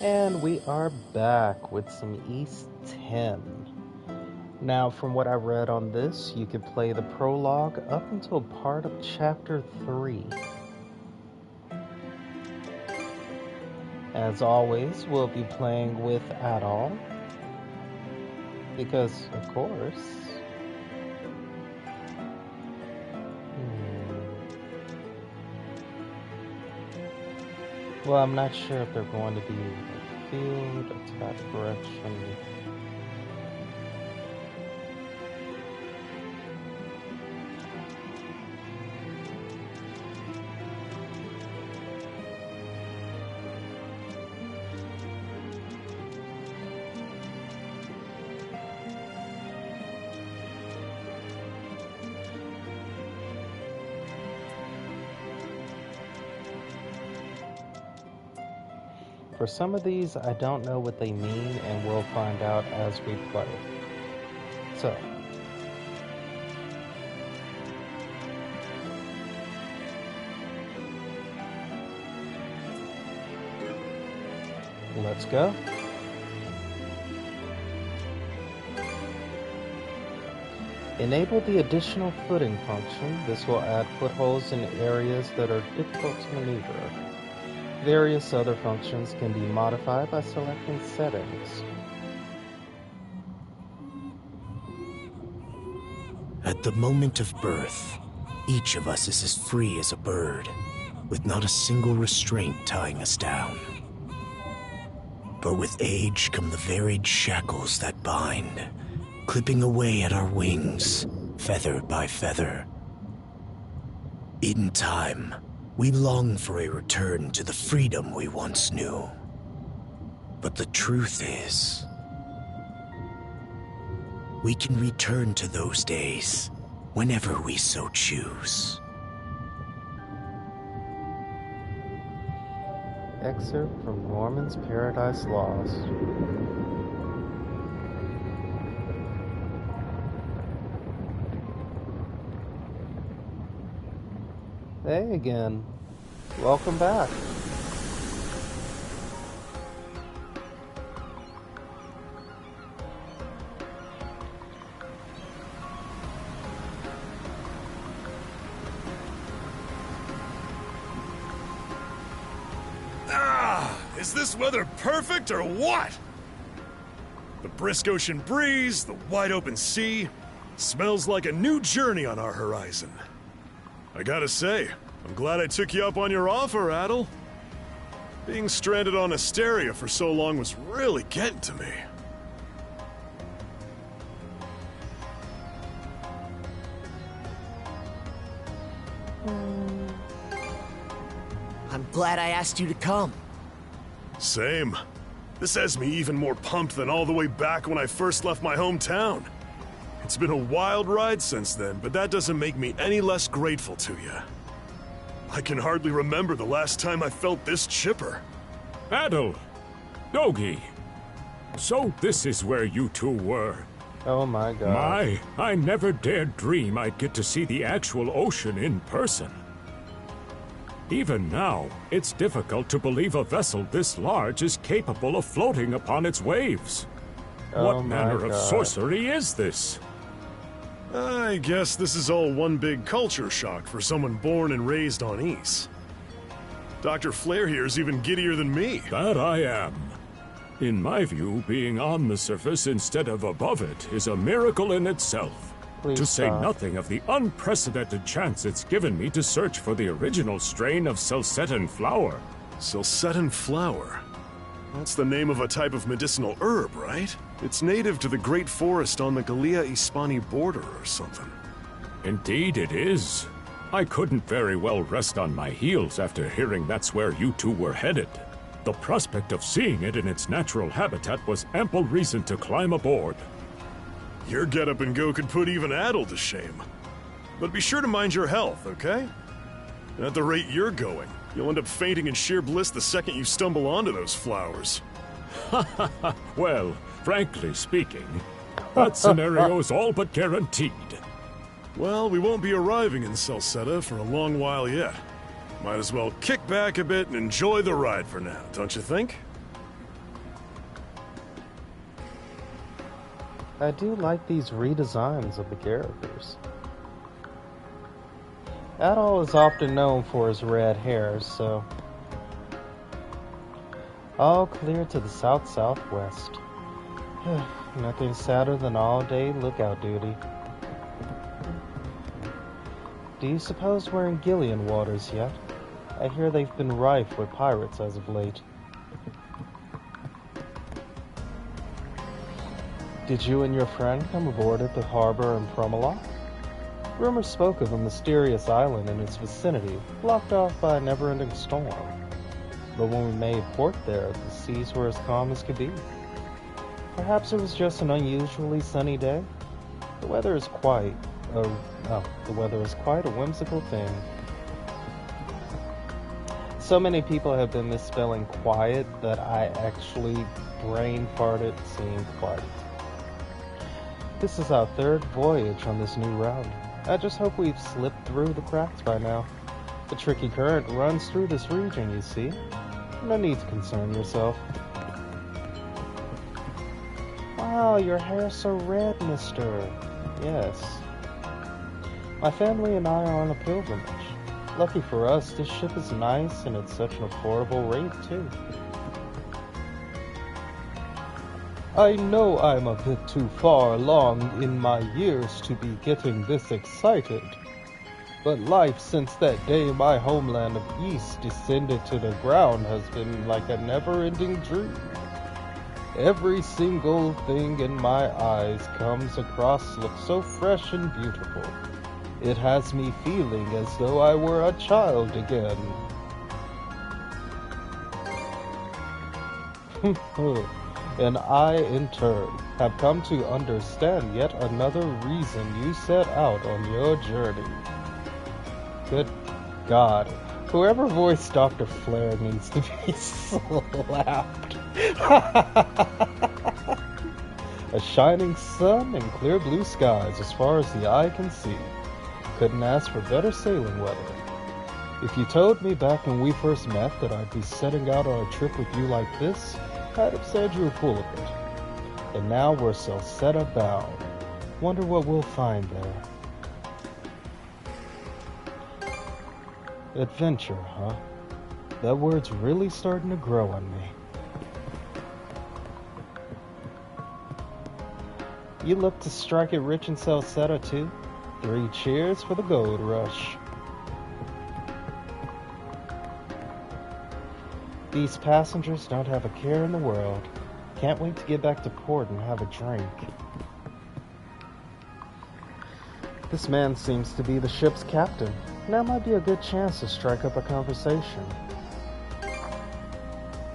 And we are back with some East 10. Now, from what I read on this, you could play the prologue up until part of Chapter 3. As always, we'll be playing with Adol. Because, of course... Well, I'm not sure if they're going to be field, attack, correction... For some of these, I don't know what they mean, and we'll find out as we play. So, let's go. Enable the additional footing function. This will add footholds in areas that are difficult to maneuver. Various other functions can be modified by selecting settings. At the moment of birth, each of us is as free as a bird, with not a single restraint tying us down. But with age come the varied shackles that bind, clipping away at our wings, feather by feather. In time, we long for a return to the freedom we once knew. But the truth is, we can return to those days whenever we so choose. Excerpt from Norman's Paradise Lost. Hey again. Welcome back. Is this weather perfect or what? The brisk ocean breeze, the wide open sea, smells like a new journey on our horizon. I gotta say, I'm glad I took you up on your offer, Adol. Being stranded on Asteria for so long was really getting to me. I'm glad I asked you to come. Same. This has me even more pumped than all the way back when I first left my hometown. It's been a wild ride since then, but that doesn't make me any less grateful to you. I can hardly remember the last time I felt this chipper. Adol! Dogi! So this is where you two were. Oh my god. I never dared dream I'd get to see the actual ocean in person. Even now, it's difficult to believe a vessel this large is capable of floating upon its waves. What manner of sorcery is this? I guess this is all one big culture shock for someone born and raised on Ys. Dr. Flair here's even giddier than me. That I am. In my view, being on the surface instead of above it is a miracle in itself. To say nothing of the unprecedented chance it's given me to search for the original strain of Selcetan flower. Selcetan flower? That's the name of a type of medicinal herb, right? It's native to the Great Forest on the Gallia-Hispani border or something. Indeed it is. I couldn't very well rest on my heels after hearing that's where you two were headed. The prospect of seeing it in its natural habitat was ample reason to climb aboard. Your get-up and go could put even Adol to shame. But be sure to mind your health, okay? At the rate you're going, you'll end up fainting in sheer bliss the second you stumble onto those flowers. Well, frankly speaking, that scenario is all but guaranteed. Well, we won't be arriving in Celceta for a long while yet. Might as well kick back a bit and enjoy the ride for now, don't you think? I do like these redesigns of the characters. Adol is often known for his red hair, so... All clear to the south-southwest. Nothing sadder than all-day lookout duty. Do you suppose we're in Gillian waters yet? I hear they've been rife with pirates as of late. Did you and your friend come aboard at the harbor in Promalok? Rumors spoke of a mysterious island in its vicinity, blocked off by a never-ending storm. But when we made port there, the seas were as calm as could be. Perhaps it was just an unusually sunny day. The weather is quite a whimsical thing. So many people have been misspelling quiet that I actually brain farted seeing quiet. This is our third voyage on this new route. I just hope we've slipped through the cracks by now. The tricky current runs through this region, you see. No need to concern yourself. Wow, your hair's so red, mister. Yes. My family and I are on a pilgrimage. Lucky for us, this ship is nice and it's such an affordable rate, too. I know I'm a bit too far along in my years to be getting this excited, but life since that day my homeland of East descended to the ground has been like a never-ending dream. Every single thing in my eyes comes across looks so fresh and beautiful. It has me feeling as though I were a child again. And I, in turn, have come to understand yet another reason you set out on your journey. Good God. Whoever voiced Dr. Flare needs to be slapped. A shining sun and clear blue skies as far as the eye can see. Couldn't ask for better sailing weather. If you told me back when we first met that I'd be setting out on a trip with you like this, I'd have said you were full of it. And now we're Salsetta bound. Wonder what we'll find there. Adventure, huh? That word's really starting to grow on me. You look to strike it rich in Salsetta too? 3 cheers for the gold rush. These passengers don't have a care in the world. Can't wait to get back to port and have a drink. This man seems to be the ship's captain. Now might be a good chance to strike up a conversation.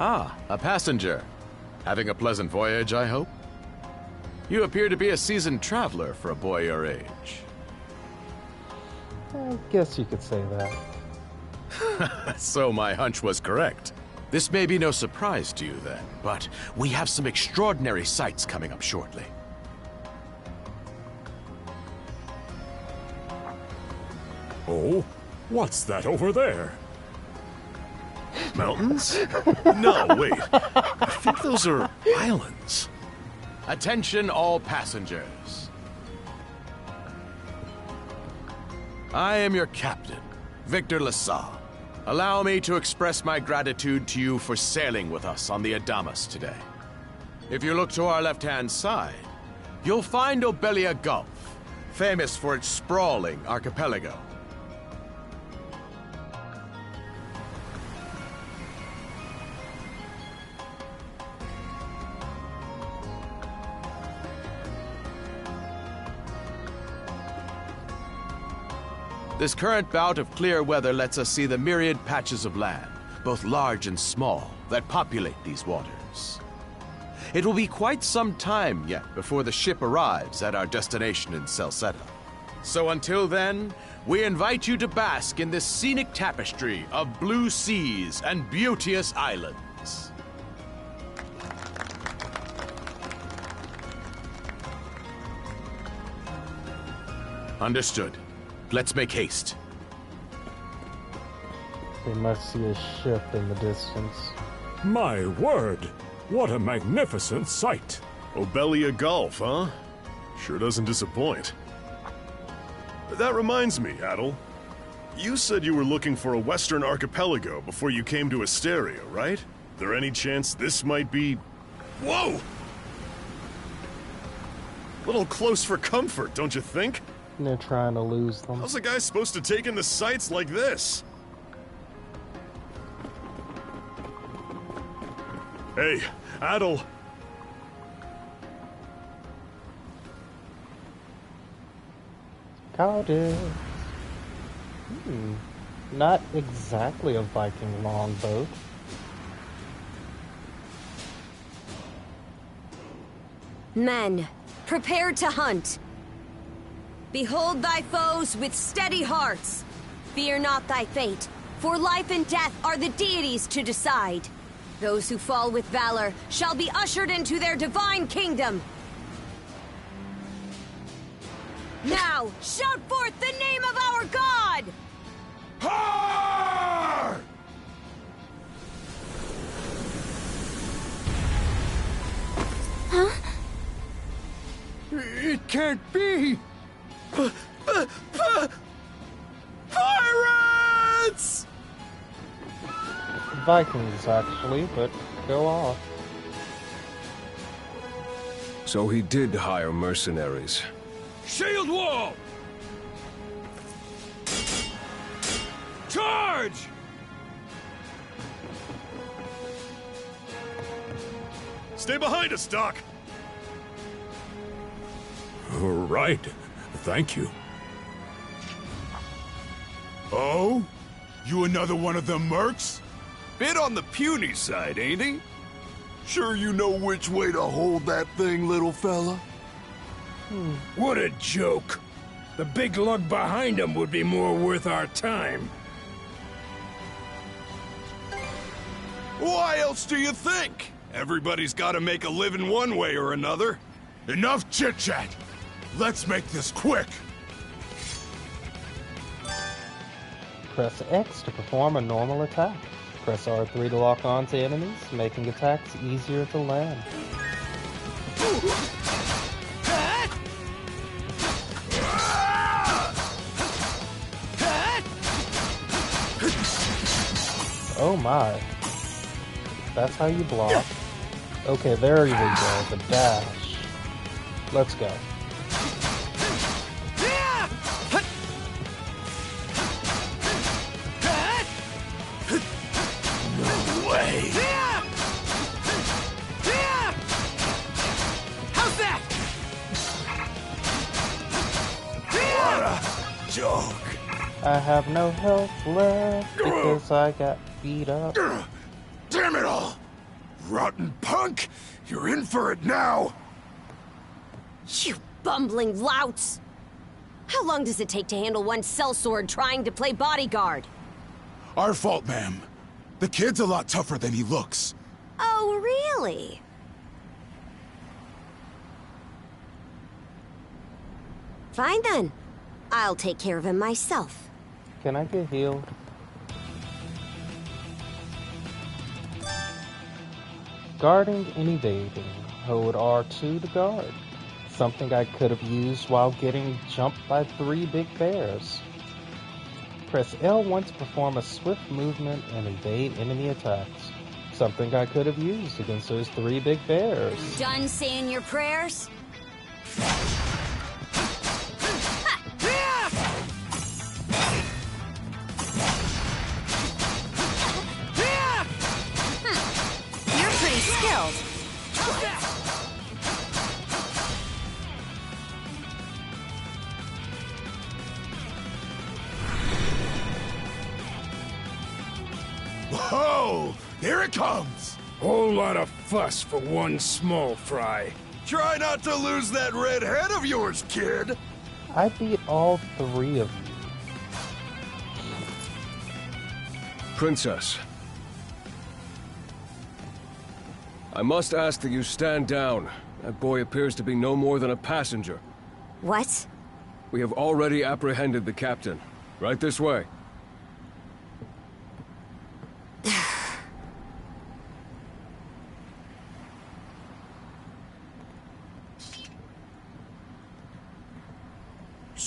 Ah, a passenger. Having a pleasant voyage, I hope? You appear to be a seasoned traveler for a boy your age. I guess you could say that. So my hunch was correct. This may be no surprise to you then, but we have some extraordinary sights coming up shortly. Oh? What's that over there? Mountains? No, wait. I think those are islands. Attention all passengers. I am your captain, Victor LaSalle. Allow me to express my gratitude to you for sailing with us on the Adamas today. If you look to our left-hand side, you'll find Obelia Gulf, famous for its sprawling archipelago. This current bout of clear weather lets us see the myriad patches of land, both large and small, that populate these waters. It will be quite some time yet before the ship arrives at our destination in Salsetta. So until then, we invite you to bask in this scenic tapestry of blue seas and beauteous islands. Understood. Let's make haste. They must see a ship in the distance. My word! What a magnificent sight! Obelia Gulf, huh? Sure doesn't disappoint. That reminds me, Adel. You said you were looking for a western archipelago before you came to Asteria, right? There any chance this might be... Whoa! Little close for comfort, don't you think? And they're trying to lose them. How's a guy supposed to take in the sights like this? Hey, Adel. Cowardice. Not exactly a Viking longboat. Men, prepare to hunt. Behold thy foes with steady hearts. Fear not thy fate, for life and death are the deities to decide. Those who fall with valor shall be ushered into their divine kingdom. Now, shout forth the name of our god! Har! It can't be! Pirates! Vikings, actually, but go off. So he did hire mercenaries. Shield wall! Charge! Stay behind us, Doc. Right. Thank you. Oh? You another one of them mercs? Bit on the puny side, ain't he? Sure you know which way to hold that thing, little fella? What a joke. The big lug behind him would be more worth our time. Why else do you think? Everybody's gotta make a living one way or another. Enough chit-chat. Let's make this quick. Press X to perform a normal attack. Press R3 to lock on to enemies, making attacks easier to land. Oh my. That's how you block. Okay, there we go, the dash. Let's go. No way! How's that? What a joke! I have no health left because I got beat up. Damn it all! Rotten punk! You're in for it now! You bumbling louts! How long does it take to handle one sellsword trying to play bodyguard? Our fault, ma'am. The kid's a lot tougher than he looks. Oh, really? Fine then. I'll take care of him myself. Can I get healed? Guarding and evading. Hold R2 to guard. Something I could have used while getting jumped by 3 big bears. Press L1 to perform a swift movement and evade enemy attacks. Something I could have used against those 3 big bears. Done saying your prayers? You're pretty skilled. Whoa! Here it comes! Whole lot of fuss for one small fry. Try not to lose that red head of yours, kid! I beat all 3 of you. Princess. I must ask that you stand down. That boy appears to be no more than a passenger. What? We have already apprehended the captain. Right this way.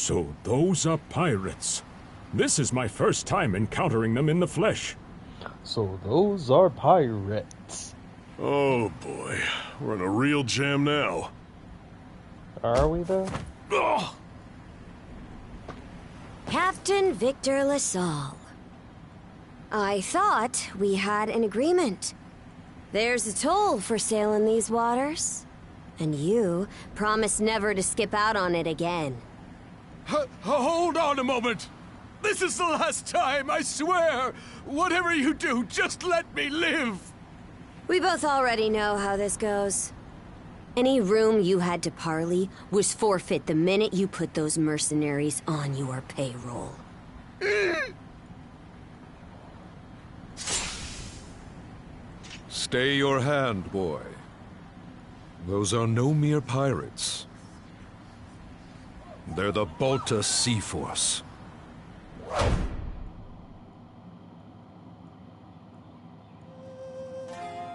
So those are pirates. This is my first time encountering them in the flesh. So those are pirates. Oh boy, we're in a real jam now. Are we though? Ugh. Captain Victor LaSalle. I thought we had an agreement. There's a toll for sailing these waters. And you promised never to skip out on it again. Hold on a moment! This is the last time, I swear! Whatever you do, just let me live! We both already know how this goes. Any room you had to parley was forfeit the minute you put those mercenaries on your payroll. Stay your hand, boy. Those are no mere pirates. They're the Balta Sea Force.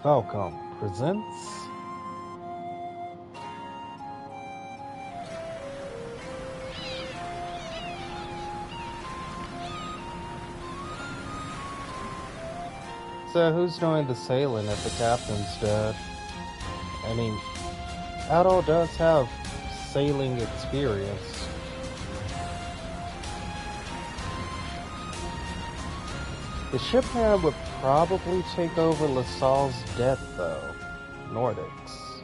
Falcom presents So who's doing the sailing if the captain's dead? I mean, Adol does have sailing experience. The ship hand would probably take over LaSalle's death, though. Nordic's.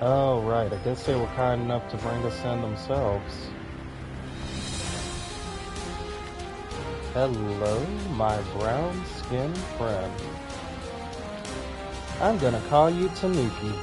Oh, right. I guess they were kind enough to bring us in themselves. Hello, my brown-skinned friend. I'm gonna call you Tanuki.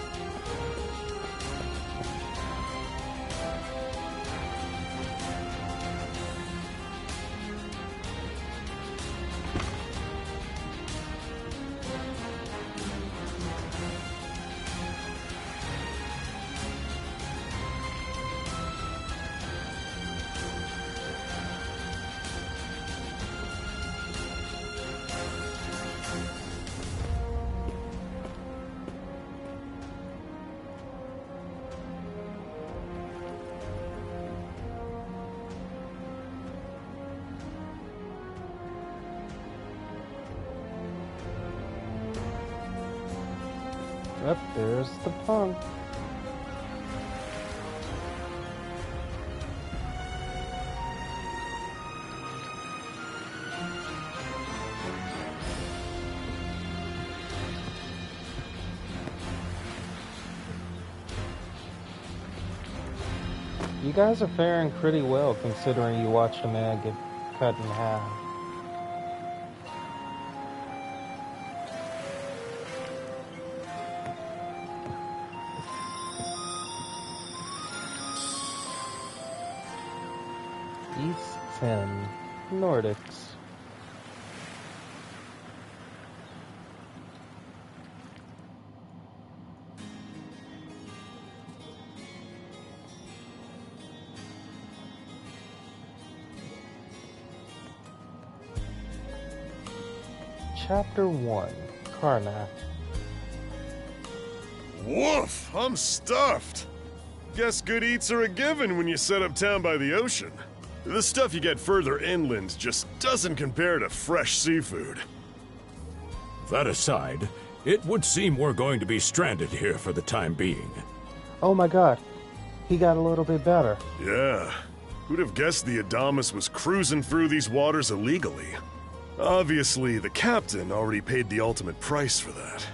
Yep, there's the punk. You guys are faring pretty well considering you watched a man get cut in half. East 10, Nordics. Chapter 1, Karnak. Woof! I'm stuffed! Guess good eats are a given when you set up town by the ocean. The stuff you get further inland just doesn't compare to fresh seafood. That aside, it would seem we're going to be stranded here for the time being. Oh my god, he got a little bit better. Yeah, who'd have guessed the Adamas was cruising through these waters illegally? Obviously, the captain already paid the ultimate price for that.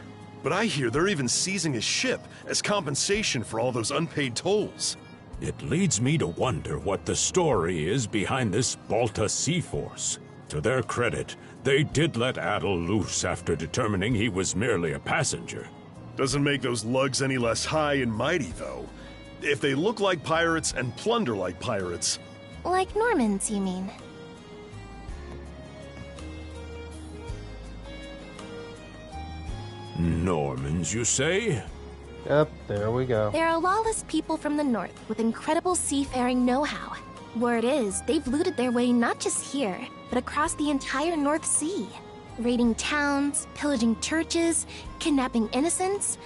But I hear they're even seizing his ship as compensation for all those unpaid tolls. It leads me to wonder what the story is behind this Balta Sea Force. To their credit, they did let Adol loose after determining he was merely a passenger. Doesn't make those lugs any less high and mighty, though. If they look like pirates and plunder like pirates... Like Normans, you mean? Normans, you say? Yep, there we go. They are lawless people from the north with incredible seafaring know-how. Word is, they've looted their way not just here, but across the entire North Sea. Raiding towns, pillaging churches, kidnapping innocents.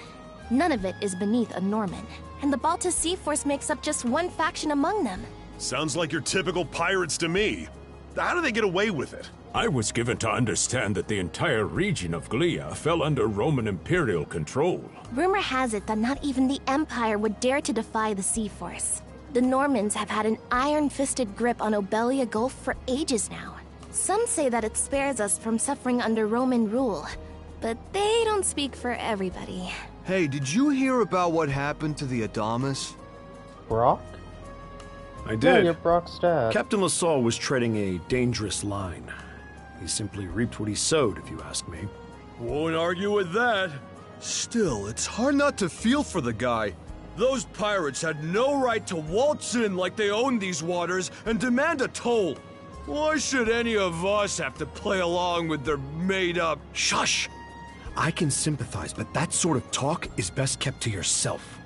None of it is beneath a Norman. And the Baltus Sea Force makes up just one faction among them. Sounds like your typical pirates to me. How do they get away with it? I was given to understand that the entire region of Glia fell under Roman Imperial control. Rumor has it that not even the Empire would dare to defy the Sea Force. The Normans have had an iron-fisted grip on Obelia Gulf for ages now. Some say that it spares us from suffering under Roman rule, but they don't speak for everybody. Hey, did you hear about what happened to the Adamas? Brock? I did. Yeah, you're Brock's dad. Captain Lasalle was treading a dangerous line. He simply reaped what he sowed, if you ask me. Won't argue with that. Still, it's hard not to feel for the guy. Those pirates had no right to waltz in like they owned these waters and demand a toll. Why should any of us have to play along with their made-up... Shush! I can sympathize, but that sort of talk is best kept to yourself.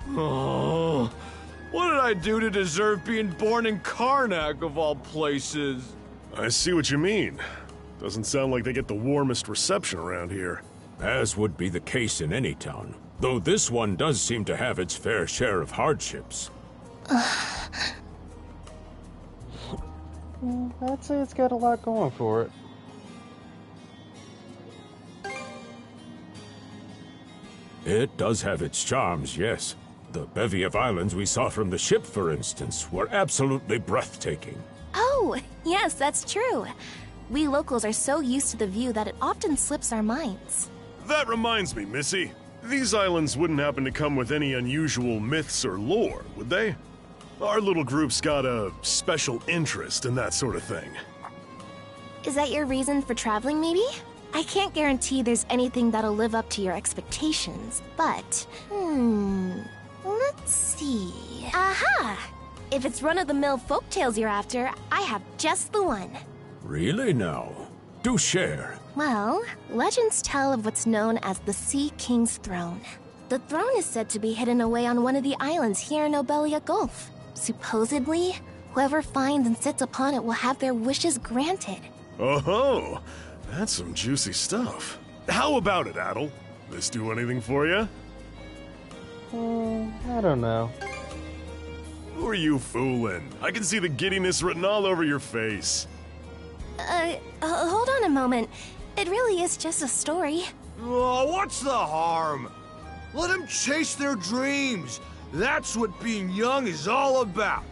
Oh, what did I do to deserve being born in Karnak, of all places? I see what you mean. Doesn't sound like they get the warmest reception around here. As would be the case in any town, though this one does seem to have its fair share of hardships. I'd say it's got a lot going for it. It does have its charms, yes. The bevy of islands we saw from the ship, for instance, were absolutely breathtaking. Oh, yes, that's true. We locals are so used to the view that it often slips our minds. That reminds me, Missy. These islands wouldn't happen to come with any unusual myths or lore, would they? Our little group's got a special interest in that sort of thing. Is that your reason for traveling, maybe? I can't guarantee there's anything that'll live up to your expectations, but... let's see... Aha! If it's run-of-the-mill folktales you're after, I have just the one. Really now? Do share. Well, legends tell of what's known as the Sea King's Throne. The throne is said to be hidden away on one of the islands here in Obelia Gulf. Supposedly, whoever finds and sits upon it will have their wishes granted. Oh-ho! That's some juicy stuff. How about it, Adel? This do anything for you? I don't know. Who are you fooling? I can see the giddiness written all over your face. Hold on a moment. It really is just a story. Oh, what's the harm? Let them chase their dreams. That's what being young is all about.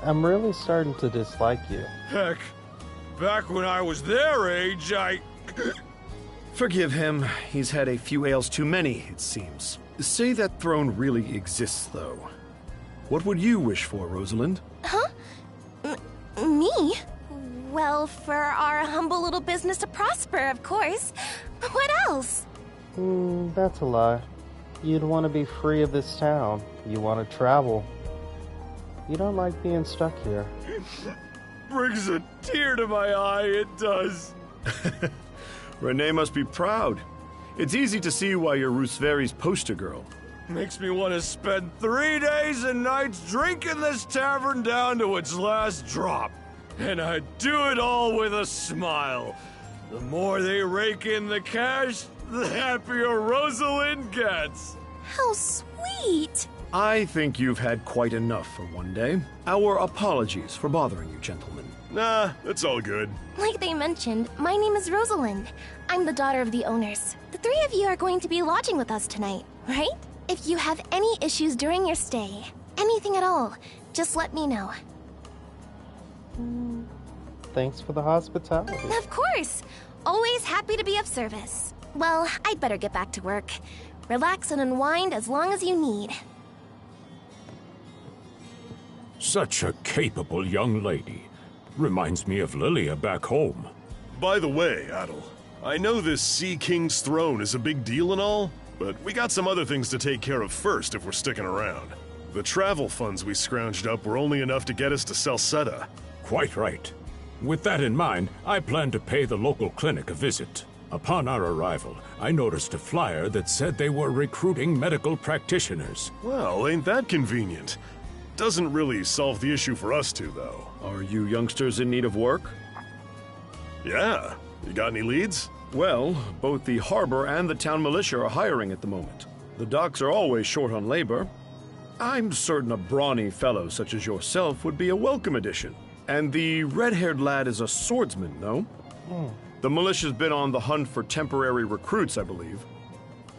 I'm really starting to dislike you. Heck, back when I was their age, Forgive him. He's had a few ales too many, it seems. Say that throne really exists, though. What would you wish for, Rosalind? Huh? Me? Well, for our humble little business to prosper, of course. What else? That's a lie. You'd want to be free of this town. You want to travel. You don't like being stuck here. Brings a tear to my eye, it does. Renee must be proud. It's easy to see why you're Rooseveri's poster girl. Makes me want to spend 3 days and nights drinking this tavern down to its last drop. And I'd do it all with a smile. The more they rake in the cash, the happier Rosalind gets. How sweet! I think you've had quite enough for one day. Our apologies for bothering you, gentlemen. Nah, that's all good. Like they mentioned, my name is Rosalind. I'm the daughter of the owners. The three of you are going to be lodging with us tonight, right? If you have any issues during your stay, anything at all, just let me know. Thanks for the hospitality. Of course! Always happy to be of service. Well, I'd better get back to work. Relax and unwind as long as you need. Such a capable young lady. Reminds me of Lilia back home. By the way, Adel, I know this Sea King's throne is a big deal and all, but we got some other things to take care of first if we're sticking around. The travel funds we scrounged up were only enough to get us to Salsetta. Quite right. With that in mind, I plan to pay the local clinic a visit. Upon our arrival, I noticed a flyer that said they were recruiting medical practitioners. Well, ain't that convenient? Doesn't really solve the issue for us two, though. Are you youngsters in need of work? Yeah. You got any leads? Well, both the harbor and the town militia are hiring at the moment. The docks are always short on labor. I'm certain a brawny fellow such as yourself would be a welcome addition. And the red-haired lad is a swordsman, no? The militia's been on the hunt for temporary recruits, I believe.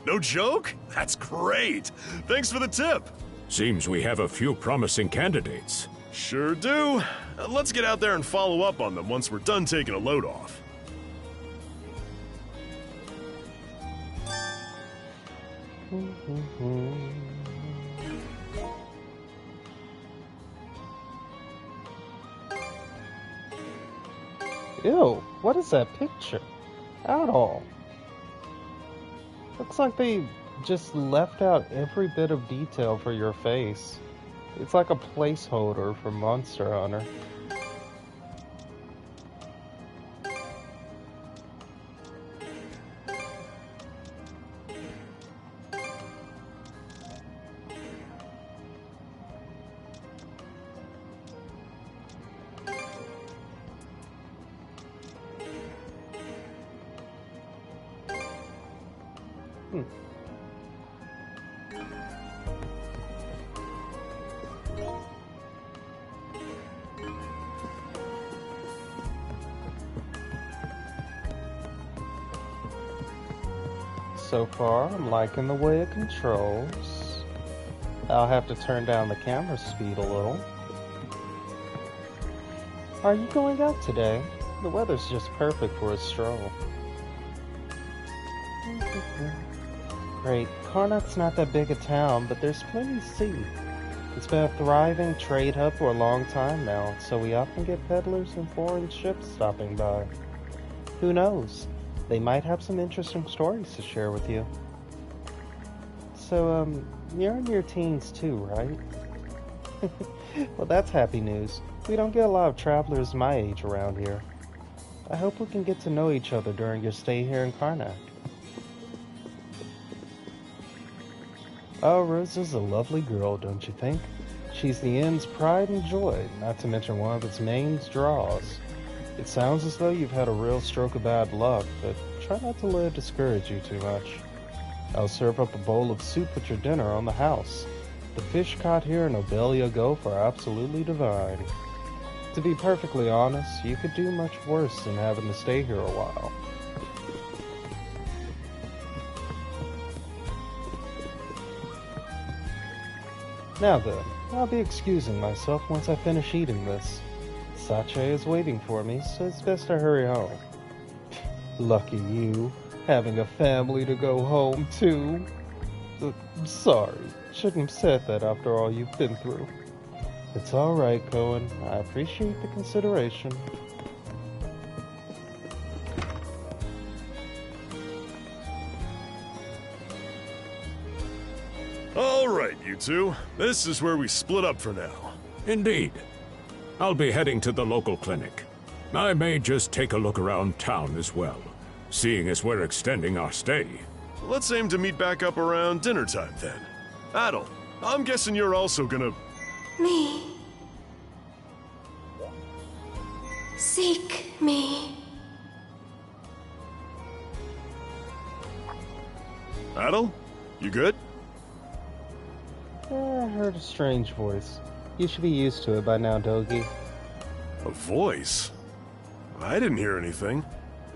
No joke? That's great! Thanks for the tip! Seems we have a few promising candidates. Sure do. Let's get out there and follow up on them once we're done taking a load off. Ew, what is that picture? At all. Looks like they just left out every bit of detail for your face. It's like a placeholder for Monster Hunter. So far, I'm liking the way it controls. I'll have to turn down the camera speed a little. Are you going out today? The weather's just perfect for a stroll. Great. Karnak's not that big a town, but there's plenty to see. It's been a thriving trade hub for a long time now, so we often get peddlers and foreign ships stopping by. Who knows? They might have some interesting stories to share with you. So, you're in your teens too, right? Well, that's happy news. We don't get a lot of travelers my age around here. I hope we can get to know each other during your stay here in Karnak. Oh, Rose is a lovely girl, don't you think? She's the inn's pride and joy, not to mention one of its main draws. It sounds as though you've had a real stroke of bad luck, but try not to let it discourage you too much. I'll serve up a bowl of soup with your dinner on the house. The fish caught here in Obelia Gulf are absolutely divine. To be perfectly honest, you could do much worse than having to stay here a while. Now then, I'll be excusing myself once I finish eating this. Sache is waiting for me, so it's best to hurry home. Lucky you, having a family to go home to. Sorry, shouldn't have said that after all you've been through. It's alright, Cohen. I appreciate the consideration. Alright, you two. This is where we split up for now. Indeed. I'll be heading to the local clinic. I may just take a look around town as well, seeing as we're extending our stay. Let's aim to meet back up around dinner time then. Adel, I'm guessing you're also gonna... Me. Seek me. Adel? You good? I heard a strange voice. You should be used to it by now, Dogi. A voice? I didn't hear anything.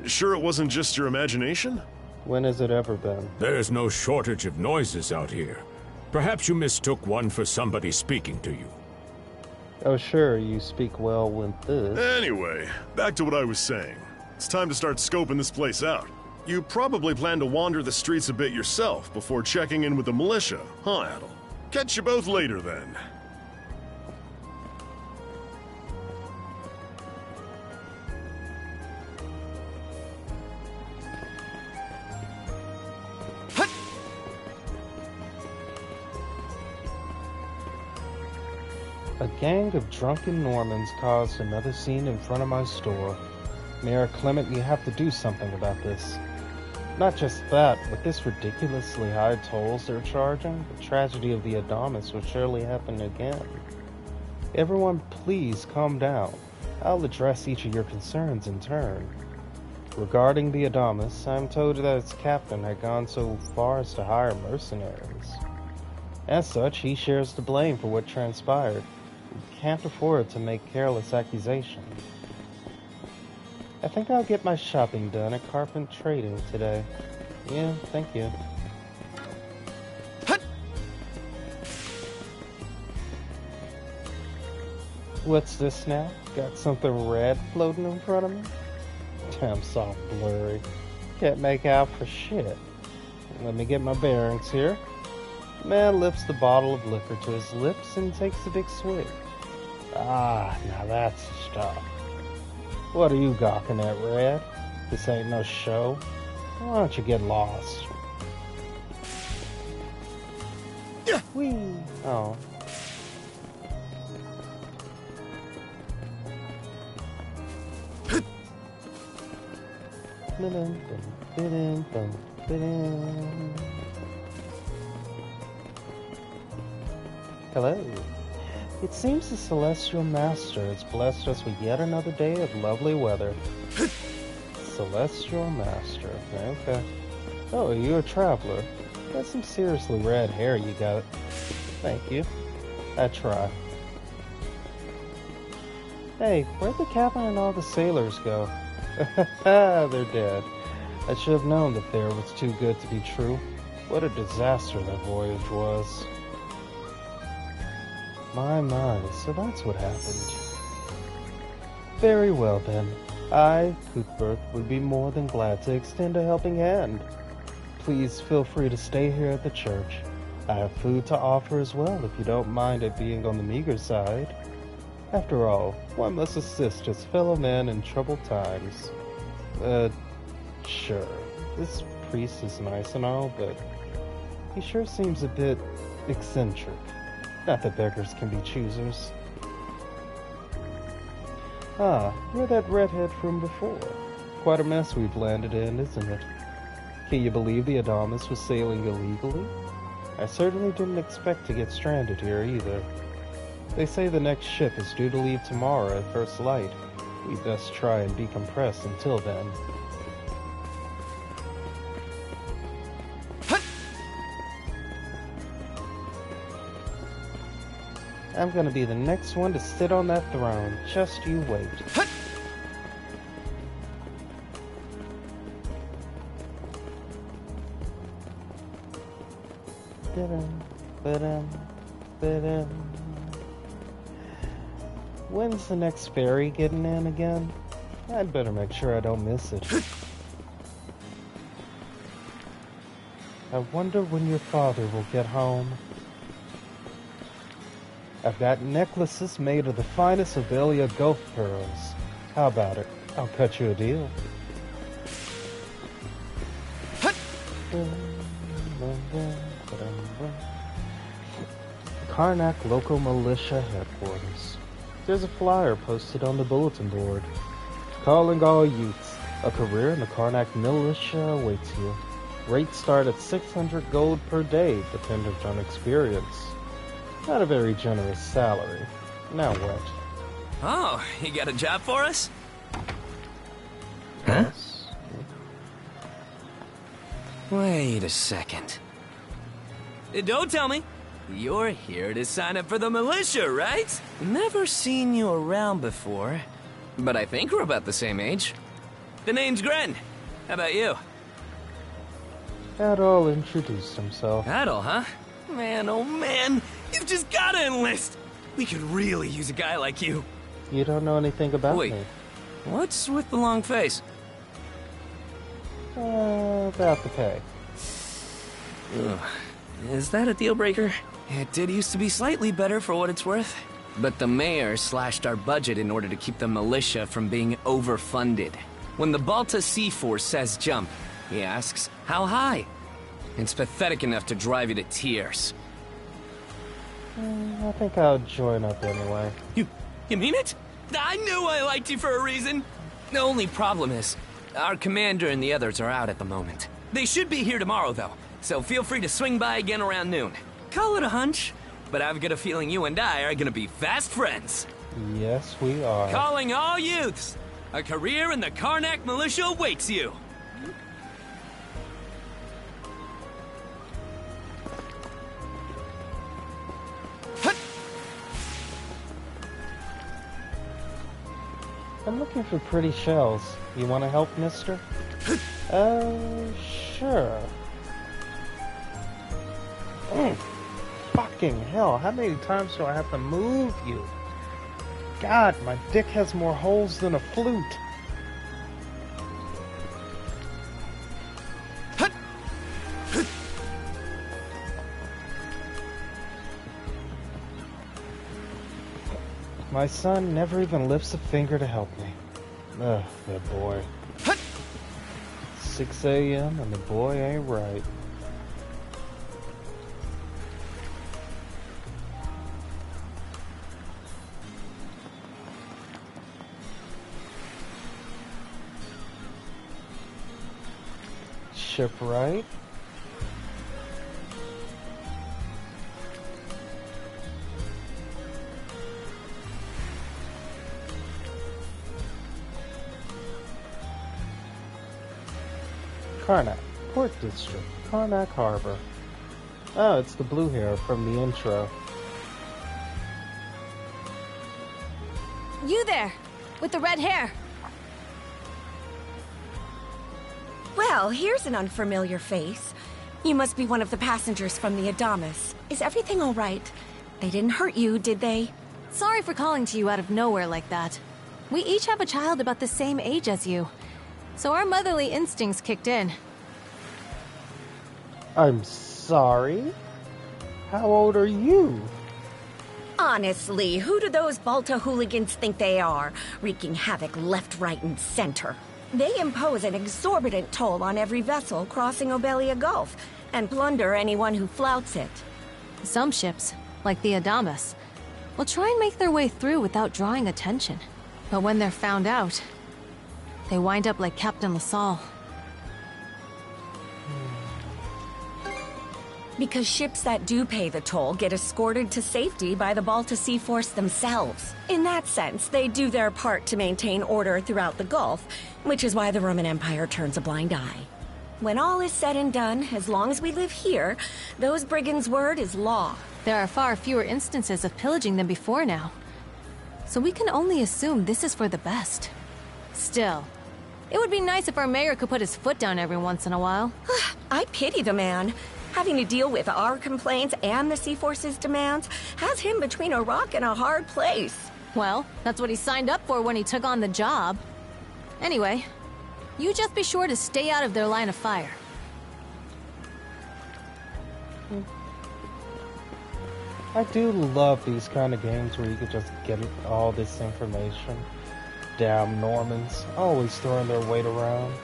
Sure it wasn't just your imagination? When has it ever been? There's no shortage of noises out here. Perhaps you mistook one for somebody speaking to you. Oh sure, you speak well with this. Anyway, back to what I was saying. It's time to start scoping this place out. You probably plan to wander the streets a bit yourself before checking in with the militia, huh, Adel? Catch you both later then. A gang of drunken Normans caused another scene in front of my store. Mayor Clement, you have to do something about this. Not just that, with this ridiculously high tolls they're charging, the tragedy of the Adamas will surely happen again. Everyone, please calm down. I'll address each of your concerns in turn. Regarding the Adamas, I'm told that its captain had gone so far as to hire mercenaries. As such, he shares the blame for what transpired. We can't afford to make careless accusations. I think I'll get my shopping done at Carpent Trading today. Yeah, thank you. What's this now? Got something red floating in front of me? Damn soft blurry. Can't make out for shit. Let me get my bearings here. Man lifts the bottle of liquor to his lips and takes a big swig. Ah, now that's stuff. What are you gawking at, Red? This ain't no show. Why don't you get lost? Whee! Oh. Hello. It seems the Celestial Master has blessed us with yet another day of lovely weather. Celestial Master. Okay. Oh, you're a traveler. Got some seriously red hair you got. Thank you. I try. Hey, where'd the captain and all the sailors go? They're dead. I should have known the affair was too good to be true. What a disaster that voyage was. My, so that's what happened. Very well then. I, Cuthbert, would be more than glad to extend a helping hand. Please feel free to stay here at the church. I have food to offer as well, if you don't mind it being on the meager side. After all, one must assist his fellow men in troubled times. Sure. This priest is nice and all, but he sure seems a bit eccentric. Not that beggars can be choosers. Ah, you're that redhead from before. Quite a mess we've landed in, isn't it? Can you believe the Adamas was sailing illegally? I certainly didn't expect to get stranded here either. They say the next ship is due to leave tomorrow at first light. We best try and decompress until then. I'm gonna be the next one to sit on that throne. Just you wait. When's the next ferry getting in again? I'd better make sure I don't miss it. I wonder when your father will get home. I've got necklaces made of the finest Obelia Gulf pearls. How about it? I'll cut you a deal. Karnak Local Militia Headquarters. There's a flyer posted on the bulletin board. Calling all youths. A career in the Karnak Militia awaits you. Rates start at 600 gold per day, dependent on experience. Not a very generous salary. Now what? Oh, you got a job for us? Huh? Wait a second. Don't tell me. You're here to sign up for the militia, right? Never seen you around before, but I think we're about the same age. The name's Gren. How about you? Adol introduced himself. Adol, huh? Man, oh man, you've just gotta enlist! We could really use a guy like you. You don't know anything about me. What's with the long face? About the pay. Ugh. Is that a deal breaker? It did used to be slightly better for what it's worth. But the mayor slashed our budget in order to keep the militia from being overfunded. When the Balta Sea Force says jump, he asks, how high? It's pathetic enough to drive you to tears. I think I'll join up anyway. You mean it? I knew I liked you for a reason. The only problem is, our commander and the others are out at the moment. They should be here tomorrow, though, so feel free to swing by again around noon. Call it a hunch, but I've got a feeling you and I are gonna be fast friends. Yes, we are. Calling all youths! A career in the Karnak militia awaits you! I'm looking for pretty shells. You want to help, mister? Sure. Fucking hell, how many times do I have to move you? God, my dick has more holes than a flute. My son never even lifts a finger to help me. Ugh, that boy. 6 a.m. and the boy ain't right. Shipwright. Karnak, Port District, Karnak Harbor. Oh, it's the blue hair from the intro. You there, with the red hair. Well, here's an unfamiliar face. You must be one of the passengers from the Adamas. Is everything all right? They didn't hurt you, did they? Sorry for calling to you out of nowhere like that. We each have a child about the same age as you, so our motherly instincts kicked in. I'm sorry? How old are you? Honestly, who do those Balta hooligans think they are, wreaking havoc left, right, and center? They impose an exorbitant toll on every vessel crossing Obelia Gulf, and plunder anyone who flouts it. Some ships, like the Adamas, will try and make their way through without drawing attention. But when they're found out, they wind up like Captain LaSalle. Because ships that do pay the toll get escorted to safety by the Balta Sea Force themselves. In that sense, they do their part to maintain order throughout the Gulf, which is why the Roman Empire turns a blind eye. When all is said and done, as long as we live here, those brigands' word is law. There are far fewer instances of pillaging than before now, so we can only assume this is for the best. Still, it would be nice if our mayor could put his foot down every once in a while. I pity the man. Having to deal with our complaints and the Sea Force's demands has him between a rock and a hard place. Well, that's what he signed up for when he took on the job. Anyway, you just be sure to stay out of their line of fire. I do love these kind of games where you could just get all this information. Damn Normans, always throwing their weight around.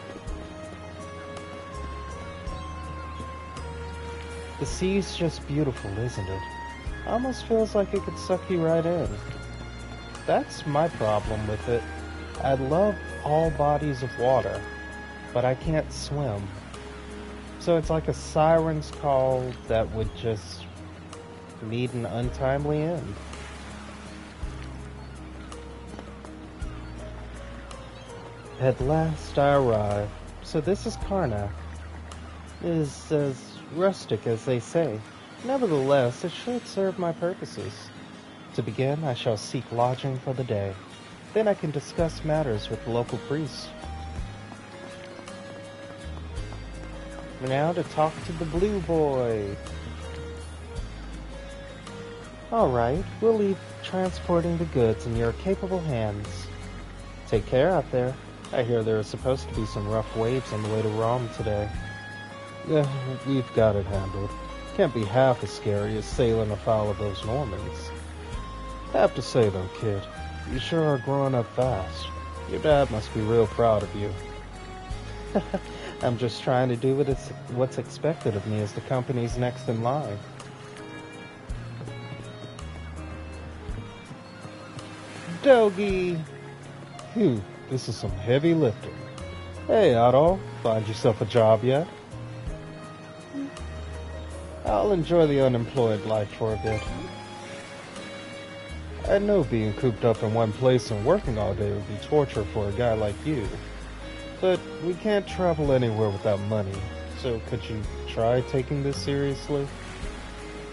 The sea's just beautiful, isn't it? Almost feels like it could suck you right in. That's my problem with it. I love all bodies of water, but I can't swim. So it's like a siren's call that would just meet an untimely end. At last I arrive. So this is Karnak. It is as rustic as they say. Nevertheless, it should serve my purposes. To begin, I shall seek lodging for the day. Then I can discuss matters with the local priests. Now to talk to the blue boy. Alright, we'll leave transporting the goods in your capable hands. Take care out there. I hear there are supposed to be some rough waves on the way to Rome today. Yeah, we've got it handled. Can't be half as scary as sailing afoul of those Normans. Have to say though, kid, you sure are growing up fast. Your dad must be real proud of you. I'm just trying to do what's expected of me as the company's next in line. Doggy! Phew, this is some heavy lifting. Hey, Otto, find yourself a job yet? I'll enjoy the unemployed life for a bit. I know being cooped up in one place and working all day would be torture for a guy like you. But we can't travel anywhere without money, so could you try taking this seriously?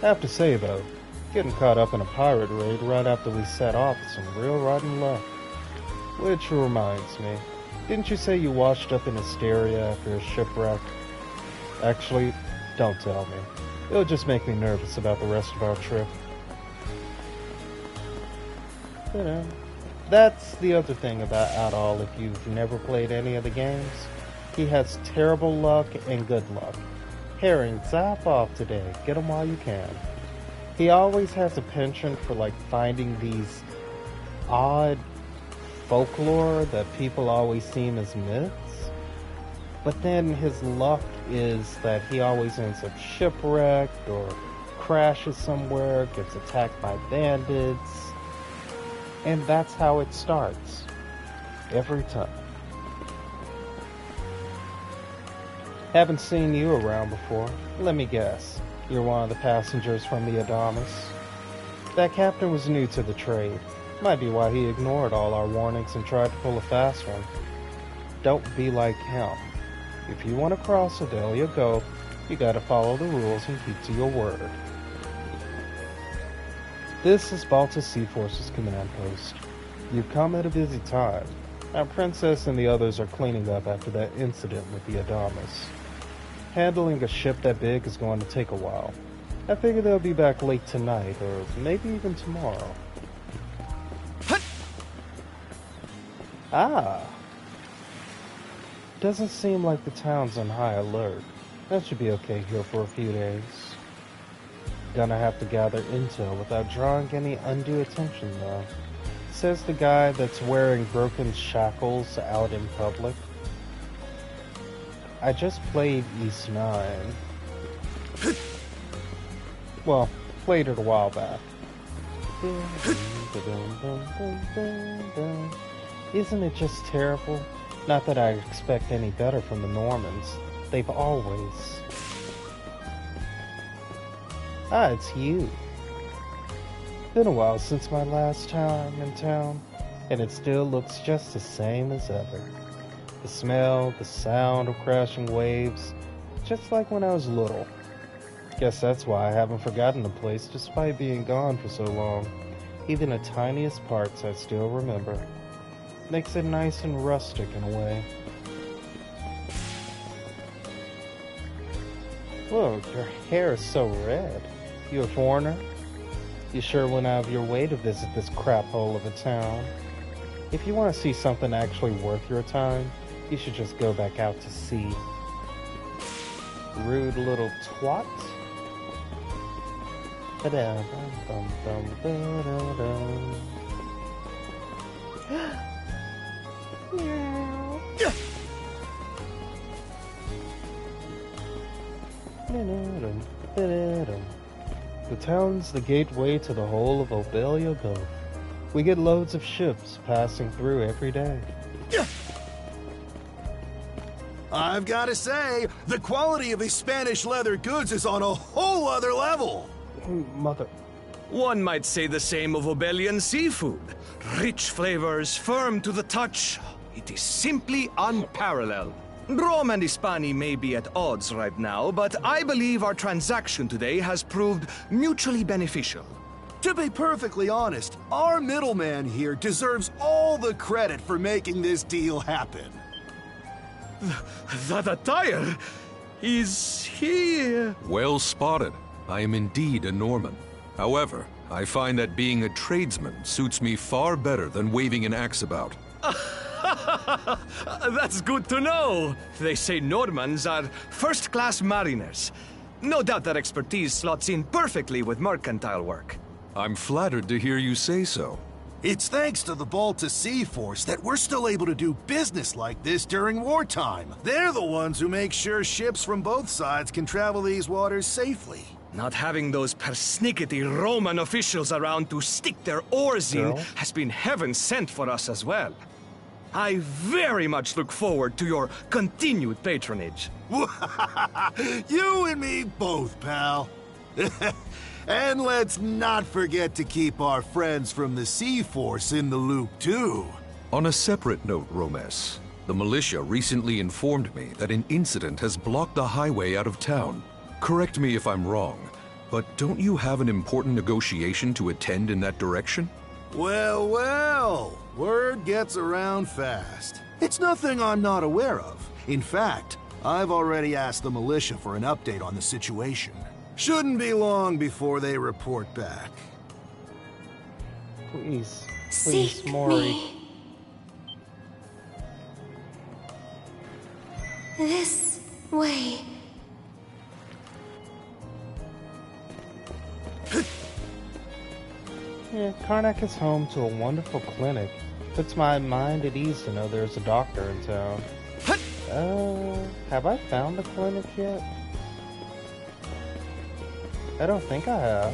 I have to say though, getting caught up in a pirate raid right after we set off is some real rotten luck. Which reminds me, didn't you say you washed up in hysteria after a shipwreck? Actually, don't tell me. It'll just make me nervous about the rest of our trip. You know, that's the other thing about Adol if you've never played any of the games. He has terrible luck and good luck. Herring, zap off today. Get him while you can. He always has a penchant for like finding these odd folklore that people always seem as myths. But then his luck is that he always ends up shipwrecked or crashes somewhere, gets attacked by bandits. And that's how it starts. Every time. Haven't seen you around before. Let me guess. You're one of the passengers from the Adamas. That captain was new to the trade. Might be why he ignored all our warnings and tried to pull a fast one. Don't be like him. If you want to cross Obelia Gulf, you gotta follow the rules and keep to your word. This is Balta Sea Force's command post. You've come at a busy time. Our princess and the others are cleaning up after that incident with the Adamas. Handling a ship that big is going to take a while. I figure they'll be back late tonight, or maybe even tomorrow. Ah! Doesn't seem like the town's on high alert. That should be okay here for a few days. Gonna have to gather intel without drawing any undue attention though. Says the guy that's wearing broken shackles out in public. I just played East 9. Well, played it a while back. Isn't it just terrible? Not that I expect any better from the Normans. They've always... Ah, it's you. Been a while since my last time in town, and it still looks just the same as ever. The smell, the sound of crashing waves, just like when I was little. Guess that's why I haven't forgotten the place despite being gone for so long. Even the tiniest parts I still remember. Makes it nice and rustic in a way. Whoa, your hair is so red. You a foreigner? You sure went out of your way to visit this crap hole of a town. If you want to see something actually worth your time, you should just go back out to sea. Rude little twat. The town's the gateway to the whole of Obelia Gulf. We get loads of ships passing through every day. I've got to say, the quality of these Spanish leather goods is on a whole other level. Mother. One might say the same of Obelian seafood. Rich flavors, firm to the touch. It is simply unparalleled. Rome and Hispania may be at odds right now, but I believe our transaction today has proved mutually beneficial. To be perfectly honest, our middleman here deserves all the credit for making this deal happen. That attire is here. Well spotted. I am indeed a Norman. However, I find that being a tradesman suits me far better than waving an axe about. That's good to know. They say Normans are first-class mariners. No doubt that expertise slots in perfectly with mercantile work. I'm flattered to hear you say so. It's thanks to the Balta Sea Force that we're still able to do business like this during wartime. They're the ones who make sure ships from both sides can travel these waters safely. Not having those persnickety Roman officials around to stick their oars in has been heaven sent for us as well. I very much look forward to your continued patronage. You and me both, pal. And let's not forget to keep our friends from the C-Force in the loop, too. On a separate note, Romes, the militia recently informed me that an incident has blocked the highway out of town. Correct me if I'm wrong, but don't you have an important negotiation to attend in that direction? Well, well, word gets around fast. It's nothing I'm not aware of. In fact, I've already asked the militia for an update on the situation. Shouldn't be long before they report back. Please, Seek Maury. me. This way. Yeah, Karnak is home to a wonderful clinic. Puts my mind at ease to know there's a doctor in town. Have I found the clinic yet? I don't think I have.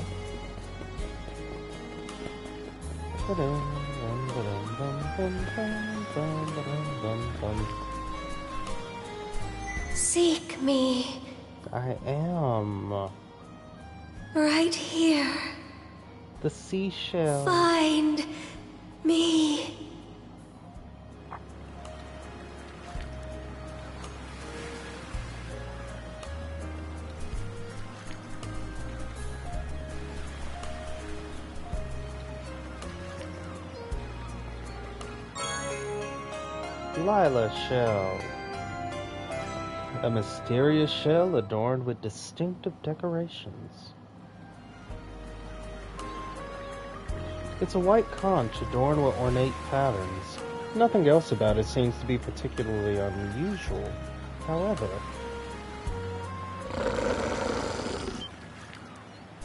Seek me. I am. Right here. The seashell. Find me. Lila shell. A mysterious shell adorned with distinctive decorations. It's a white conch adorned with ornate patterns. Nothing else about it seems to be particularly unusual. However,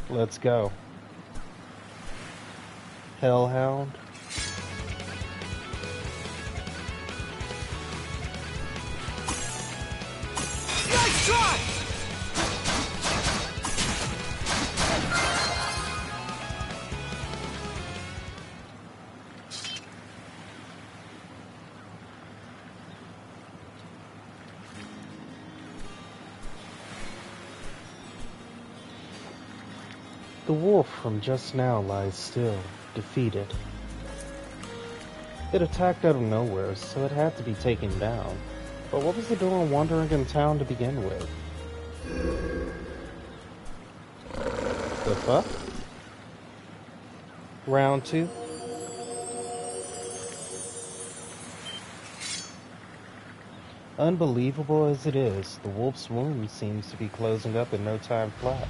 let's go. Hellhound. Nice try! The wolf from just now lies still, defeated. It attacked out of nowhere, so it had to be taken down. But what was it doing wandering in town to begin with? The fuck? Round 2? Unbelievable as it is, the wolf's wound seems to be closing up in no time flat.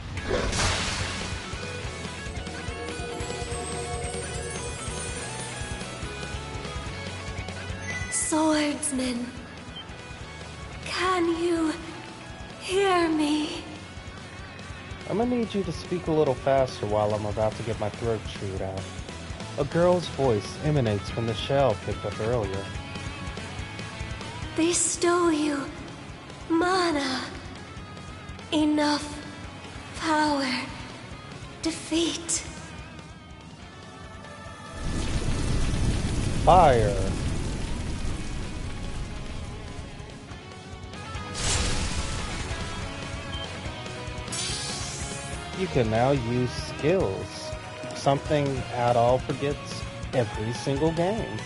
Swordsman, can you hear me? I'm gonna need you to speak a little faster while I'm about to get my throat chewed out. A girl's voice emanates from the shell picked up earlier. They stole you mana. Enough power. Defeat. Fire! You can now use skills, something Adol forgets every single game.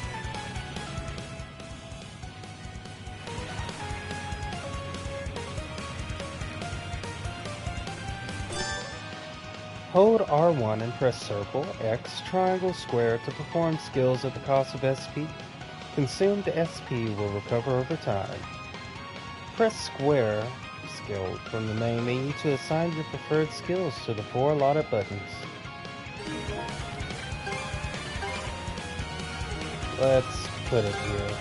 Hold R1 and press circle, X, triangle, square to perform skills at the cost of SP. Consumed SP will recover over time. Press square skill from the main menu to assign your preferred skills to the 4 allotted buttons. Let's put it here.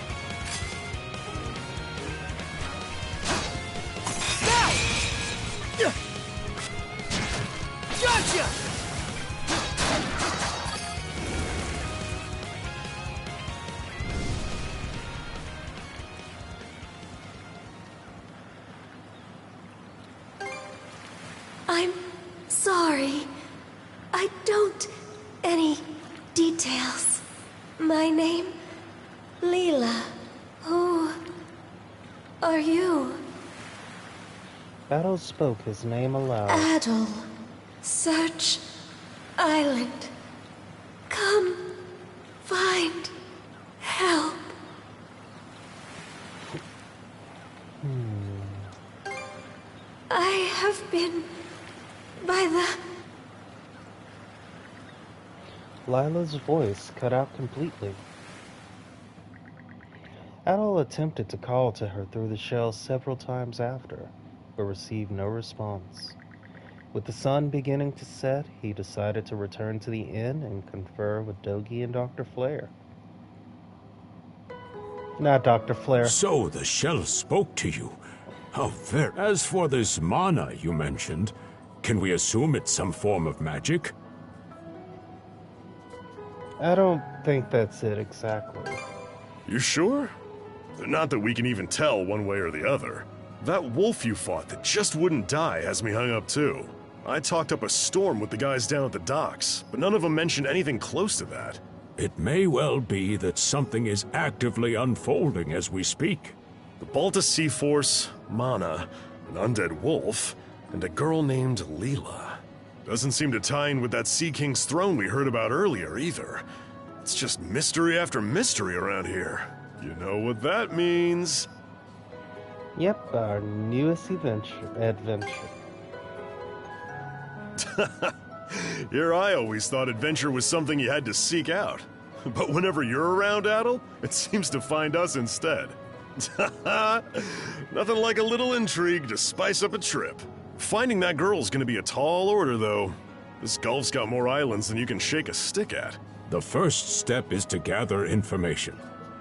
Gotcha! I'm sorry. I don't... any details. My name? Leela. Who are you? Adol spoke his name aloud. Adol. Search island. Come, find help. I have been by the... Lila's voice cut out completely. Adol attempted to call to her through the shell several times after, but received no response. With the sun beginning to set, he decided to return to the inn and confer with Dogi and Dr. Flare. Not Dr. Flare. So the shell spoke to you. How very... As for this mana you mentioned, can we assume it's some form of magic? I don't think that's it exactly. You sure? Not that we can even tell one way or the other. That wolf you fought that just wouldn't die has me hung up too. I talked up a storm with the guys down at the docks, but none of them mentioned anything close to that. It may well be that something is actively unfolding as we speak. The Balta Sea Force, Mana, an undead wolf, and a girl named Leela. Doesn't seem to tie in with that Sea King's throne we heard about earlier either. It's just mystery after mystery around here. You know what that means. Yep, our newest adventure. Here I always thought adventure was something you had to seek out. But whenever you're around, Adol, it seems to find us instead. Nothing like a little intrigue to spice up a trip. Finding that girl's gonna be a tall order, though. This gulf's got more islands than you can shake a stick at. The first step is to gather information.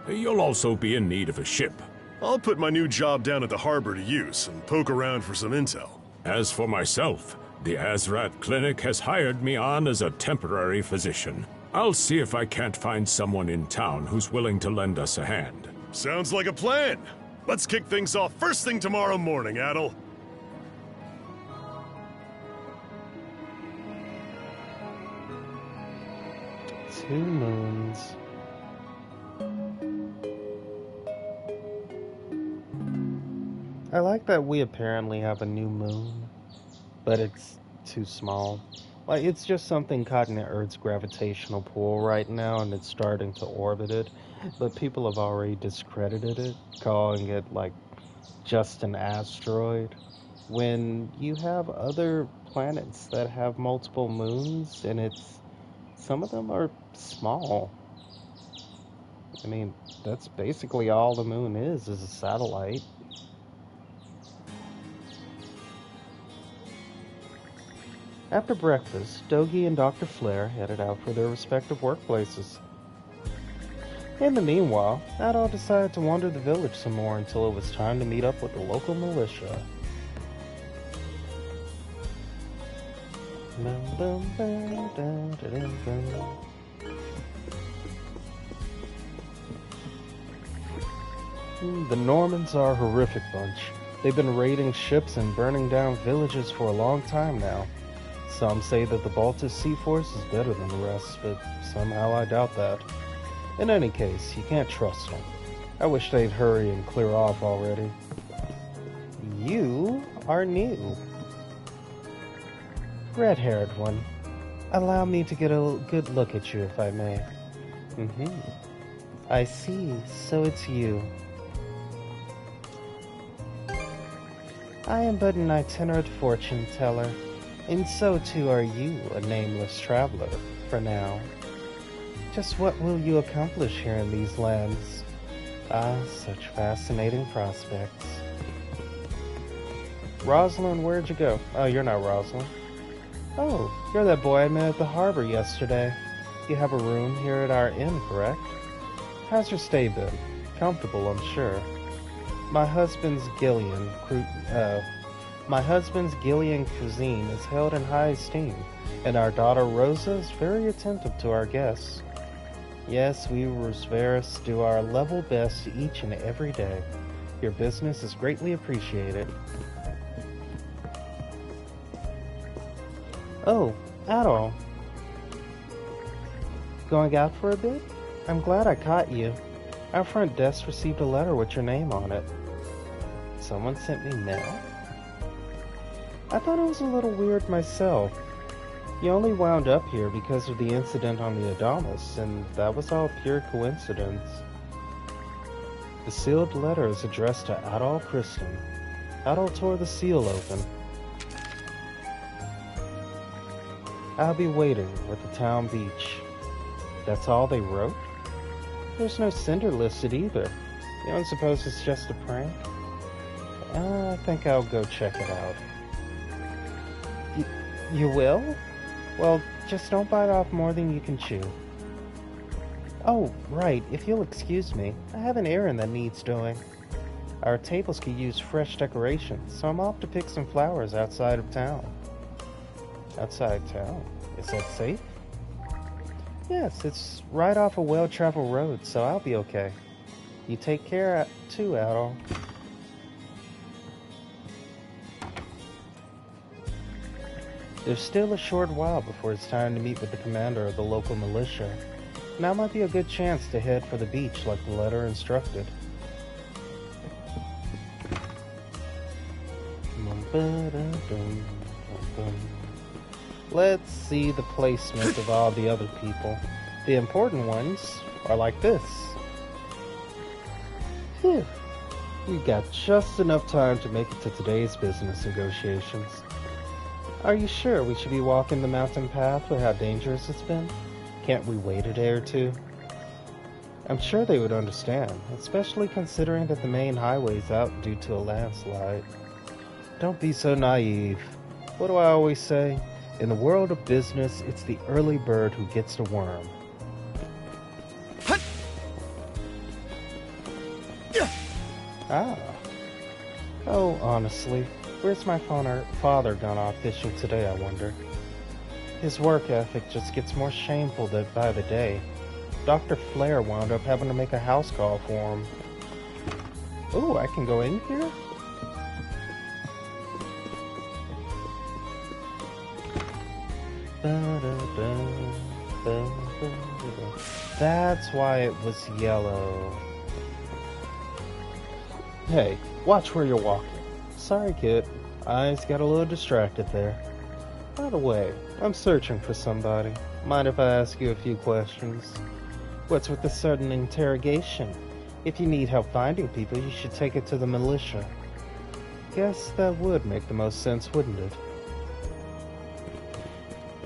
You'll also be in need of a ship. I'll put my new job down at the harbor to use and poke around for some intel. As for myself, the Azrat Clinic has hired me on as a temporary physician. I'll see if I can't find someone in town who's willing to lend us a hand. Sounds like a plan. Let's kick things off first thing tomorrow morning, Adol. Two moons. I like that we apparently have a new moon, but it's too small. Like, it's just something caught in the Earth's gravitational pull right now, and it's starting to orbit it, but people have already discredited it, calling it, like, just an asteroid, when you have other planets that have multiple moons, and some of them are small. I mean, that's basically all the moon is a satellite. After breakfast, Dogi and Dr. Flare headed out for their respective workplaces. In the meanwhile, Adol decided to wander the village some more until it was time to meet up with the local militia. The Normans are a horrific bunch. They've been raiding ships and burning down villages for a long time now. Some say that the Balta Sea Force is better than the rest, but somehow I doubt that. In any case, you can't trust them. I wish they'd hurry and clear off already. You are new. Red-haired one. Allow me to get a good look at you, if I may. I see, so it's you. I am but an itinerant fortune teller. And so too are you, a nameless traveler, for now. Just what will you accomplish here in these lands? Ah, such fascinating prospects. Rosalind, where'd you go? Oh, you're not Rosalind. Oh, you're that boy I met at the harbor yesterday. You have a room here at our inn, correct? How's your stay been? Comfortable, I'm sure. My husband's Gillian cuisine is held in high esteem, and our daughter Rosa is very attentive to our guests. Yes, we Rosveris do our level best each and every day. Your business is greatly appreciated. Oh, Adol. Going out for a bit? I'm glad I caught you. Our front desk received a letter with your name on it. Someone sent me mail? I thought it was a little weird myself. You only wound up here because of the incident on the Adonis, and that was all pure coincidence. The sealed letter is addressed to Adol Kristen. Adol tore the seal open. I'll be waiting at the town beach. That's all they wrote? There's no sender listed either. You don't suppose it's just a prank? I think I'll go check it out. You will? Well, just don't bite off more than you can chew. Oh, right, if you'll excuse me, I have an errand that needs doing. Our tables could use fresh decorations, so I'm off to pick some flowers outside of town. Outside town? Is that safe? Yes, it's right off a well-traveled road, so I'll be okay. You take care too, Adol. There's still a short while before it's time to meet with the commander of the local militia. Now might be a good chance to head for the beach like the letter instructed. Let's see the placement of all the other people. The important ones are like this. Phew. We got just enough time to make it to today's business negotiations. Are you sure we should be walking the mountain path with how dangerous it's been? Can't we wait a day or two? I'm sure they would understand, especially considering that the main highway's out due to a landslide. Don't be so naive. What do I always say? In the world of business, it's the early bird who gets the worm. Ah. Oh, honestly, where's my father gone off fishing today, I wonder? His work ethic just gets more shameful by the day. Dr. Flair wound up having to make a house call for him. Ooh, I can go in here? That's why it was yellow. Hey, watch where you're walking. Sorry, kid. Eyes got a little distracted there. By the way, I'm searching for somebody. Mind if I ask you a few questions? What's with the sudden interrogation? If you need help finding people, you should take it to the militia. Guess that would make the most sense, wouldn't it?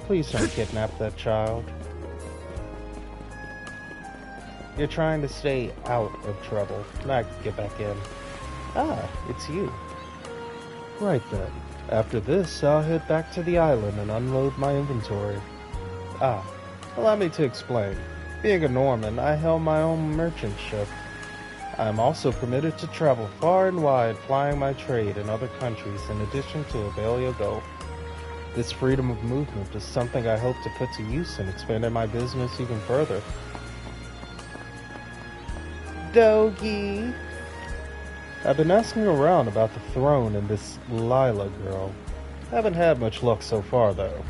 Please don't kidnap that child. You're trying to stay out of trouble, not get back in. Ah, it's you. Right then. After this, I'll head back to the island and unload my inventory. Ah, allow me to explain. Being a Norman, I held my own merchant ship. I am also permitted to travel far and wide, flying my trade in other countries in addition to Obelia Gulf. This freedom of movement is something I hope to put to use in expanding my business even further. Doggy! I've been asking around about the throne and this Lila girl. Haven't had much luck so far, though.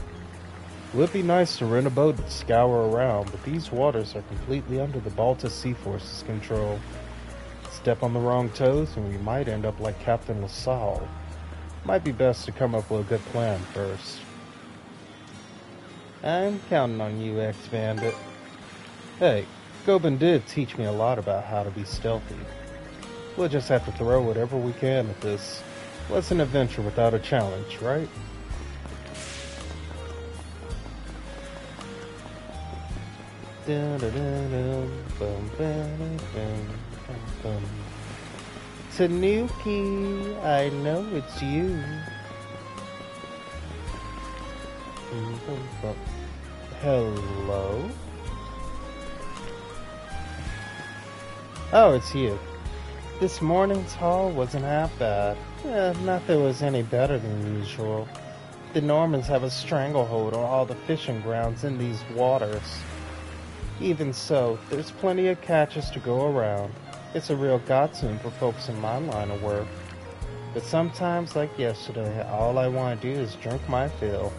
Would be nice to rent a boat and scour around, but these waters are completely under the Balta Sea Force's control. Step on the wrong toes and we might end up like Captain LaSalle. Might be best to come up with a good plan first. I'm counting on you, ex-bandit. Hey, Gobin did teach me a lot about how to be stealthy. We'll just have to throw whatever we can at this. What's an adventure without a challenge, right? Tanuki, I know it's you. Hello? Oh, it's you. This morning's haul wasn't half bad. Not that it was any better than usual. The Normans have a stranglehold on all the fishing grounds in these waters. Even so, there's plenty of catches to go around. It's a real godsend for folks in my line of work. But sometimes, like yesterday, all I want to do is drink my fill.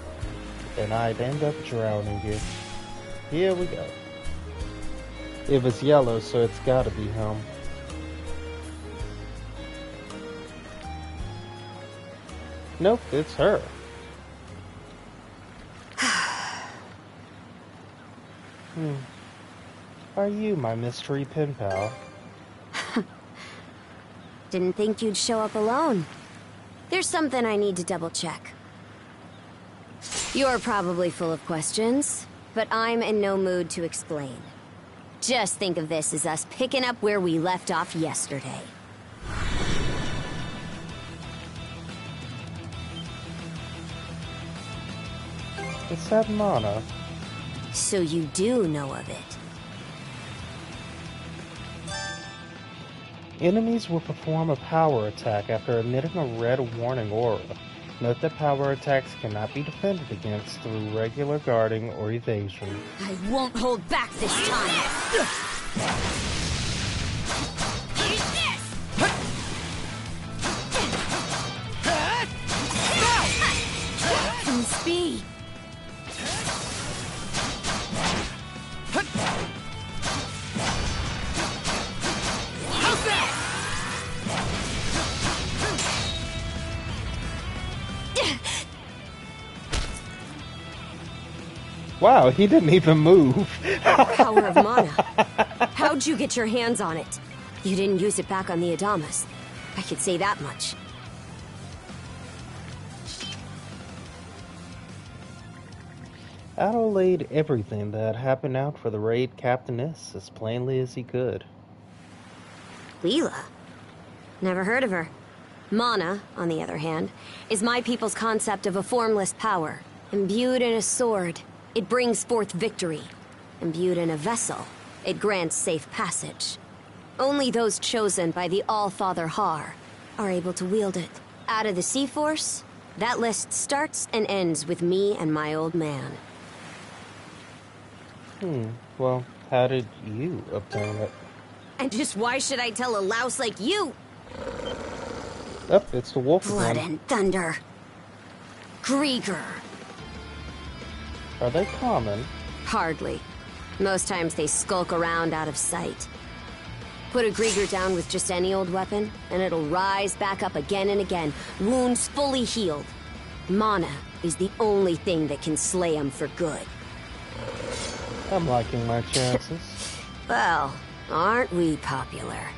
And I'd end up drowning you. Here we go. It was yellow, so it's gotta be him. Nope, it's her. Are you my mystery pen pal? Didn't think you'd show up alone. There's something I need to double check. You're probably full of questions, but I'm in no mood to explain. Just think of this as us picking up where we left off yesterday. It's that mana. So you do know of it. Enemies will perform a power attack after emitting a red warning aura. Note that power attacks cannot be defended against through regular guarding or evasion. I won't hold back this time! From speed! Wow, he didn't even move. Power of mana. How'd you get your hands on it? You didn't use it back on the Adamas. I could say that much. Otto laid everything that happened out for the raid captainess as plainly as he could. Leela? Never heard of her. Mana, on the other hand, is my people's concept of a formless power. Imbued in a sword, it brings forth victory. Imbued in a vessel, it grants safe passage. Only those chosen by the All-Father Har are able to wield it. Out of the Sea Force, that list starts and ends with me and my old man. Well, how did you obtain it? And just why should I tell a louse like you? Oh, it's the wolf Blood again. and thunder. Grieger. Are they common? Hardly. Most times they skulk around out of sight. Put a Grieger down with just any old weapon, and it'll rise back up again and again, wounds fully healed. Mana is the only thing that can slay 'em for good. I'm liking my chances. Well, aren't we popular?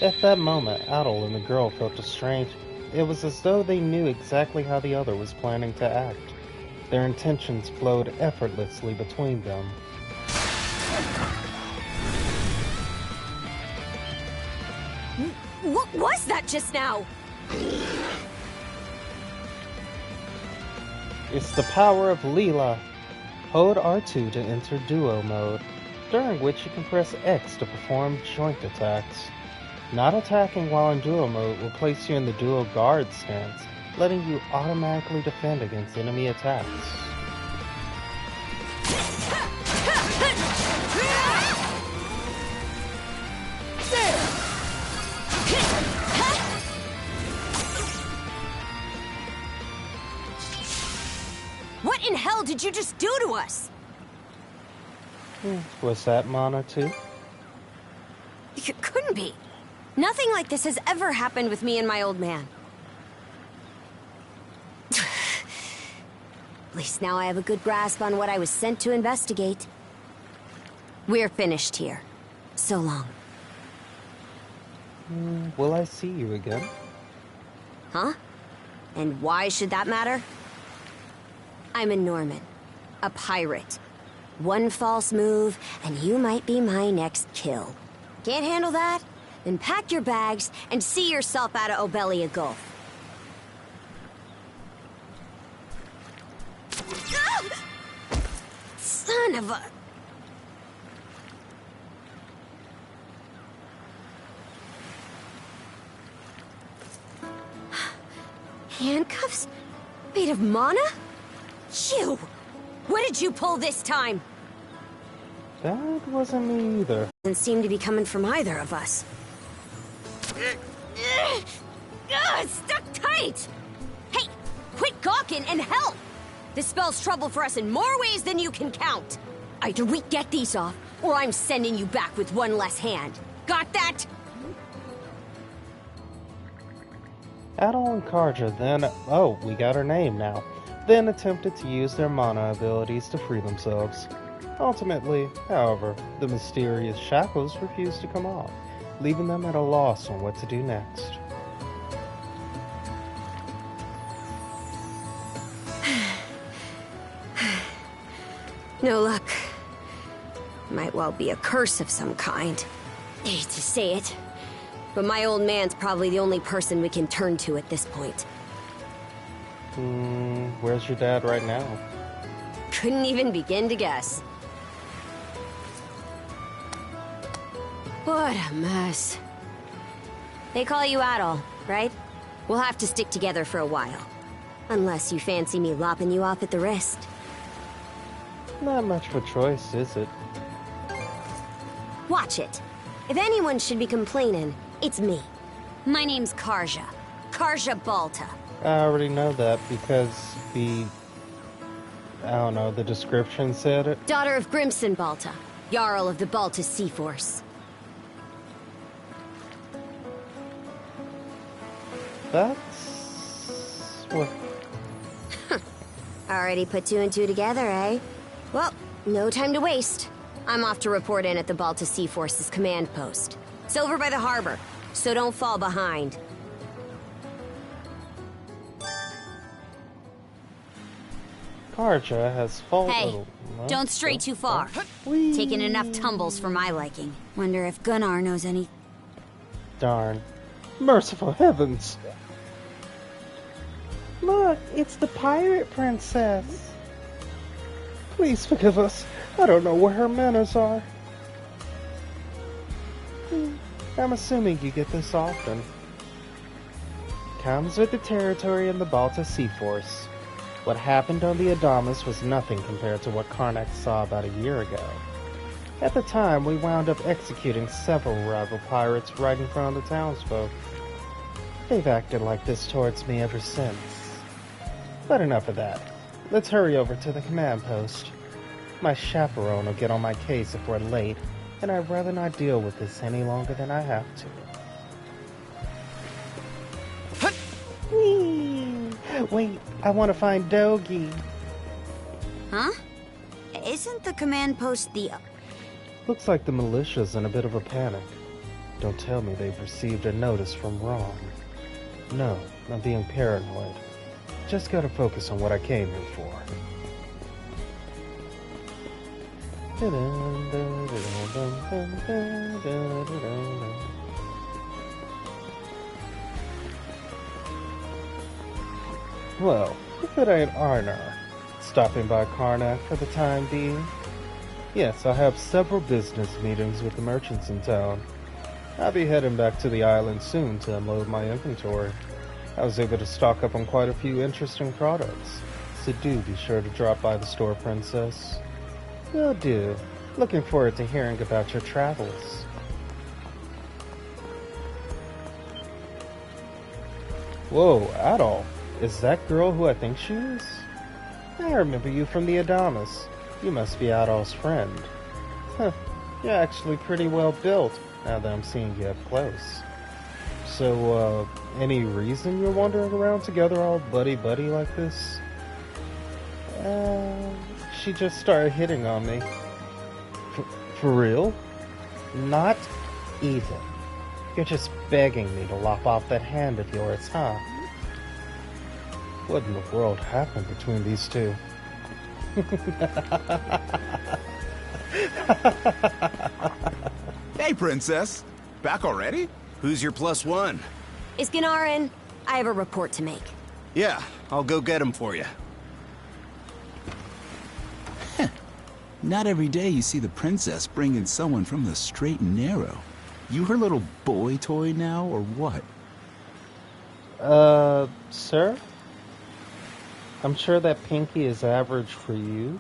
At that moment, Adol and the girl felt estranged. It was as though they knew exactly how the other was planning to act. Their intentions flowed effortlessly between them. What was that just now? It's the power of Leela. Hold R2 to enter duo mode, during which you can press X to perform joint attacks. Not attacking while in duo mode will place you in the duo guard stance, letting you automatically defend against enemy attacks. What in hell did you just do to us? Was that mana too? It couldn't be. Nothing like this has ever happened with me and my old man. At least now I have a good grasp on what I was sent to investigate. We're finished here. So long. Will I see you again? Huh? And why should that matter? I'm a Norman. A pirate. One false move, and you might be my next kill. Can't handle that? Then pack your bags and see yourself out of Obelia Gulf. Son of a... Handcuffs? Made of mana? You! What did you pull this time? That wasn't me either. Doesn't seem to be coming from either of us. Stuck tight! Hey, quit gawking and help! This spells trouble for us in more ways than you can count. Either we get these off, or I'm sending you back with one less hand. Got that? Adol and Karja then, oh, we got her name now, then attempted to use their mana abilities to free themselves. Ultimately, however, the mysterious shackles refused to come off, leaving them at a loss on what to do next. No luck. Might well be a curse of some kind. I hate to say it, but my old man's probably the only person we can turn to at this point. Where's your dad right now? Couldn't even begin to guess. What a mess. They call you Adol, right? We'll have to stick together for a while. Unless you fancy me lopping you off at the wrist. Not much of a choice, is it? Watch it. If anyone should be complaining, it's me. My name's Karja. Karja Balta. I already know that because the description said it. Daughter of Grimson Balta, Jarl of the Balta Sea Force. That's... what? Already put two and two together, eh? Well, no time to waste. I'm off to report in at the Balta Sea Force's command post. It's over by the harbor, so don't fall behind. Karja has fallen. Hey, don't stray too far. Taking enough tumbles for my liking. Wonder if Gunnar knows any... Darn. Merciful heavens! Look, it's the pirate princess. Please forgive us. I don't know where her manners are. I'm assuming you get this often. Comes with the territory in the Balta Sea Force. What happened on the Adamas was nothing compared to what Karnak saw about a year ago. At the time, we wound up executing several rival pirates right in front of the townsfolk. They've acted like this towards me ever since. But enough of that. Let's hurry over to the command post. My chaperone will get on my case if we're late, and I'd rather not deal with this any longer than I have to. Wait, I want to find Dogi. Huh? Isn't the command post the... Looks like the militia's in a bit of a panic. Don't tell me they've received a notice from Ron. No, I'm being paranoid. Just gotta focus on what I came here for. Well, if it ain't Arnar, stopping by Karnak for the time being. Yes, I have several business meetings with the merchants in town. I'll be heading back to the island soon to unload my inventory. I was able to stock up on quite a few interesting products, so do be sure to drop by the store, Princess. Will do. Looking forward to hearing about your travels. Whoa, Adol. Is that girl who I think she is? I remember you from the Adamas. You must be Adol's friend. Huh, you're actually pretty well built, now that I'm seeing you up close. So, any reason you're wandering around together all buddy-buddy like this? She just started hitting on me. For real? Not even. You're just begging me to lop off that hand of yours, huh? What in the world happened between these two? Hey, Princess. Back already? Who's your plus one? Is Gunnar in? I have a report to make. Yeah, I'll go get him for you. Not every day you see the princess bring in someone from the straight and narrow. You her little boy toy now, or what? Sir? I'm sure that pinky is average for you.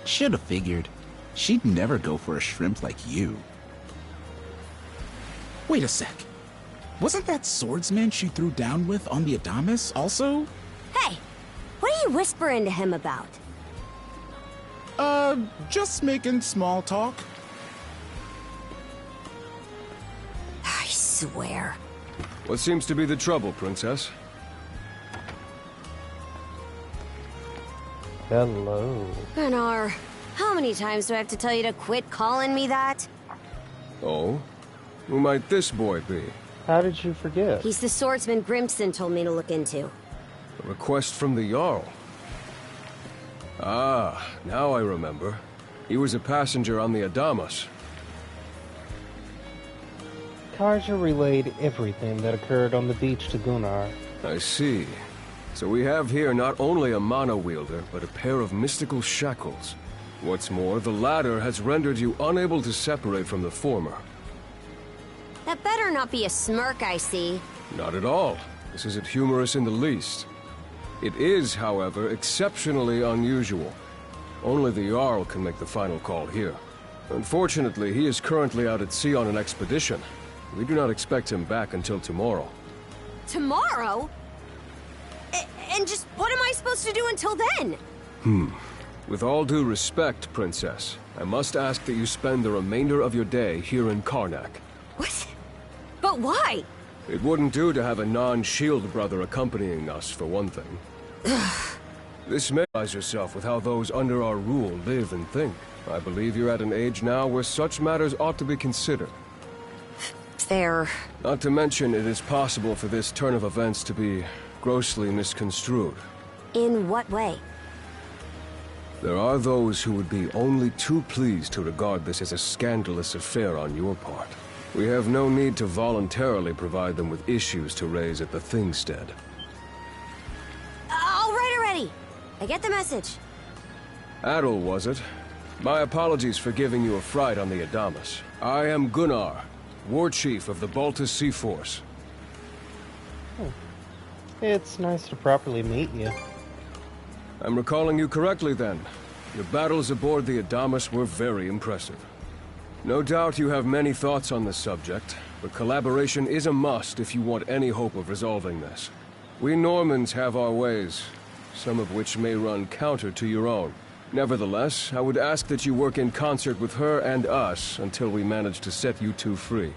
Should have figured. She'd never go for a shrimp like you. Wait a sec. Wasn't that swordsman she threw down with on the Adamas also? Hey! What are you whispering to him about? Just making small talk. swear. What seems to be the trouble, Princess? Hello. Gunnar, how many times do I have to tell you to quit calling me that? Oh? Who might this boy be? How did you forget? He's the swordsman Grimson told me to look into. A request from the Jarl. Ah, now I remember. He was a passenger on the Adamas. Karja relayed everything that occurred on the beach to Gunnar. I see. So we have here not only a mana wielder, but a pair of mystical shackles. What's more, the latter has rendered you unable to separate from the former. That better not be a smirk I see. Not at all. This isn't humorous in the least. It is, however, exceptionally unusual. Only the Jarl can make the final call here. Unfortunately, he is currently out at sea on an expedition. We do not expect him back until tomorrow. Tomorrow? And just what am I supposed to do until then? With all due respect, Princess, I must ask that you spend the remainder of your day here in Karnak. What? But why? It wouldn't do to have a non-shield brother accompanying us, for one thing. This may realize yourself with how those under our rule live and think. I believe you're at an age now where such matters ought to be considered. Fair. Not to mention, it is possible for this turn of events to be grossly misconstrued. In what way? There are those who would be only too pleased to regard this as a scandalous affair on your part. We have no need to voluntarily provide them with issues to raise at the Thingstead. All right already. I get the message. Adel, was it? My apologies for giving you a fright on the Adamas. I am Gunnar, War Chief of the Baltus Sea Force. It's nice to properly meet you. I'm recalling you correctly then. Your battles aboard the Adamas were very impressive. No doubt you have many thoughts on this subject, but collaboration is a must if you want any hope of resolving this. We Normans have our ways, some of which may run counter to your own. Nevertheless, I would ask that you work in concert with her and us until we manage to set you two free.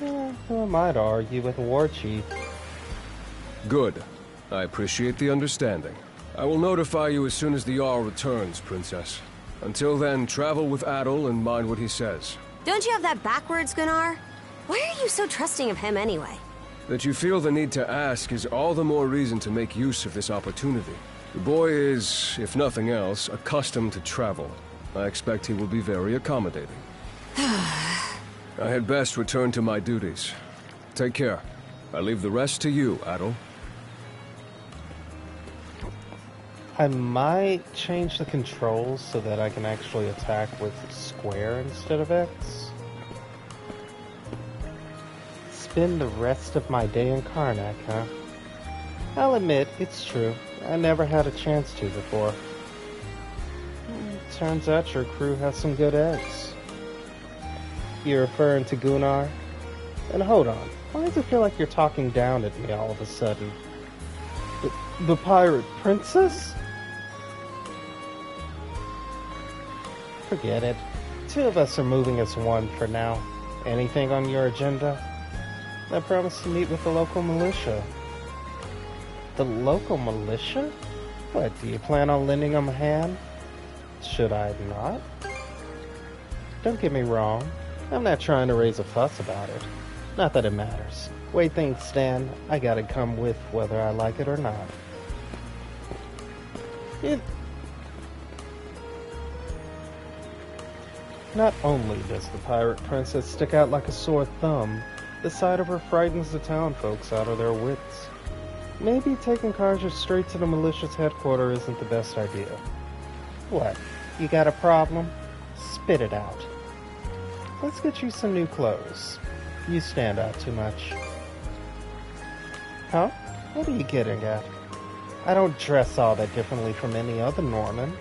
I might argue with War Chief. Good. I appreciate the understanding. I will notify you as soon as the Jarl returns, Princess. Until then, travel with Adel and mind what he says. Don't you have that backwards, Gunnar? Why are you so trusting of him anyway? That you feel the need to ask is all the more reason to make use of this opportunity. The boy is, if nothing else, accustomed to travel. I expect he will be very accommodating. I had best return to my duties. Take care. I leave the rest to you, Adel. I might change the controls so that I can actually attack with square instead of X. Spend the rest of my day in Karnak, huh? I'll admit, it's true. I never had a chance to before. Turns out your crew has some good eggs. You're referring to Gunnar? And hold on, why does it feel like you're talking down at me all of a sudden? The pirate princess? Forget it. Two of us are moving as one for now. Anything on your agenda? I promised to meet with the local militia. The local militia? What, do you plan on lending them a hand? Should I not? Don't get me wrong. I'm not trying to raise a fuss about it. Not that it matters. Way things stand, I gotta come with whether I like it or not. Not only does the pirate princess stick out like a sore thumb, the sight of her frightens the town folks out of their wits. Maybe taking Karja straight to the militia's headquarters isn't the best idea. What? You got a problem? Spit it out. Let's get you some new clothes. You stand out too much. Huh? What are you getting at? I don't dress all that differently from any other Norman.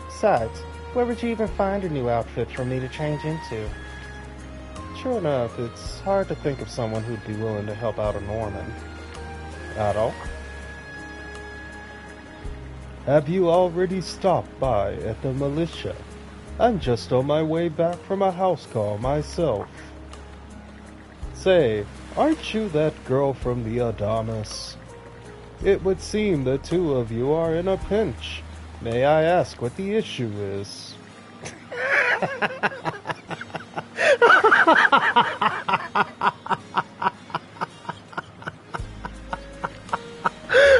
Besides, where would you even find a new outfit for me to change into? Sure enough, it's hard to think of someone who'd be willing to help out a Norman. Adel? Have you already stopped by at the militia? I'm just on my way back from a house call myself. Say, aren't you that girl from the Adamus? It would seem the two of you are in a pinch. May I ask what the issue is?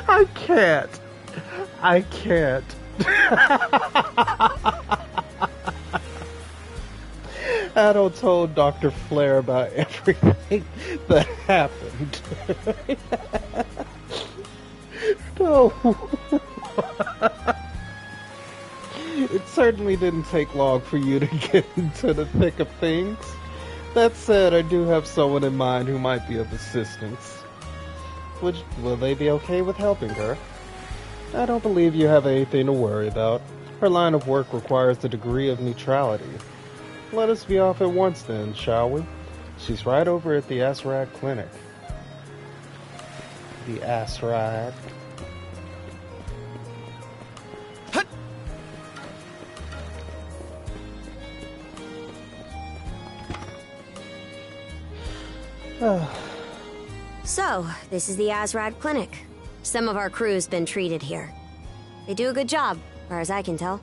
I can't. I can't. Addo told Dr. Flare about everything that happened. No. It certainly didn't take long for you to get into the thick of things. That said, I do have someone in mind who might be of assistance. Will they be okay with helping her? I don't believe you have anything to worry about. Her line of work requires a degree of neutrality. Let us be off at once then, shall we? She's right over at the Asrad Clinic. The Asrad. So, this is the Asrad Clinic. Some of our crew's been treated here. They do a good job, as far as I can tell.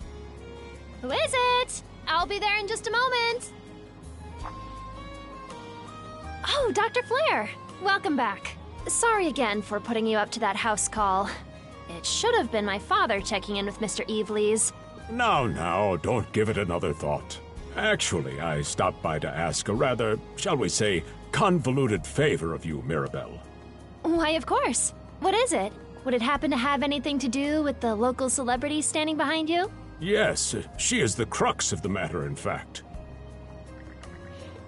Who is it? I'll be there in just a moment. Oh, Dr. Flare. Welcome back. Sorry again for putting you up to that house call. It should have been my father checking in with Mr. Evelees. Now, don't give it another thought. Actually, I stopped by to ask a rather, shall we say, convoluted favor of you, Mirabelle. Why, of course. What is it? Would it happen to have anything to do with the local celebrity standing behind you? Yes, she is the crux of the matter, in fact.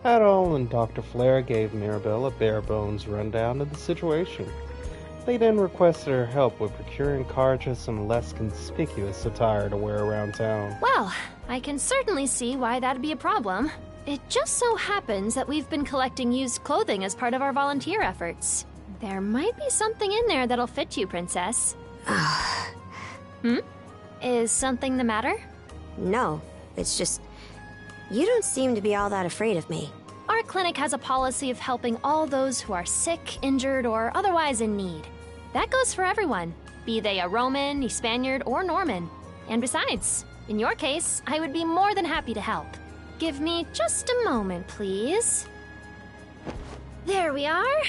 Adol and Dr. Flare gave Mirabelle a bare-bones rundown of the situation. They then requested her help with procuring Karja some less conspicuous attire to wear around town. Well, I can certainly see why that'd be a problem. It just so happens that we've been collecting used clothing as part of our volunteer efforts. There might be something in there that'll fit you, Princess. Is something the matter? No, it's just... you don't seem to be all that afraid of me. Our clinic has a policy of helping all those who are sick, injured, or otherwise in need. That goes for everyone, be they a Roman, a Spaniard, or Norman. And besides, in your case, I would be more than happy to help. Give me just a moment, please. There we are.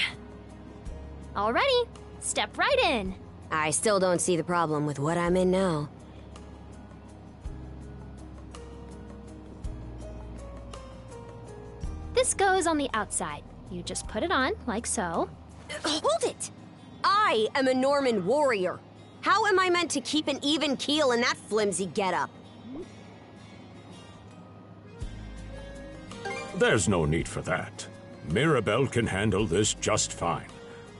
Alrighty, step right in. I still don't see the problem with what I'm in now. This goes on the outside. You just put it on, like so. Hold it! I am a Norman warrior. How am I meant to keep an even keel in that flimsy getup? There's no need for that. Mirabelle can handle this just fine.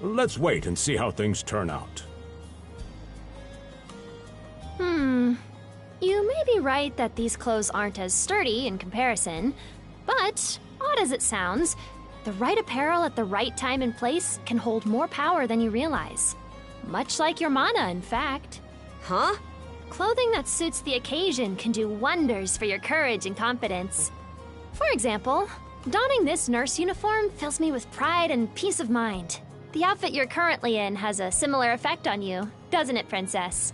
Let's wait and see how things turn out. You may be right that these clothes aren't as sturdy in comparison, but odd as it sounds, the right apparel at the right time and place can hold more power than you realize. Much like your mana, in fact. Huh? Clothing that suits the occasion can do wonders for your courage and confidence. For example, donning this nurse uniform fills me with pride and peace of mind. The outfit you're currently in has a similar effect on you, doesn't it, Princess?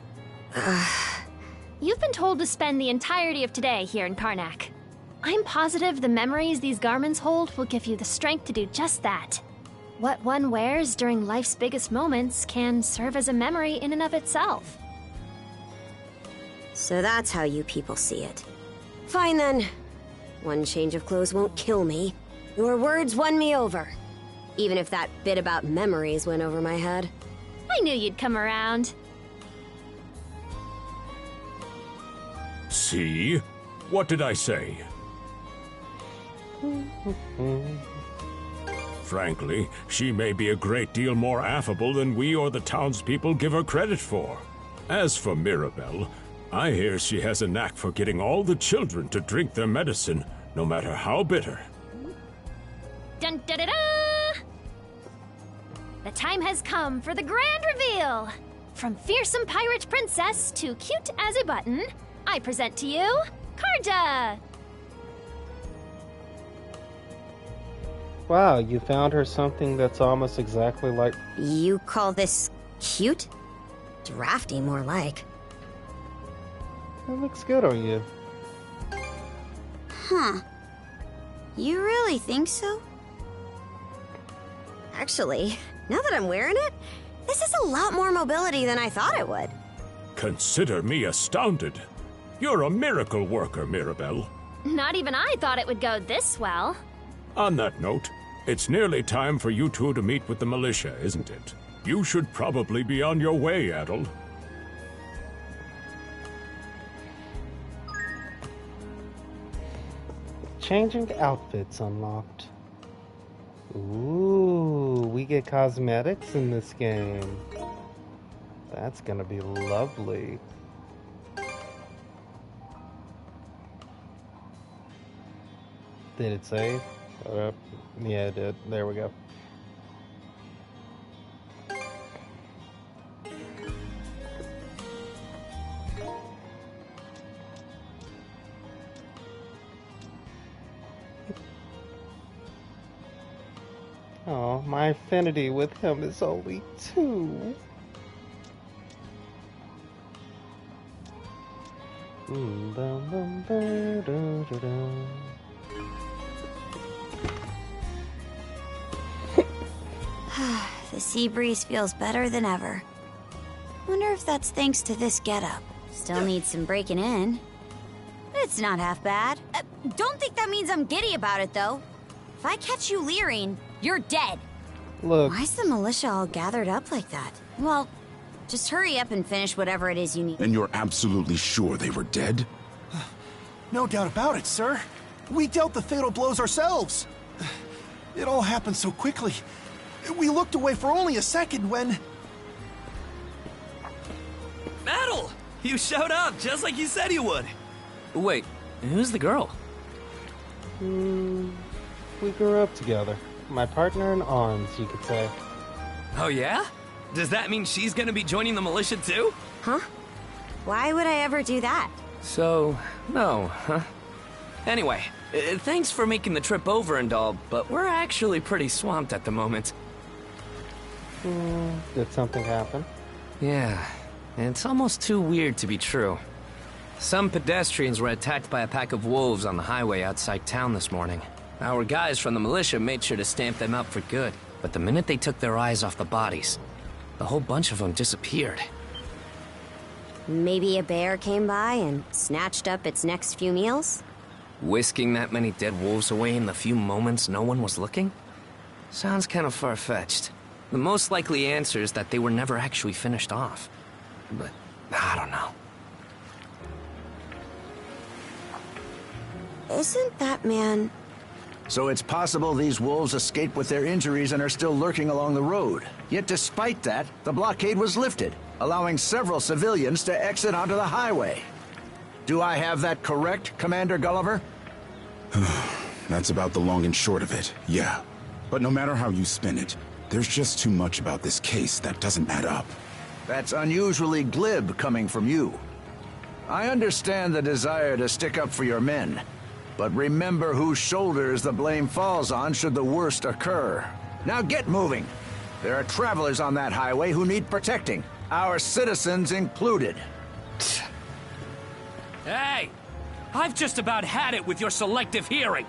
You've been told to spend the entirety of today here in Karnak. I'm positive the memories these garments hold will give you the strength to do just that. What one wears during life's biggest moments can serve as a memory in and of itself. So that's how you people see it. Fine then. One change of clothes won't kill me. Your words won me over. Even if that bit about memories went over my head. I knew you'd come around. See? What did I say? Frankly, she may be a great deal more affable than we or the townspeople give her credit for. As for Mirabelle, I hear she has a knack for getting all the children to drink their medicine, no matter how bitter. Dun da da da! The time has come for the grand reveal! From fearsome pirate princess to cute as a button, I present to you, Karja! Wow, you found her something that's almost exactly like... You call this cute? Drafty, more like. It looks good on you. Huh. You really think so? Actually, now that I'm wearing it, this is a lot more mobility than I thought it would. Consider me astounded. You're a miracle worker, Mirabelle. Not even I thought it would go this well. On that note, it's nearly time for you two to meet with the militia, isn't it? You should probably be on your way, Adel. Changing outfits unlocked. Ooh, we get cosmetics in this game. That's gonna be lovely. Did it save? Yeah, it did. There we go. Oh, my affinity with him is only 2. The sea breeze feels better than ever. Wonder if that's thanks to this getup. Still needs some breaking in. It's not half bad. Don't think that means I'm giddy about it, though. If I catch you leering, you're dead. Look. Why's the militia all gathered up like that? Well, just hurry up and finish whatever it is you need. And you're absolutely sure they were dead? No doubt about it, sir. We dealt the fatal blows ourselves. It all happened so quickly. We looked away for only a second when... Adel! You showed up, just like you said you would. Wait, who's the girl? We grew up together. My partner in arms, you could say. Oh yeah? Does that mean she's gonna be joining the militia too? Huh? Why would I ever do that? So, no, huh? Anyway, thanks for making the trip over and all, but we're actually pretty swamped at the moment. Did something happen? Yeah, it's almost too weird to be true. Some pedestrians were attacked by a pack of wolves on the highway outside town this morning. Our guys from the militia made sure to stamp them up for good, but the minute they took their eyes off the bodies, the whole bunch of them disappeared. Maybe a bear came by and snatched up its next few meals? Whisking that many dead wolves away in the few moments no one was looking? Sounds kind of far-fetched. The most likely answer is that they were never actually finished off. But, I don't know. Isn't that man... So it's possible these wolves escaped with their injuries and are still lurking along the road. Yet despite that, the blockade was lifted, allowing several civilians to exit onto the highway. Do I have that correct, Commander Gulliver? That's about the long and short of it, yeah. But no matter how you spin it, there's just too much about this case that doesn't add up. That's unusually glib coming from you. I understand the desire to stick up for your men, but remember whose shoulders the blame falls on should the worst occur. Now get moving. There are travelers on that highway who need protecting, our citizens included. Hey! I've just about had it with your selective hearing.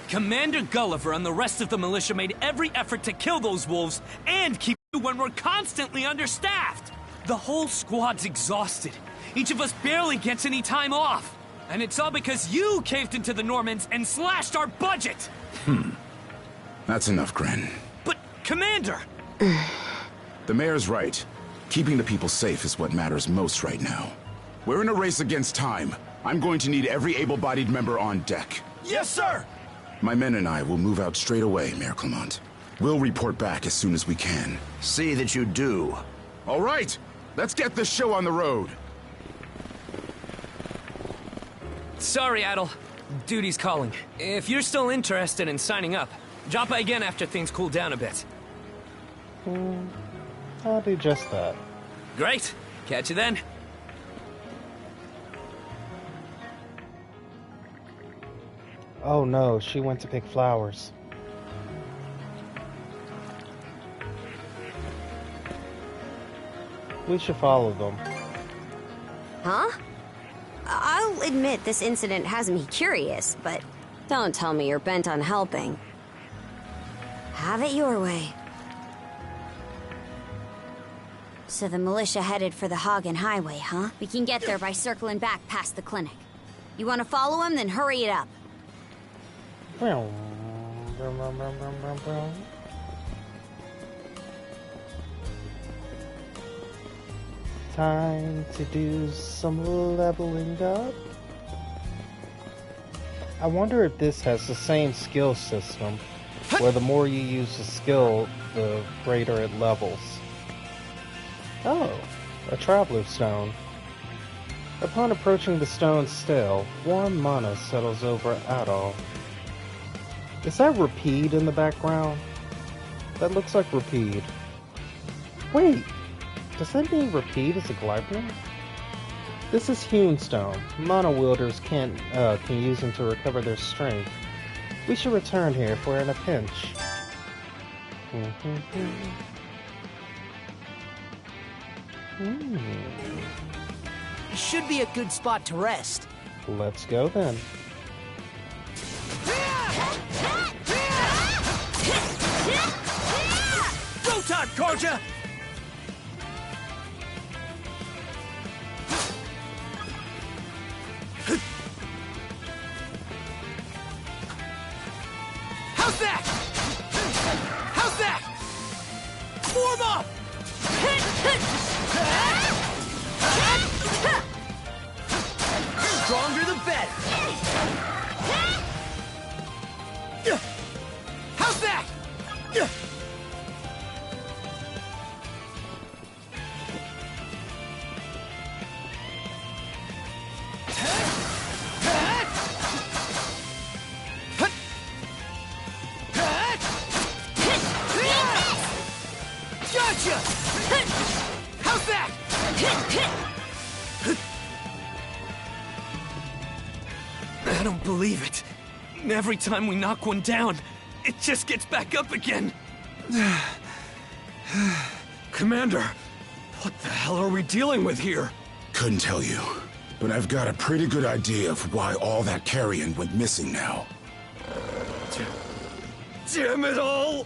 Commander Gulliver and the rest of the militia made every effort to kill those wolves and keep you when we're constantly understaffed. The whole squad's exhausted. Each of us barely gets any time off. And it's all because you caved into the Normans and slashed our budget! That's enough, Gren. But, Commander! The mayor's right. Keeping the people safe is what matters most right now. We're in a race against time. I'm going to need every able-bodied member on deck. Yes, sir! My men and I will move out straight away, Mayor Clement. We'll report back as soon as we can. See that you do. All right! Let's get this show on the road! Sorry, Adel. Duty's calling. If you're still interested in signing up, drop by again after things cool down a bit. I'll do just that. Great. Catch you then. Oh no, she went to pick flowers. We should follow them. Huh? I'll admit this incident has me curious, but don't tell me you're bent on helping. Have it your way. So the militia headed for the Hagen Highway, huh? We can get there by circling back past the clinic. You want to follow him? Then hurry it up. Time to do some leveling up. I wonder if this has the same skill system, where the more you use the skill, the greater it levels. Oh, a traveler stone. Upon approaching the stone's stele, warm mana settles over Adol. Is that Rapide in the background? That looks like Rapide. Wait, does that mean Rapide is a Gleipnir? This is hewn stone. Mana wielders can use them to recover their strength. We should return here if we're in a pinch. It should be a good spot to rest. Let's go then. Rotot, Karja! How's that? How's that? Form up! Stronger the better. How's that? Gotcha! How's that? I don't believe it. Every time we knock one down, it just gets back up again. Commander, what the hell are we dealing with here? Couldn't tell you, but I've got a pretty good idea of why all that carrion went missing now. Damn it all!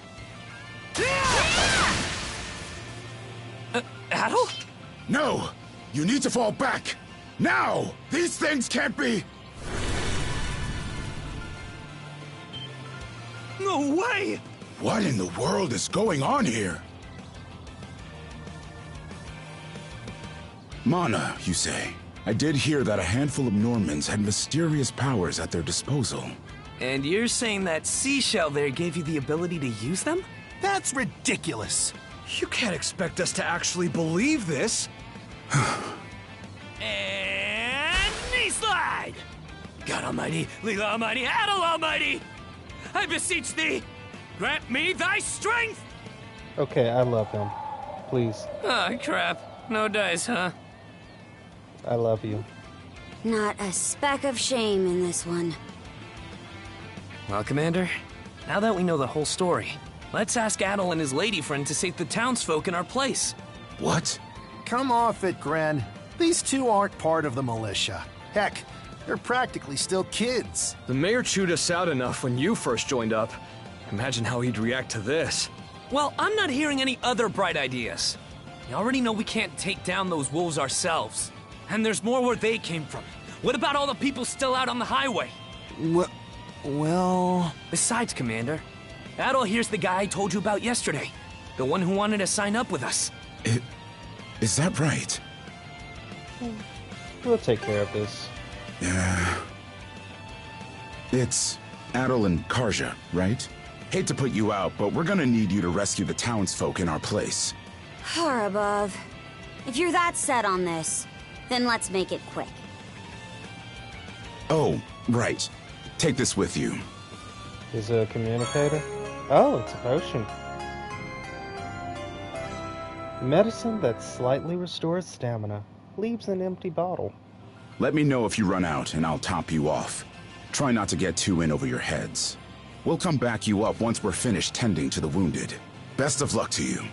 Adol? No! You need to fall back! Now! These things can't be... No way! What in the world is going on here? Mana, you say? I did hear that a handful of Normans had mysterious powers at their disposal. And you're saying that seashell there gave you the ability to use them? That's ridiculous. You can't expect us to actually believe this. And knee slide! God Almighty, Leela Almighty, Adol Almighty! I beseech thee, grant me thy strength! Okay, I love him. Please. Oh, crap. No dice, huh? I love you. Not a speck of shame in this one. Well, Commander, now that we know the whole story, let's ask Adol and his lady friend to save the townsfolk in our place. What? Come off it, Gren. These two aren't part of the militia. Heck, they're practically still kids. The mayor chewed us out enough when you first joined up. Imagine how he'd react to this. Well, I'm not hearing any other bright ideas. You already know we can't take down those wolves ourselves. And there's more where they came from. What about all the people still out on the highway? Well... Besides, Commander, Adol here's the guy I told you about yesterday. The one who wanted to sign up with us. Is that right? We'll take care of this. Yeah. It's Adol and Karja, right? Hate to put you out, but we're gonna need you to rescue the townsfolk in our place. Far above. If you're that set on this, then let's make it quick. Oh, right. Take this with you. Is it a communicator? Oh, it's a potion. Medicine that slightly restores stamina. Leaves an empty bottle. Let me know if you run out, and I'll top you off. Try not to get too in over your heads. We'll come back you up once we're finished tending to the wounded. Best of luck to you.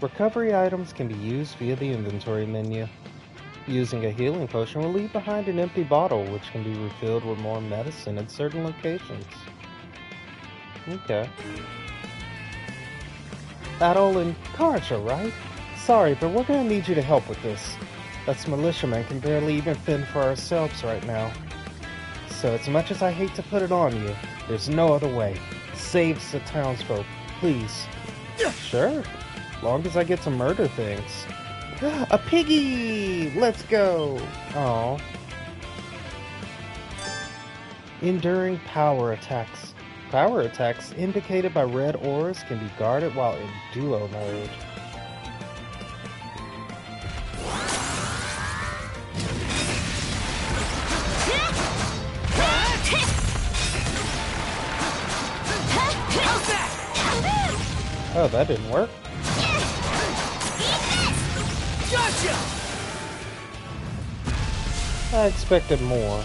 Recovery items can be used via the inventory menu. Using a healing potion will leave behind an empty bottle, which can be refilled with more medicine at certain locations. Okay. Adol and Karja, right? Sorry, but we're gonna need you to help with this. Us militiamen can barely even fend for ourselves right now. So as much as I hate to put it on you, there's no other way. Save the townsfolk, please. Sure, long as I get to murder things. A piggy! Let's go! Aww. Enduring power attacks. Power attacks indicated by red auras can be guarded while in duo mode. Oh, that didn't work. Gotcha! I expected more,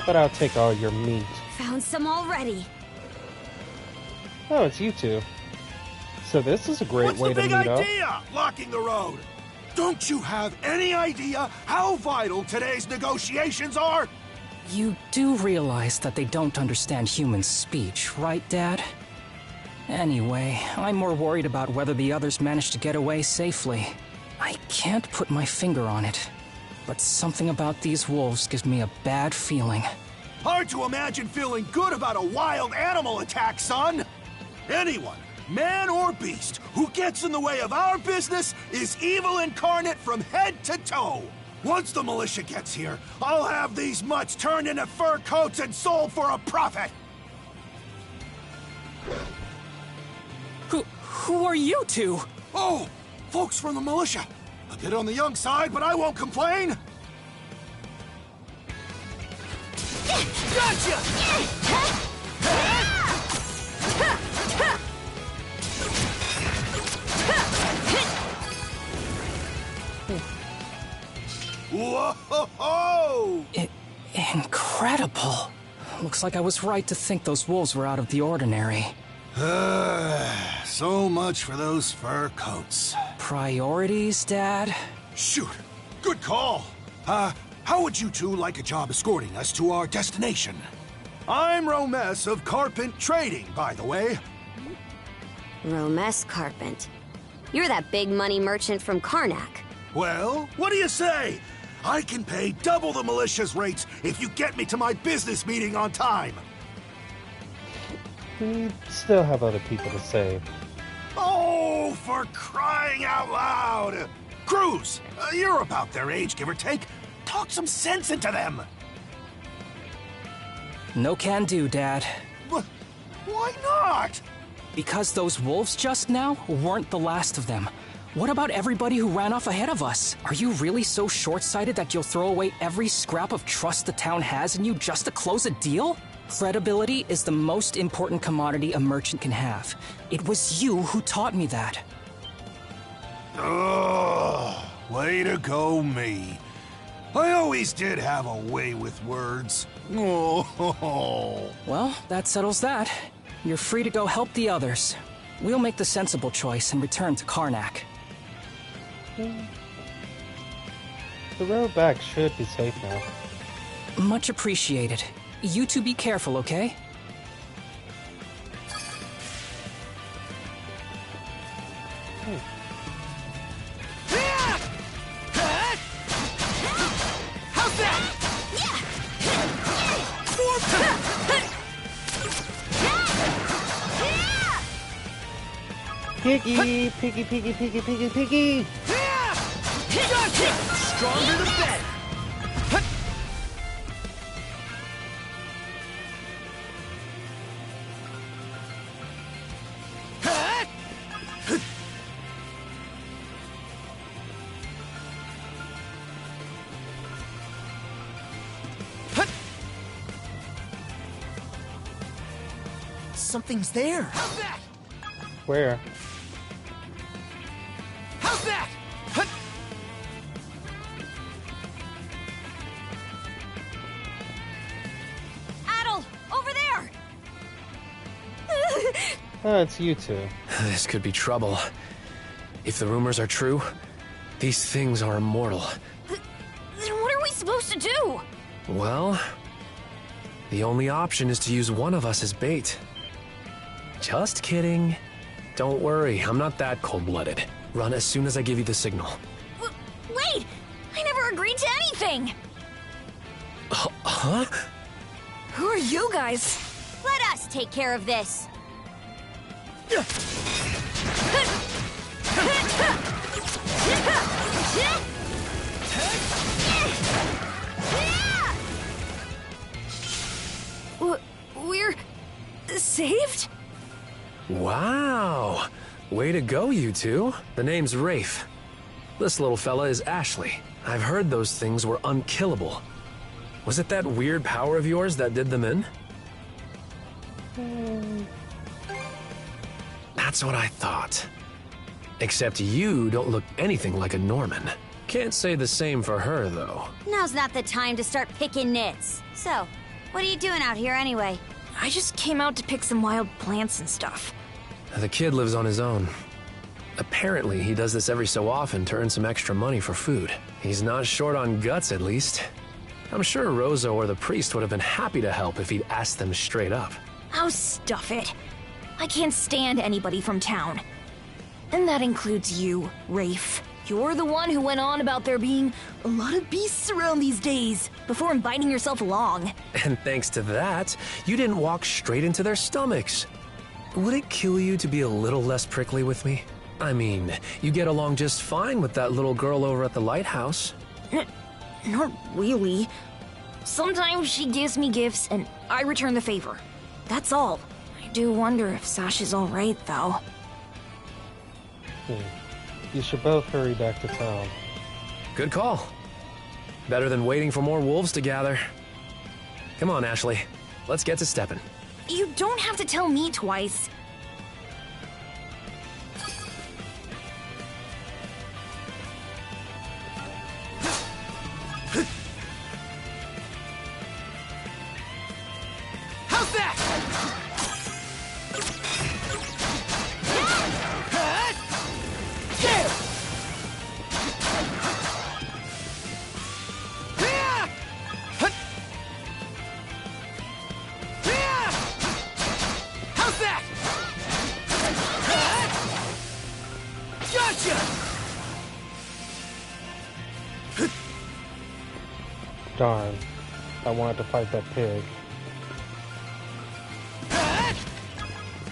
but I'll take all your meat. Found some already. Oh, it's you two. So this is a great way to meet up. What's the big idea? Blocking the road. Don't you have any idea how vital today's negotiations are? You do realize that they don't understand human speech, right, Dad? Anyway, I'm more worried about whether the others managed to get away safely. I can't put my finger on it, but something about these wolves gives me a bad feeling. Hard to imagine feeling good about a wild animal attack, son! Anyone, man or beast, who gets in the way of our business is evil incarnate from head to toe! Once the militia gets here, I'll have these mutts turned into fur coats and sold for a profit! Who are you two? Oh, folks from the militia. A bit on the young side, but I won't complain. Gotcha! Whoa! Incredible. Looks like I was right to think those wolves were out of the ordinary. So much for those fur coats. Priorities, Dad? Shoot, good call. How would you two like a job escorting us to our destination? I'm Romes of Carpent Trading, by the way. Romes Carpent. You're that big money merchant from Karnak. Well, what do you say? I can pay double the militia's rates if you get me to my business meeting on time. We still have other people to save. Oh, for crying out loud! Cruz, you're about their age, give or take. Talk some sense into them. No can do, Dad. Why not? Because those wolves just now weren't the last of them. What about everybody who ran off ahead of us? Are you really so short-sighted that you'll throw away every scrap of trust the town has in you just to close a deal? Credibility is the most important commodity a merchant can have. It was you who taught me that. Ugh, way to go, me. I always did have a way with words. Oh. Well, that settles that. You're free to go help the others. We'll make the sensible choice and return to Karnak. The road back should be safe now. Much appreciated. You two be careful, okay? How's that? Piggy, piggy, piggy, piggy, piggy, piggy. Gotcha! Stronger the better. Something's there. How's that? Where? How's that? It's you two. This could be trouble. If the rumors are true, these things are immortal. Then what are we supposed to do? Well, the only option is to use one of us as bait. Just kidding. Don't worry, I'm not that cold-blooded. Run as soon as I give you the signal. Wait! I never agreed to anything! Huh? Who are you guys? Let us take care of this. We're saved? Wow! Way to go, you two. The name's Rafe. This little fella is Ashley. I've heard those things were unkillable. Was it that weird power of yours that did them in? That's what I thought. Except you don't look anything like a Norman. Can't say the same for her, though. Now's not the time to start picking nits. So, what are you doing out here anyway? I just came out to pick some wild plants and stuff. The kid lives on his own. Apparently, he does this every so often to earn some extra money for food. He's not short on guts, at least. I'm sure Rozo or the priest would have been happy to help if he'd asked them straight up. Oh, stuff it. I can't stand anybody from town. And that includes you, Rafe. You're the one who went on about there being a lot of beasts around these days, before inviting yourself along. And thanks to that, you didn't walk straight into their stomachs. Would it kill you to be a little less prickly with me? I mean, you get along just fine with that little girl over at the lighthouse. Not really. Sometimes she gives me gifts and I return the favor. That's all. I do wonder if Sasha's alright, though. You should both hurry back to town. Good call. Better than waiting for more wolves to gather. Come on, Ashley. Let's get to stepping. You don't have to tell me twice. How's that? How's that? Gotcha! Darn. I wanted to fight that pig.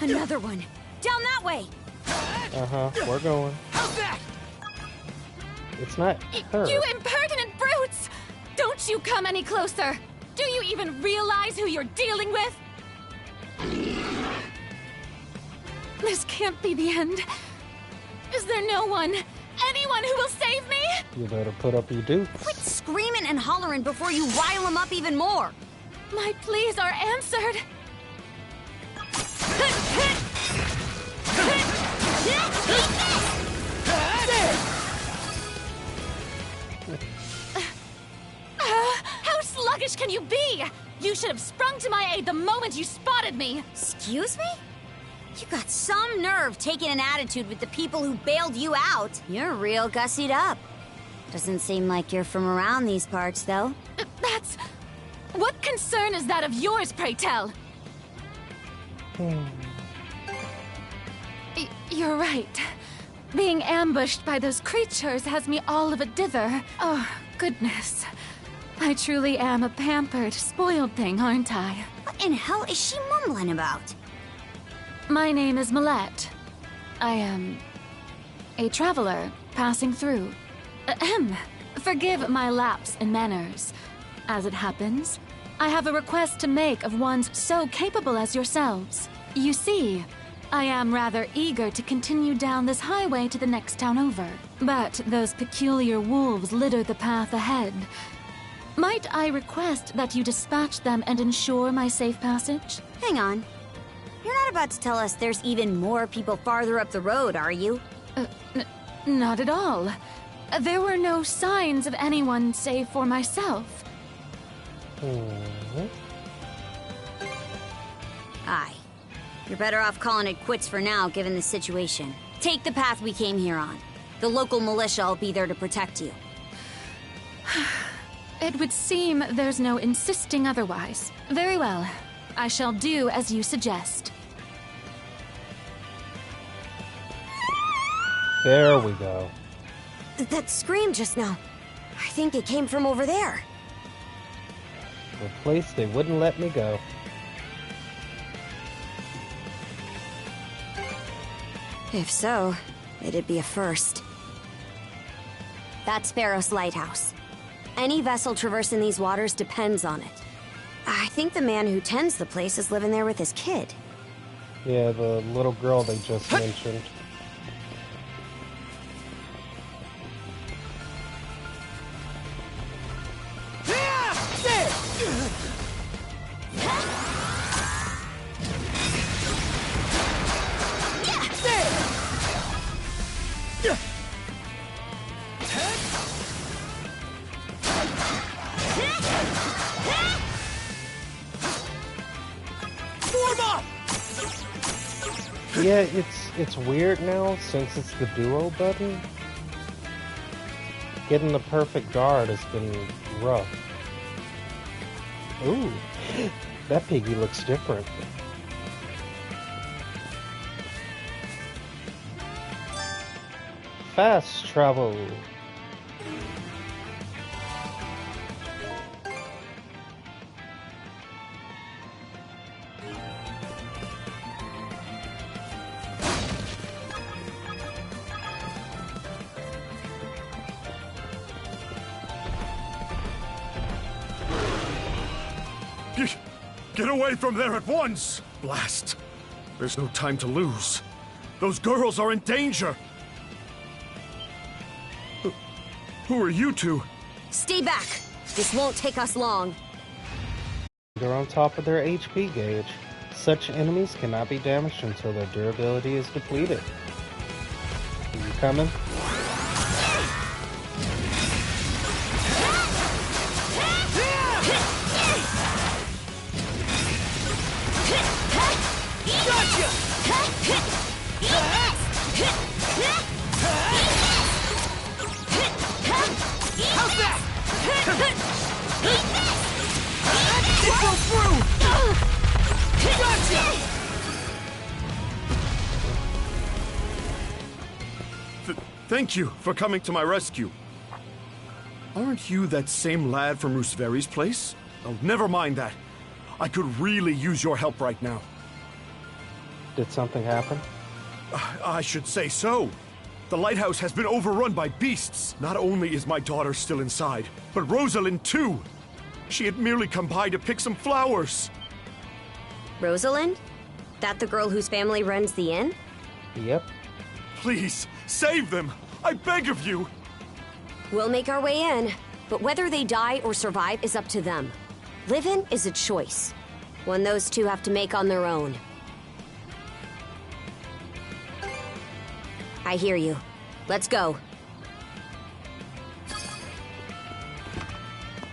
Another one. Down that way. Uh-huh, we're going. How's that? It's not her. You impertinent brutes! Don't you come any closer! Do you even realize who you're dealing with? This can't be the end. Is there no one, anyone who will save me? You better put up your dukes. Quit screaming and hollering before you rile them up even more. My pleas are answered. How sluggish can you be? You should have sprung to my aid the moment you spotted me. Excuse me? You got some nerve taking an attitude with the people who bailed you out. You're real gussied up. Doesn't seem like you're from around these parts, though. That's... What concern is that of yours, pray tell? You're right. Being ambushed by those creatures has me all of a dither. Oh, goodness. I truly am a pampered, spoiled thing, aren't I? What in hell is she mumbling about? My name is Millette. I am... a traveler passing through. Ahem. Forgive my lapse in manners. As it happens, I have a request to make of ones so capable as yourselves. You see, I am rather eager to continue down this highway to the next town over. But those peculiar wolves litter the path ahead. Might I request that you dispatch them and ensure my safe passage? Hang on. You're not about to tell us there's even more people farther up the road, are you? Not at all. There were no signs of anyone save for myself. Aye. You're better off calling it quits for now, given the situation. Take the path we came here on. The local militia will be there to protect you. It would seem there's no insisting otherwise. Very well. I shall do as you suggest. There we go. That scream just now. I think it came from over there. The place they wouldn't let me go. If so, it'd be a first. That's Sparrow's lighthouse. Any vessel traversing these waters depends on it. I think the man who tends the place is living there with his kid. Yeah, the little girl they just mentioned. Yeah, it's weird now since it's the duo button. Getting the perfect guard has been rough. Ooh, that piggy looks different. Fast travel. Get away from there at once! Blast. There's no time to lose. Those girls are in danger! Who are you two? Stay back! This won't take us long. They're on top of their HP gauge. Such enemies cannot be damaged until their durability is depleted. Are you coming? Thank you for coming to my rescue. Aren't you that same lad from Rooseveri's place? Oh, never mind that. I could really use your help right now. Did something happen? I should say so. The lighthouse has been overrun by beasts. Not only is my daughter still inside, but Rosalind too. She had merely come by to pick some flowers. Rosalind? That the girl whose family runs the inn? Yep. Please, save them! I beg of you! We'll make our way in, but whether they die or survive is up to them. Living is a choice, one those two have to make on their own. I hear you. Let's go.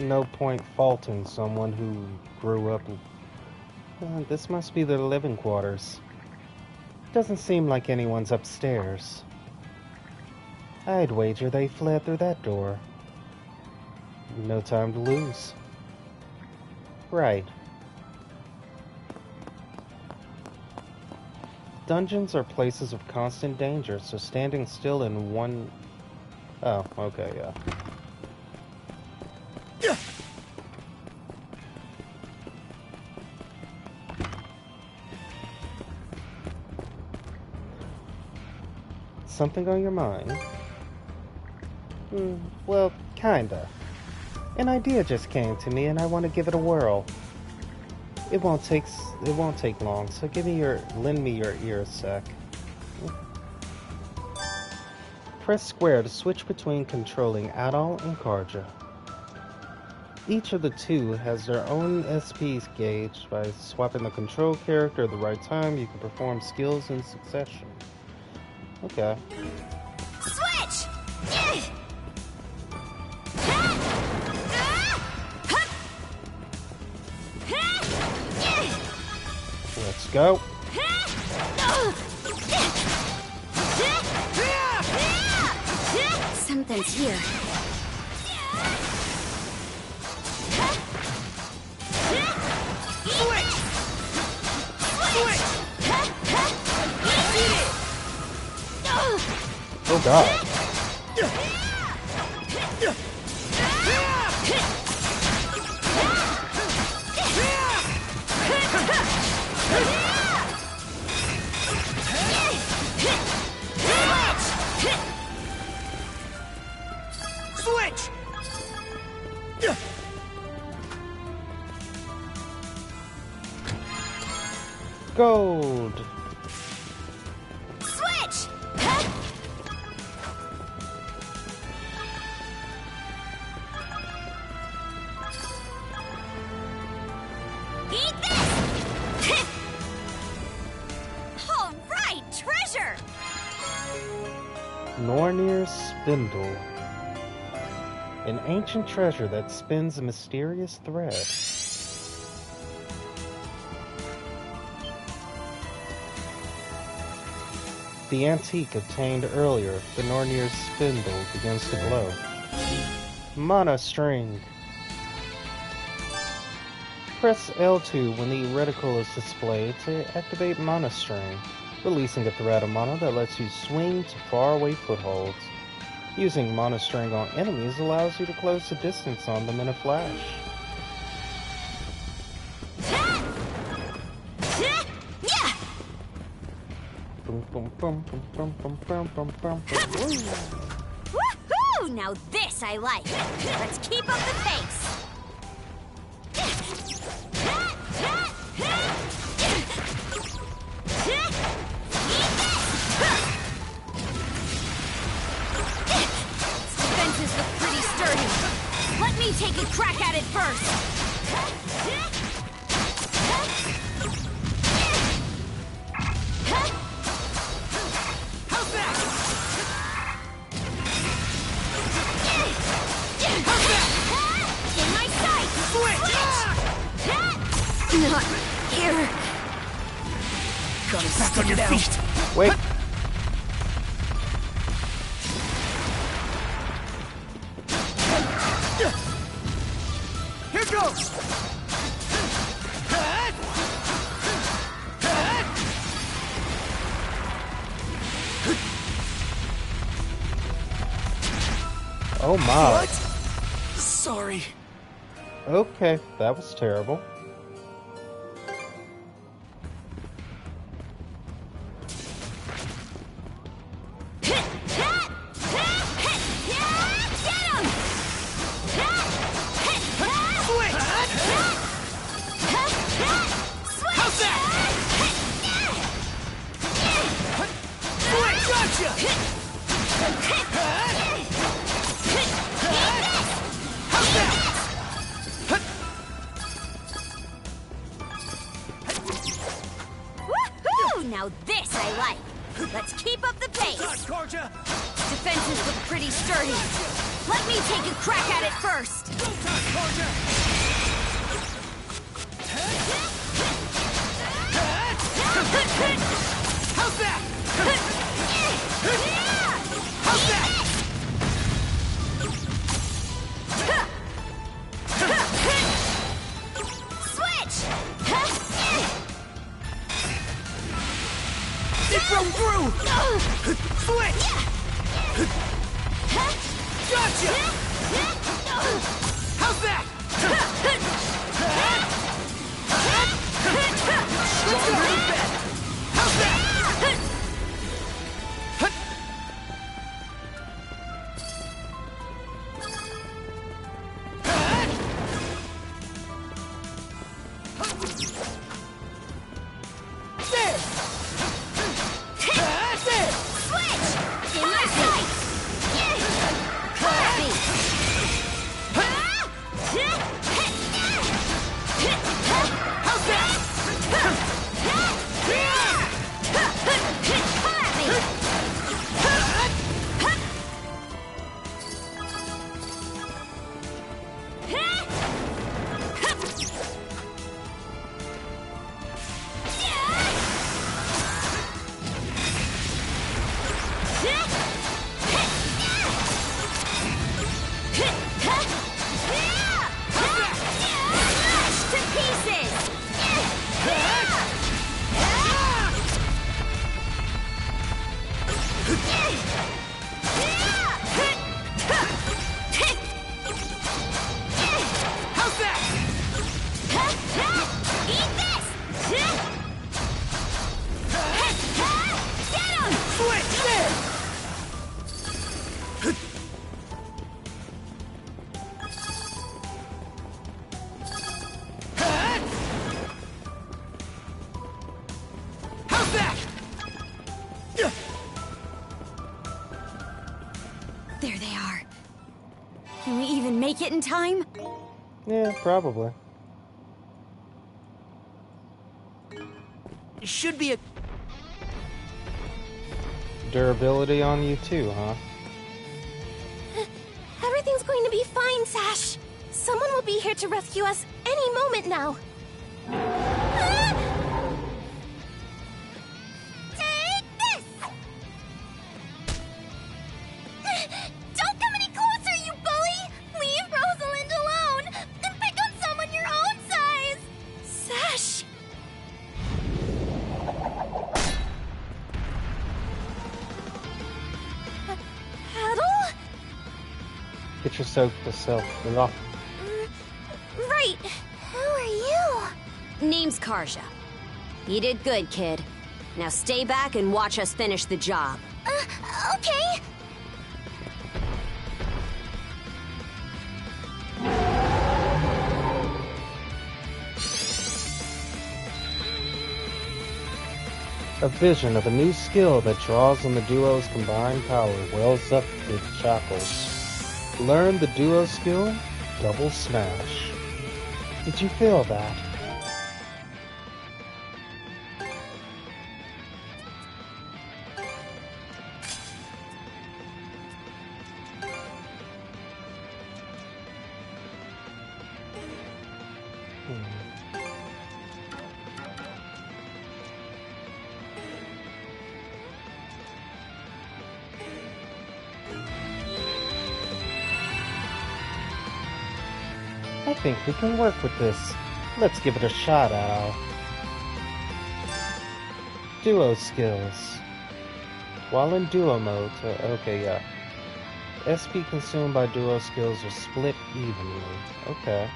No point faulting someone who grew up... this must be their living quarters. Doesn't seem like anyone's upstairs. I'd wager they fled through that door. No time to lose. Right. Dungeons are places of constant danger, so standing still in one... Oh, okay, yeah. Something on your mind? Well, kinda. An idea just came to me and I want to give it a whirl. It won't take long, so lend me your ear a sec. Press square to switch between controlling Adol and Karja. Each of the two has their own SP gauge. By swapping the control character at the right time, you can perform skills in succession. Okay. Switch! Let's go. Something's here. Oh god. Switch! Gold. Switch! Eat this! All right, treasure! Nornir's spindle. An ancient treasure that spins a mysterious thread. The antique obtained earlier, the Nornir's spindle begins to glow. Mana string. Press L2 when the reticle is displayed to activate Mana string, releasing a thread of mana that lets you swing to faraway footholds. Using Mana string on enemies allows you to close the distance on them in a flash. Woohoo! Now this I like. Let's keep up the pace. Defenses look pretty sturdy. Let me take a crack at it first. In my sight! Switch! Not here. Got it back on your feet. Wait. Here goes. Oh my. What? Sorry. Okay, that was terrible. Woohoo! Now this I like. Let's keep up the pace. Defenses look pretty sturdy. Let me take a crack at it first. How's that? How's that? Switch! It broke through! Switch! Gotcha! How's that? Stronger than that! How's that? that? There they are. Can we even make it in time? Yeah, probably. It should be a... Durability on you too, huh? Everything's going to be fine, Sash. Someone will be here to rescue us any moment now. Take this! Don't come any closer, you bully! Leave Rosalind alone! And pick on someone your own size! Sash! Paddle? Get your self off. Right. Who are you? Name's Karja. You did good, kid. Now stay back and watch us finish the job. Okay. A vision of a new skill that draws on the duo's combined power wells up with shackles. Learn the duo skill, Double Smash. Did you feel that? I think we can work with this. Let's give it a shot, Al. Duo skills. While in duo mode, okay, yeah. SP consumed by duo skills are split evenly. Okay.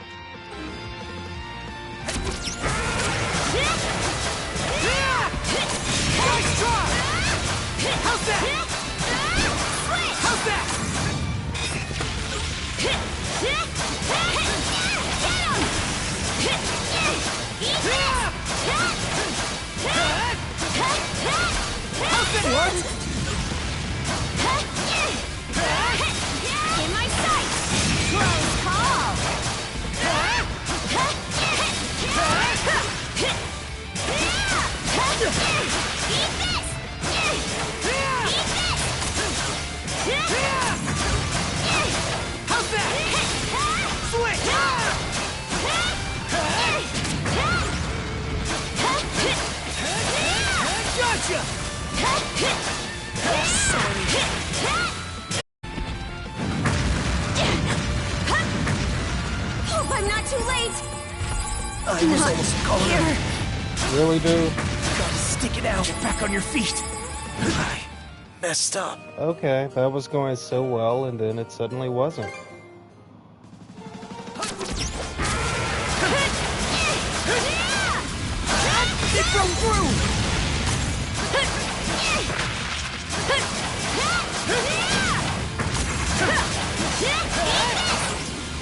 Nice try! How's that? How's that? What? In my sight! Close call! How's that? Switch! Gotcha! Hope I'm not too late! I was almost calling her. Really, dude? Gotta stick it out. Get back on your feet. I messed up. Okay, that was going so well, and then it suddenly wasn't. It broke through!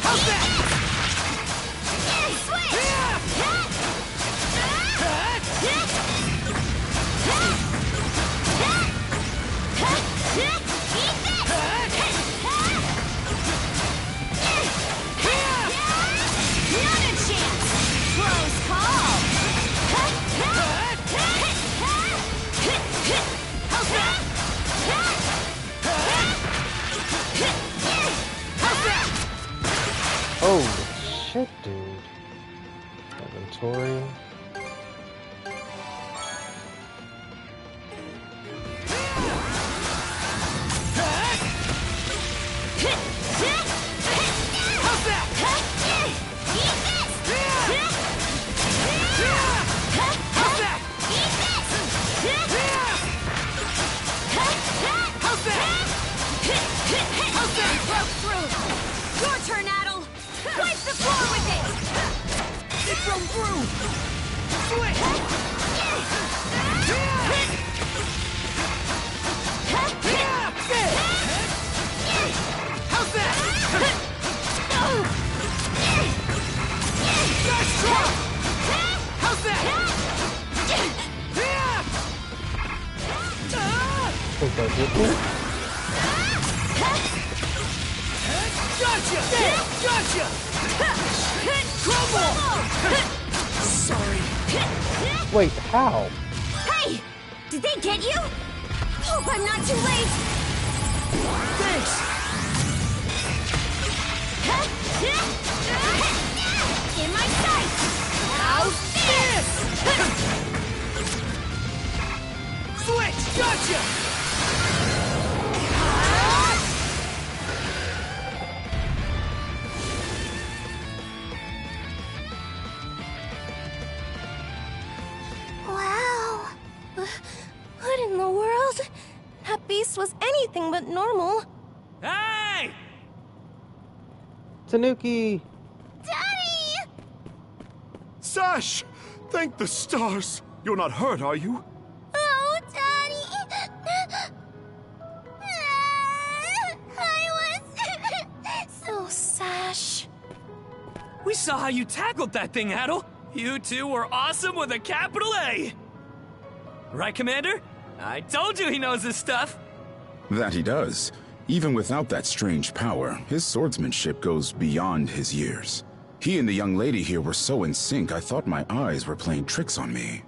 How's that? Oh, shit, dude. Inventory. Your turn, Adel! Wipe the floor with it! It broke through! Switch! How's that? Nice try! How's that? Think I did this? Gotcha! Gotcha! Crumble! Sorry. Wait, how? Hey! Did they get you? Hope I'm not too late! Thanks! In my sight! How's this? Switch! Gotcha! Wow. What in the world? That beast was anything but normal. Hey! Tanuki! Daddy! Sash! Thank the stars! You're not hurt, are you? Oh, Daddy! I was... so Sash. We saw how you tackled that thing, Adel. You two were awesome with a capital A! Right, Commander? I told you he knows his stuff! That he does. Even without that strange power, his swordsmanship goes beyond his years. He and the young lady here were so in sync, I thought my eyes were playing tricks on me.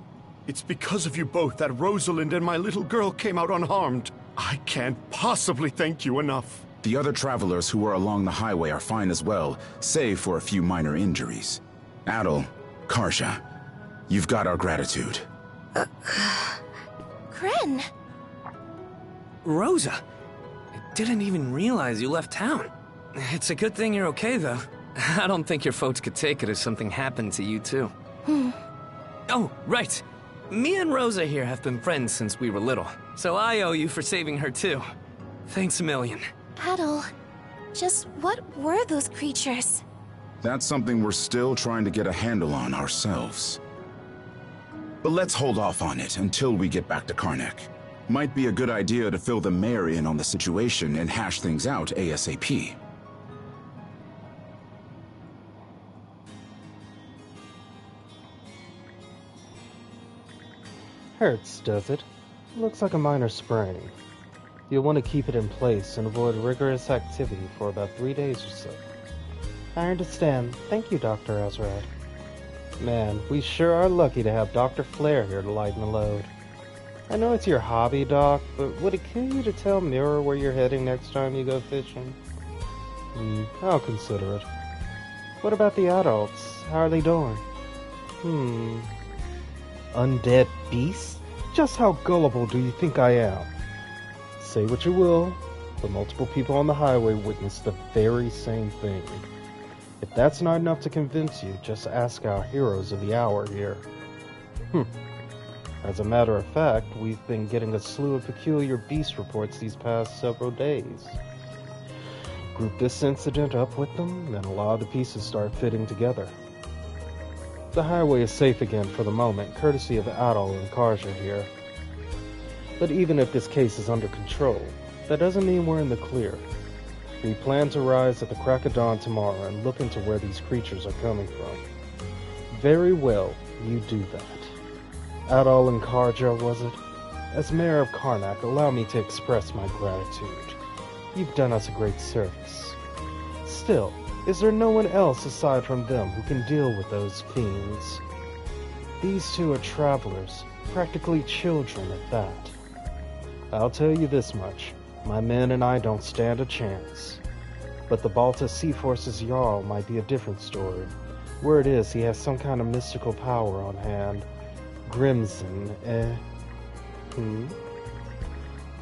It's because of you both that Rosalind and my little girl came out unharmed. I can't possibly thank you enough. The other travelers who were along the highway are fine as well, save for a few minor injuries. Adel, Karja, you've got our gratitude. Gren. Rosa, I didn't even realize you left town. It's a good thing you're okay, though. I don't think your folks could take it if something happened to you, too. Oh, right. Me and Rosa here have been friends since we were little, so I owe you for saving her, too. Thanks a million. Adel, just what were those creatures? That's something we're still trying to get a handle on ourselves. But let's hold off on it until we get back to Karnak. Might be a good idea to fill the mayor in on the situation and hash things out ASAP. Hurts, does it? Looks like a minor sprain. You'll want to keep it in place and avoid rigorous activity for about 3 days or so. I understand. Thank you, Dr. Azrad. Man, we sure are lucky to have Dr. Flair here to lighten the load. I know it's your hobby, Doc, but would it kill you to tell Mirror where you're heading next time you go fishing? I'll consider it. What about the adults? How are they doing? Undead beasts? Just how gullible do you think I am? Say what you will, but multiple people on the highway witnessed the very same thing. If that's not enough to convince you, just ask our heroes of the hour here. As a matter of fact, we've been getting a slew of peculiar beast reports these past several days. Group this incident up with them, and a lot of the pieces start fitting together. The highway is safe again for the moment, courtesy of Adol and Karja here. But even if this case is under control, that doesn't mean we're in the clear. We plan to rise at the crack of dawn tomorrow and look into where these creatures are coming from. Very well, you do that. Adol and Karja, was it? As Mayor of Karnak, allow me to express my gratitude. You've done us a great service. Still, is there no one else aside from them who can deal with those fiends? These two are travelers, practically children at that. I'll tell you this much, my men and I don't stand a chance. But the Balta Sea Force's Jarl might be a different story. Word is he has some kind of mystical power on hand. Grimson,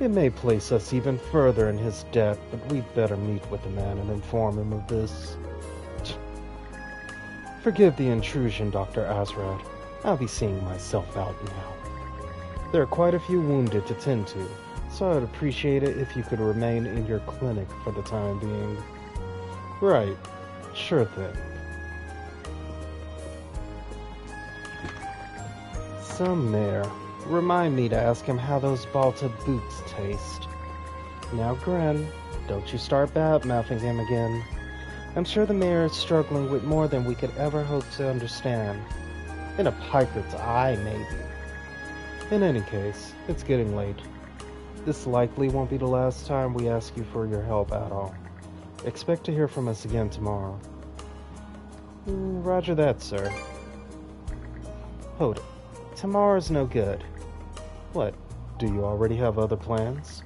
It may place us even further in his debt, but we'd better meet with the man and inform him of this. Forgive the intrusion, Dr. Azrad. I'll be seeing myself out now. There are quite a few wounded to tend to, so I'd appreciate it if you could remain in your clinic for the time being. Right. Sure thing. Some mayor. Remind me to ask him how those Balta boots taste. Now, Gren, don't you start bad-mouthing him again. I'm sure the mayor is struggling with more than we could ever hope to understand. In a piker's eye, maybe. In any case, it's getting late. This likely won't be the last time we ask you for your help at all. Expect to hear from us again tomorrow. Roger that, sir. Hold it. Tomorrow's no good. What? Do you already have other plans?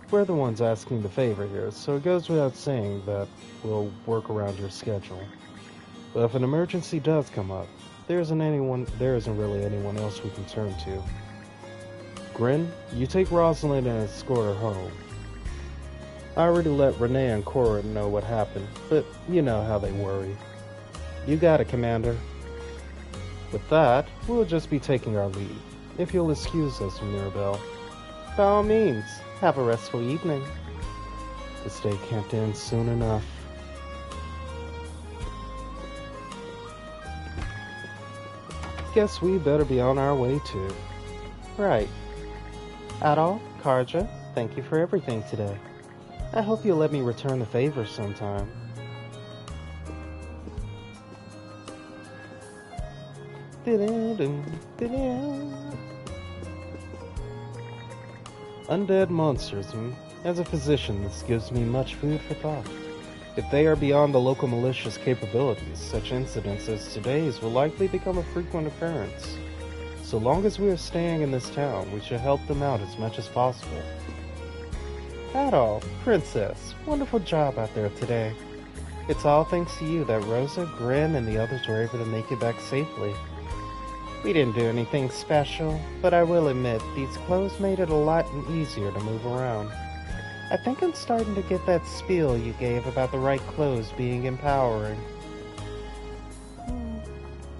We're the ones asking the favor here, so it goes without saying that we'll work around your schedule. But if an emergency does come up, there isn't really anyone else we can turn to. Grin, you take Rosalind and escort her home. I already let Renee and Cora know what happened, but you know how they worry. You got it, Commander. With that, we'll just be taking our leave. If you'll excuse us, Mirabelle. By all means, have a restful evening. This day can't end soon enough. Guess we better be on our way too. Right. Adol, Karja, thank you for everything today. I hope you'll let me return the favor sometime. Undead monsters, As a physician, this gives me much food for thought. If they are beyond the local militia's capabilities, such incidents as today's will likely become a frequent occurrence. So long as we are staying in this town, we should help them out as much as possible. Adol, Princess, wonderful job out there today. It's all thanks to you that Rosa, Grin, and the others were able to make it back safely. We didn't do anything special, but I will admit, these clothes made it a lot easier to move around. I think I'm starting to get that spiel you gave about the right clothes being empowering.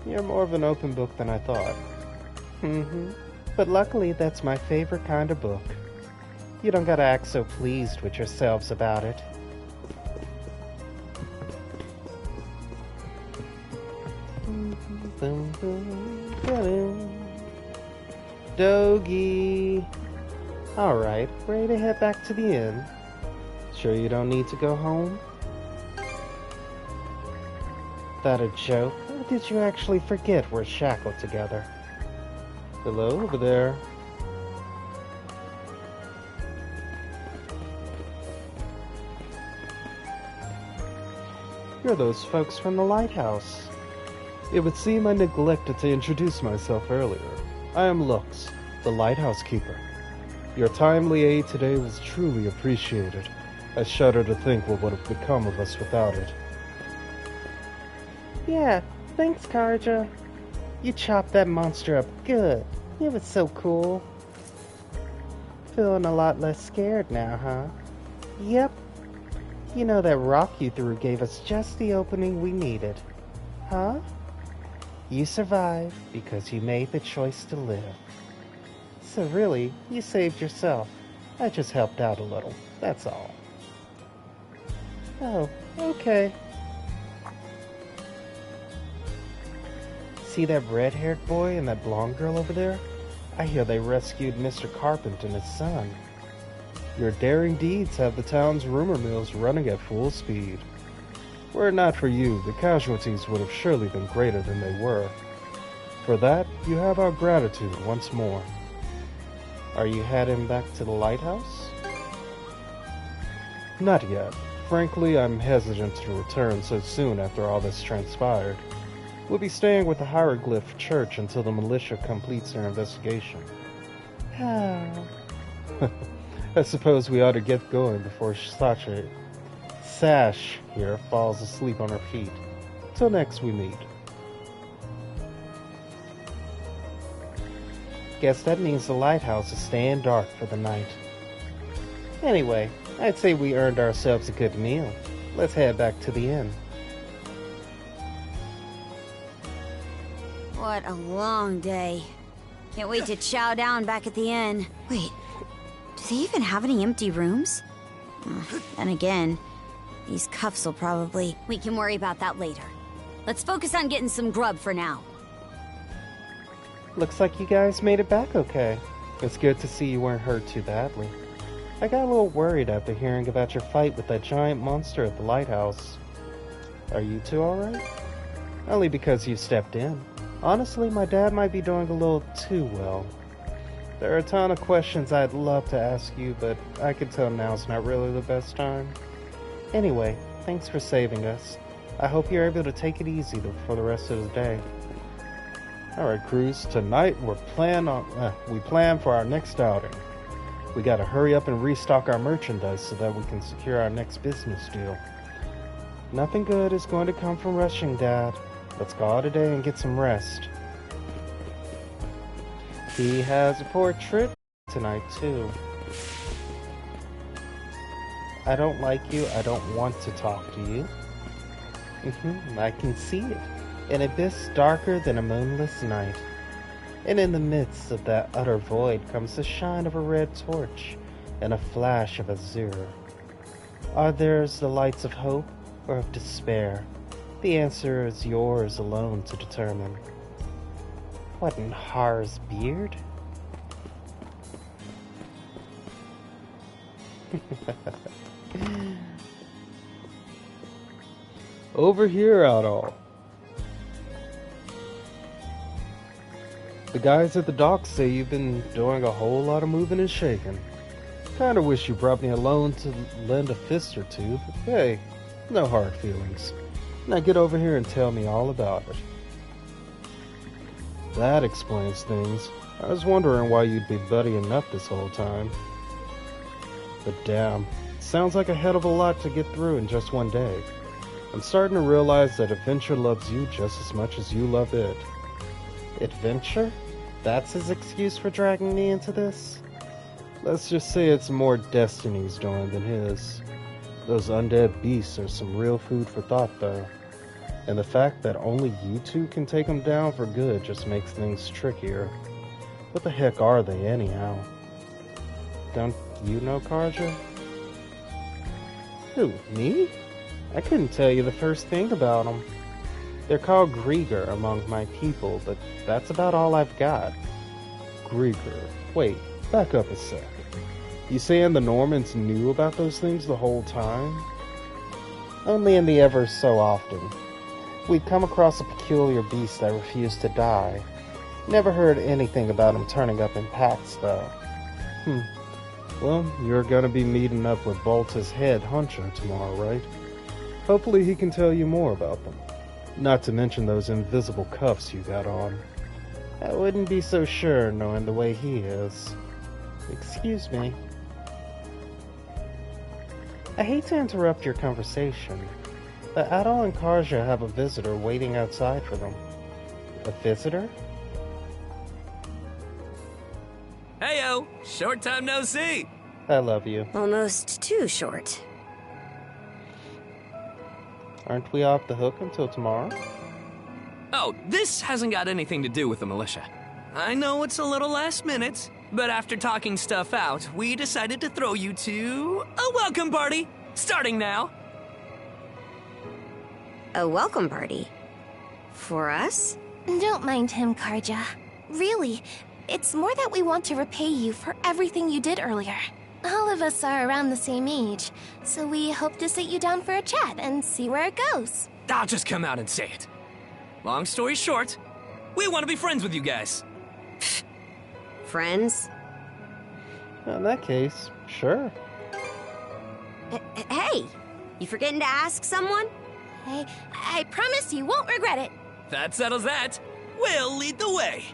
You're more of an open book than I thought. But luckily, that's my favorite kind of book. You don't gotta act so pleased with yourselves about it. Dogie! Alright, ready to head back to the inn? Sure you don't need to go home? That a joke? Or did you actually forget we're shackled together? Hello, over there. You're those folks from the lighthouse. It would seem I neglected to introduce myself earlier. I am Lux, the lighthouse keeper. Your timely aid today was truly appreciated. I shudder to think what would have become of us without it. Yeah, thanks, Karja. You chopped that monster up good. It was so cool. Feeling a lot less scared now, huh? Yep. You know that rock you threw gave us just the opening we needed. Huh? You survived because you made the choice to live. So really, you saved yourself. I just helped out a little, that's all. Oh, okay. See that red-haired boy and that blonde girl over there? I hear they rescued Mr. Carpenter and his son. Your daring deeds have the town's rumor mills running at full speed. Were it not for you, the casualties would have surely been greater than they were. For that, you have our gratitude once more. Are you heading back to the lighthouse? Not yet. Frankly, I'm hesitant to return so soon after all this transpired. We'll be staying with the Hieroglyph Church until the militia completes their investigation. I suppose we ought to get going before Sash here falls asleep on her feet. Till next we meet. Guess that means the lighthouse is staying dark for the night. Anyway, I'd say we earned ourselves a good meal. Let's head back to the inn. What a long day. Can't wait to chow down back at the inn. Wait, do they even have any empty rooms? Then again, these cuffs will probably... We can worry about that later. Let's focus on getting some grub for now. Looks like you guys made it back okay. It's good to see you weren't hurt too badly. I got a little worried after hearing about your fight with that giant monster at the lighthouse. Are you two alright? Only because you stepped in. Honestly, my dad might be doing a little too well. There are a ton of questions I'd love to ask you, but I can tell now's not really the best time. Anyway, thanks for saving us. I hope you're able to take it easy for the rest of the day. Alright, Cruz, tonight we plan for our next outing. We gotta hurry up and restock our merchandise so that we can secure our next business deal. Nothing good is going to come from rushing, Dad. Let's call it a day and get some rest. He has a portrait tonight, too. I don't like you. I don't want to talk to you. I can see it. An abyss darker than a moonless night. And in the midst of that utter void comes the shine of a red torch and a flash of azure. Are theirs the lights of hope or of despair? The answer is yours alone to determine. What in Har's beard? Over here, Otto. The guys at the docks say you've been doing a whole lot of moving and shaking. Kinda wish you brought me alone to lend a fist or two, but hey, no hard feelings. Now get over here and tell me all about it. That explains things. I was wondering why you'd be buddying up this whole time. But damn, it sounds like a hell of a lot to get through in just one day. I'm starting to realize that adventure loves you just as much as you love it. Adventure? That's his excuse for dragging me into this? Let's just say it's more Destiny's doing than his. Those undead beasts are some real food for thought, though. And the fact that only you two can take them down for good just makes things trickier. What the heck are they, anyhow? Don't you know Karja? Who, me? I couldn't tell you the first thing about them. They're called Grieger among my people, but that's about all I've got. Grieger. Wait, back up a sec. You saying the Normans knew about those things the whole time? Only in the ever so often. We'd come across a peculiar beast that refused to die. Never heard anything about him turning up in packs, though. Well, you're gonna be meeting up with Bolta's head honcho tomorrow, right? Hopefully he can tell you more about them. Not to mention those invisible cuffs you got on. I wouldn't be so sure knowing the way he is. Excuse me. I hate to interrupt your conversation, but Adol and Karja have a visitor waiting outside for them. A visitor? Heyo! Short time no see! I love you. Almost too short. Aren't we off the hook until tomorrow? Oh, this hasn't got anything to do with the militia. I know it's a little last minute, but after talking stuff out, we decided to throw you to a welcome party, starting now. A welcome party? For us? Don't mind him, Karja. Really, it's more that we want to repay you for everything you did earlier. All of us are around the same age, so we hope to sit you down for a chat and see where it goes. I'll just come out and say it. Long story short, we want to be friends with you guys. Friends? In that case, sure. Hey, you forgetting to ask someone? I promise you won't regret it. That settles that. We'll lead the way.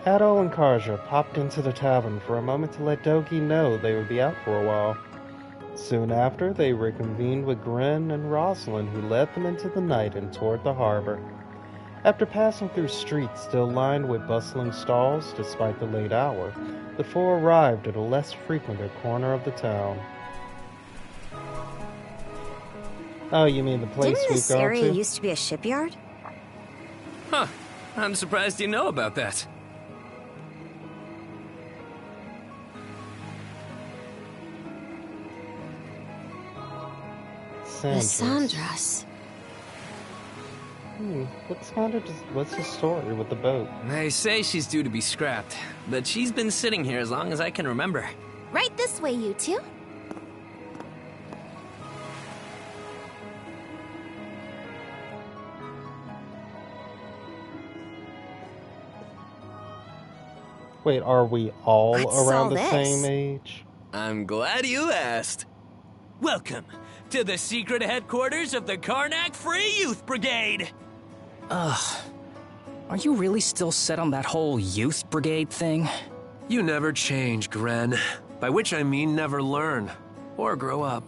Adol and Karja popped into the tavern for a moment to let Dogi know they would be out for a while. Soon after, they reconvened with Gren and Rosalind, who led them into the night and toward the harbor. After passing through streets still lined with bustling stalls despite the late hour, the four arrived at a less frequented corner of the town. Oh, you mean the place Didn't we've this gone area to? used to be a shipyard? Huh. I'm surprised you know about that. Sandras. What's the story with the boat? They say she's due to be scrapped, but she's been sitting here as long as I can remember. Right this way, you two. Wait, are we all What's all around the this? same age? I'm glad you asked. Welcome to the secret headquarters of the Karnak Free Youth Brigade. Ugh. Are you really still set on that whole youth brigade thing? You never change, Gren. By which I mean never learn. Or grow up.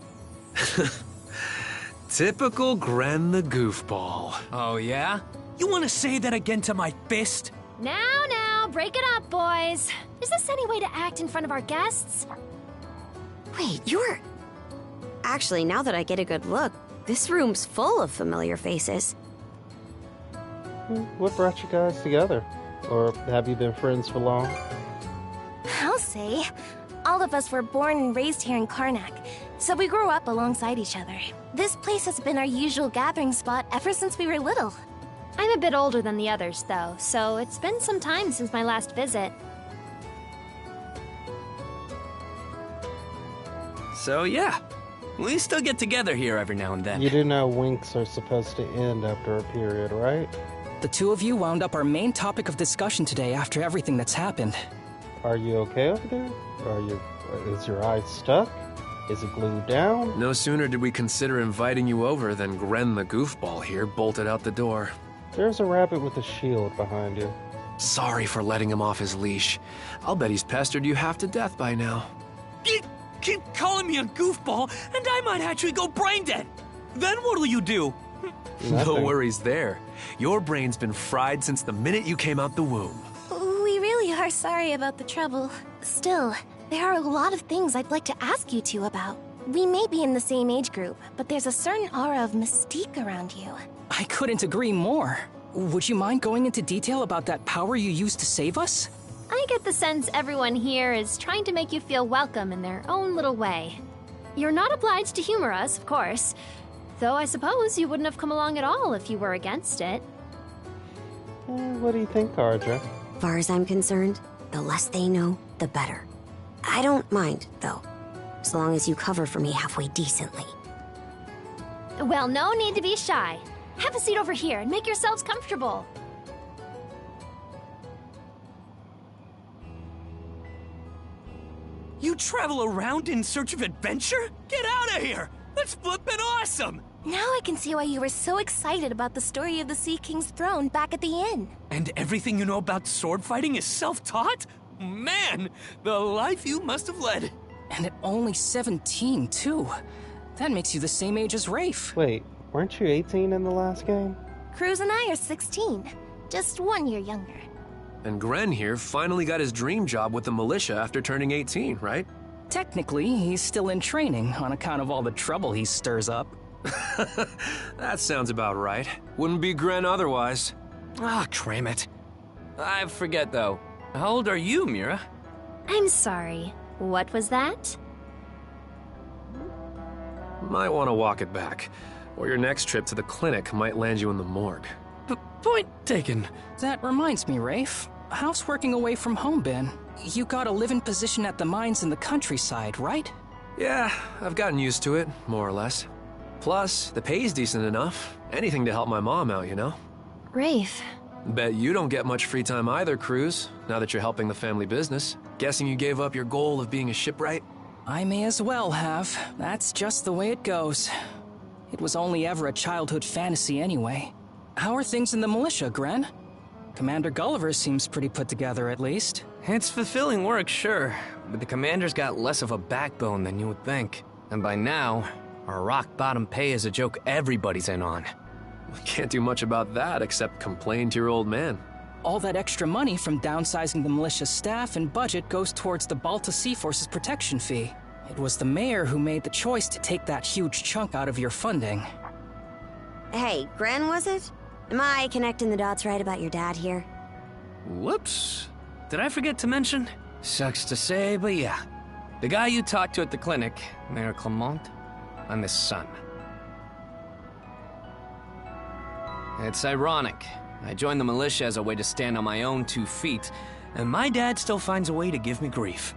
Typical Gren the goofball. Oh yeah? You want to say that again to my fist? Now, break it up, boys. Is this any way to act in front of our guests? Wait, you're... Actually, now that I get a good look, this room's full of familiar faces. What brought you guys together? Or have you been friends for long? I'll say. All of us were born and raised here in Karnak, so we grew up alongside each other. This place has been our usual gathering spot ever since we were little. I'm a bit older than the others, though, so it's been some time since my last visit. So yeah, we still get together here every now and then. You do know winks are supposed to end after a period, right? The two of you wound up our main topic of discussion today after everything that's happened. Are you okay over there? Is your eye stuck? Is it glued down? No sooner did we consider inviting you over than Gren the goofball here bolted out the door. There's a rabbit with a shield behind you. Sorry for letting him off his leash. I'll bet he's pestered you half to death by now. Keep calling me a goofball, and I might actually go brain dead. Then what'll you do? No worries there. Your brain's been fried since the minute you came out the womb. We really are sorry about the trouble. Still, there are a lot of things I'd like to ask you two about. We may be in the same age group, but there's a certain aura of mystique around you. I couldn't agree more. Would you mind going into detail about that power you used to save us? I get the sense everyone here is trying to make you feel welcome in their own little way. You're not obliged to humor us, of course. Though I suppose you wouldn't have come along at all if you were against it. What do you think, Arja? Far as I'm concerned, the less they know, the better. I don't mind, though, as long as you cover for me halfway decently. Well, no need to be shy. Have a seat over here and make yourselves comfortable. You travel around in search of adventure? Get out of here! That's flippin' awesome! Now I can see why you were so excited about the story of the Sea King's throne back at the inn. And everything you know about sword fighting is self-taught? Man, the life you must have led. And at only 17, too. That makes you the same age as Rafe. Wait, weren't you 18 in the last game? Cruz and I are 16, just 1 year younger. And Gren here finally got his dream job with the militia after turning 18, right? Technically, he's still in training on account of all the trouble he stirs up. That sounds about right. Wouldn't be Gren otherwise. Ah, cram it. I forget, though. How old are you, Mira? I'm sorry. What was that? Might want to walk it back, or your next trip to the clinic might land you in the morgue. Point taken. That reminds me, Rafe. How's working away from home been? You got a live-in position at the mines in the countryside, right? Yeah, I've gotten used to it, more or less. Plus, the pay's decent enough. Anything to help my mom out, you know? Rafe. Bet you don't get much free time either, Cruz, now that you're helping the family business. Guessing you gave up your goal of being a shipwright? I may as well have. That's just the way it goes. It was only ever a childhood fantasy anyway. How are things in the militia, Gren? Commander Gulliver seems pretty put together, at least. It's fulfilling work, sure, but the commander's got less of a backbone than you would think. And by now, our rock-bottom pay is a joke everybody's in on. Can't do much about that except complain to your old man. All that extra money from downsizing the militia staff and budget goes towards the Balta Sea Force's protection fee. It was the mayor who made the choice to take that huge chunk out of your funding. Hey, Gren, was it? Am I connecting the dots right about your dad here? Whoops. Did I forget to mention? Sucks to say, but yeah. The guy you talked to at the clinic, Mayor Clement, I'm his son. It's ironic. I joined the militia as a way to stand on my own 2 feet, and my dad still finds a way to give me grief.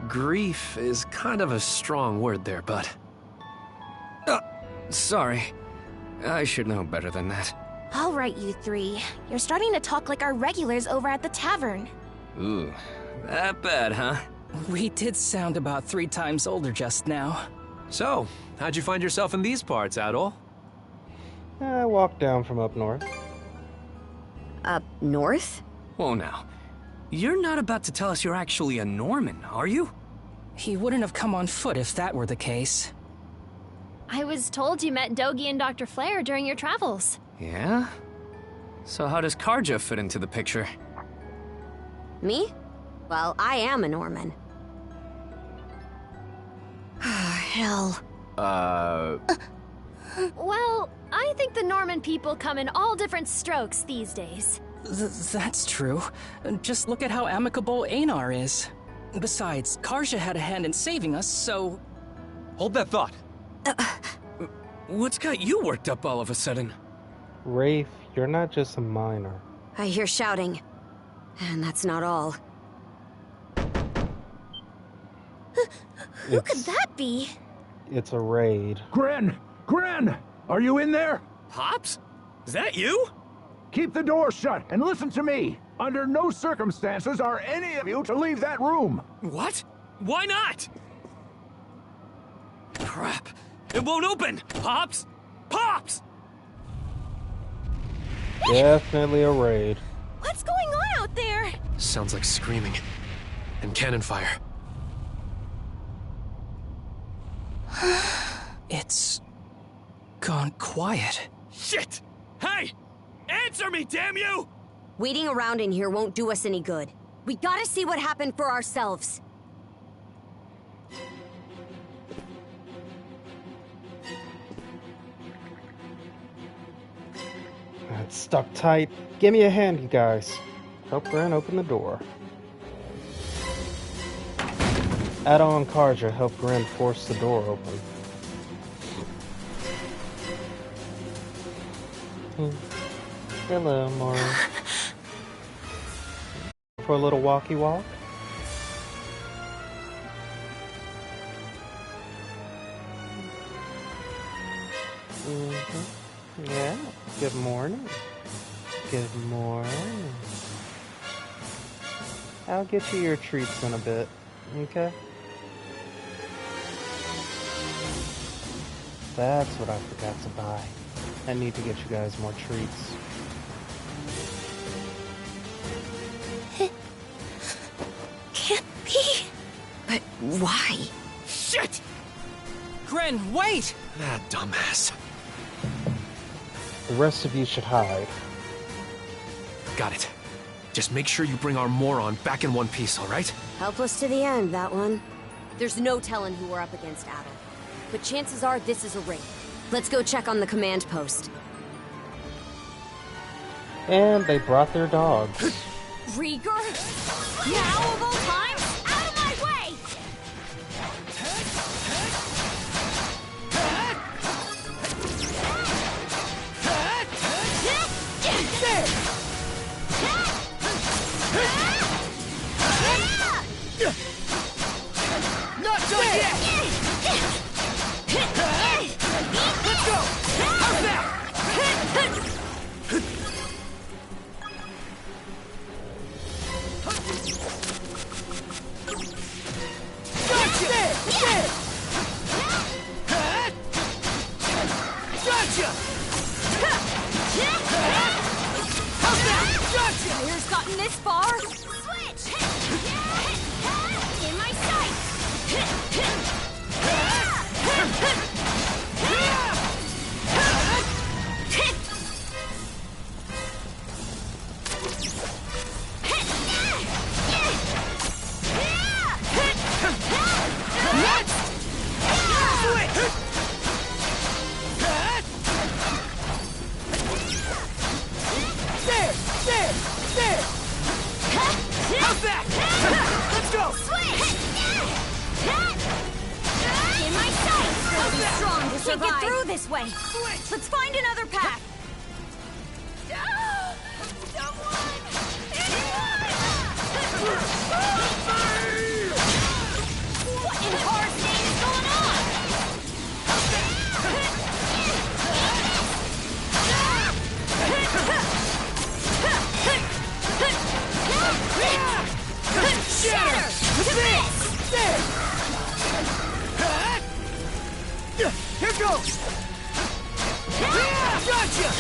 Grief is kind of a strong word there, bud. Sorry. I should know better than that. All right, you three. You're starting to talk like our regulars over at the tavern. Ooh, that bad, huh? We did sound about 3 times older just now. So, how'd you find yourself in these parts, Adol? I walked down from up north. Up north? Whoa now. You're not about to tell us you're actually a Norman, are you? He wouldn't have come on foot if that were the case. I was told you met Dogi and Dr. Flare during your travels. Yeah? So how does Karja fit into the picture? Me? Well, I am a Norman. Hell. Well, I think the Norman people come in all different strokes these days. That's true. Just look at how amicable Einar is. Besides, Karja had a hand in saving us, so... Hold that thought. What's got you worked up all of a sudden? Rafe, you're not just a miner. I hear shouting. And that's not all. Who could that be? It's a raid. Gren! Gren! Are you in there? Pops? Is that you? Keep the door shut and listen to me. Under no circumstances are any of you to leave that room. What? Why not? Crap. It won't open! Pops! Pops! Definitely a raid. What's going on out there? Sounds like screaming. And cannon fire. It's... gone quiet. Shit! Hey! Answer me, damn you! Waiting around in here won't do us any good. We gotta see what happened for ourselves. It's stuck tight. Give me a hand, you guys. Help Gren open the door. Adol and Karja help Gren force the door open. Hello, Maury. For a little walkie walk? Yeah. Good morning. Good morning. I'll get you your treats in a bit, okay? That's what I forgot to buy. I need to get you guys more treats. Can't be. But why? Shit! Gren, wait! That dumbass. The rest of you should hide. Got it. Just make sure you bring our moron back in one piece, all right? Helpless to the end, that one. There's no telling who we're up against, Adol. But chances are this is a raid. Let's go check on the command post. And they brought their dogs. Rieger? Now of all times? Out of my way! Not done yet! Let's go! How's that? Gotcha! Gotcha! How's that? Gotcha! Fire's gotten this far. Switch! In my sight! How's that? Let's go! In my sight! I'll be strong to survive. Can't get through this way. Let's find another path. What in Hard's name is going on? go! Gotcha!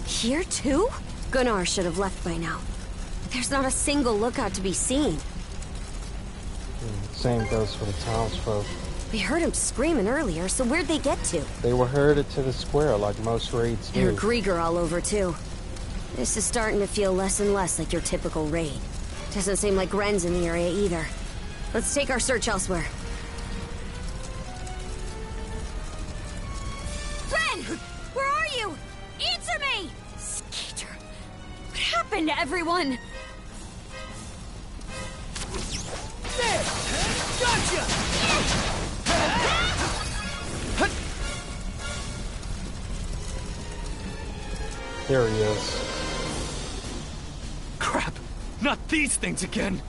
Here too? Gunnar should have left by now. There's not a single lookout to be seen. Same goes for the townsfolk. We heard him screaming earlier, so where'd they get to? They were herded to the square like most raids do. There's Grieger all over too. This is starting to feel less and less like your typical raid. Doesn't seem like Ren's in the area either. Let's take our search elsewhere. Ren! Where are you? Answer me! Skeeter, what happened to everyone? There! Gotcha! There he is. Crap! Not these things again!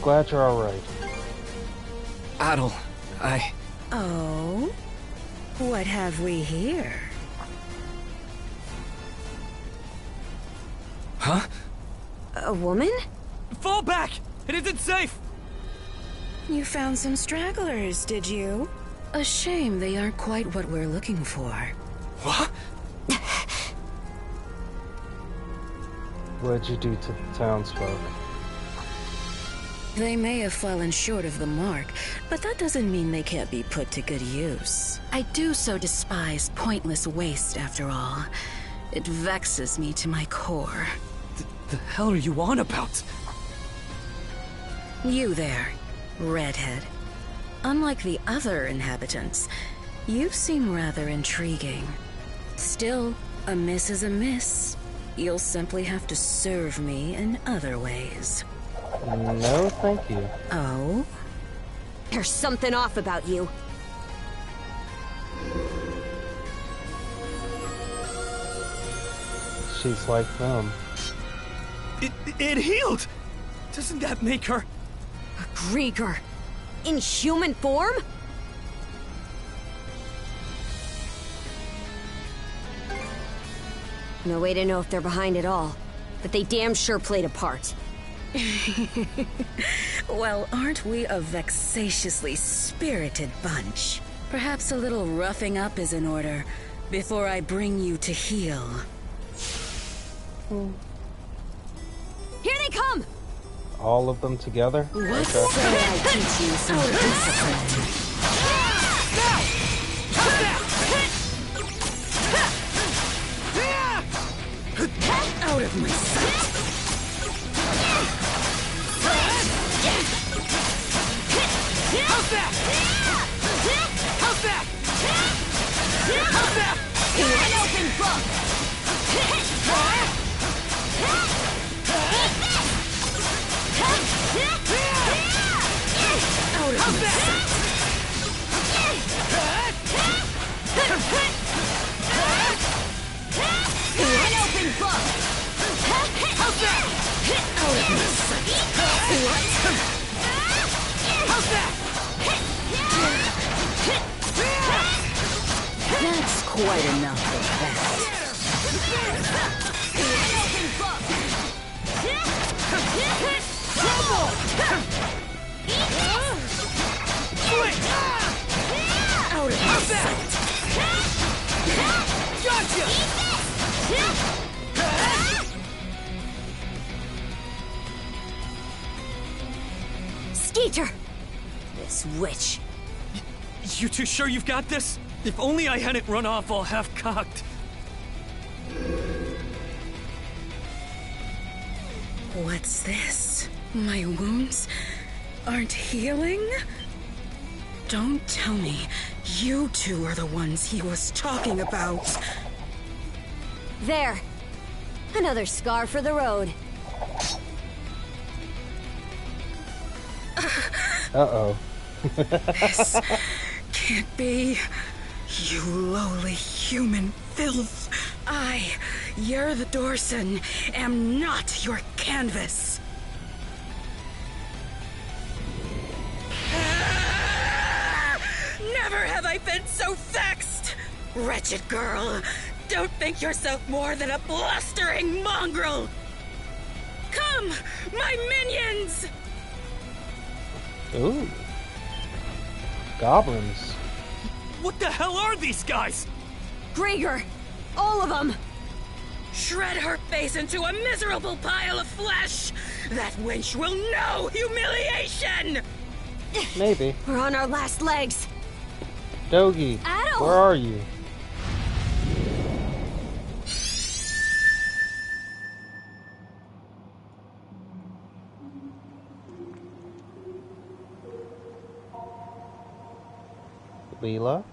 Glad you're alright. Adel, Oh? What have we here? Huh? A woman? Fall back! It isn't safe! You found some stragglers, did you? A shame they aren't quite what we're looking for. What? What'd you do to the townsfolk? They may have fallen short of the mark, but that doesn't mean they can't be put to good use. I do so despise pointless waste, after all. It vexes me to my core. The hell are you on about? You there, redhead. Unlike the other inhabitants, you seem rather intriguing. Still, a miss is a miss. You'll simply have to serve me in other ways. No, thank you. Oh? There's something off about you. She's like them. It healed! Doesn't that make her... A Grieger. In human form? No way to know if they're behind it all, but they damn sure played a part. Well, aren't we a vexatiously spirited bunch? Perhaps a little roughing up is in order, before I bring you to heel. Here they come! All of them together? What say I teach you some discipline? Out of my sight! How's that? How's that? How's that? An open book! Out of my sight! An open book! How's that? Out of my sight! What? How's that? That's quite enough of that. Out of my sight! Gotcha! Skeeter! This witch. You two sure you've got this? If only I hadn't run off all half-cocked. What's this? My wounds aren't healing? Don't tell me you two are the ones he was talking about. There. Another scar for the road. Uh-oh. This can't be. You lowly human filth. I, you're the Dorson, am not your canvas. Never have I been so vexed! Wretched girl, don't think yourself more than a blustering mongrel! Come, my minions! Ooh. Goblins. What the hell are these guys? Grieger! All of them! Shred her face into a miserable pile of flesh! That wench will know humiliation! Maybe. We're on our last legs. Dogi, Adel! where are you? Leela?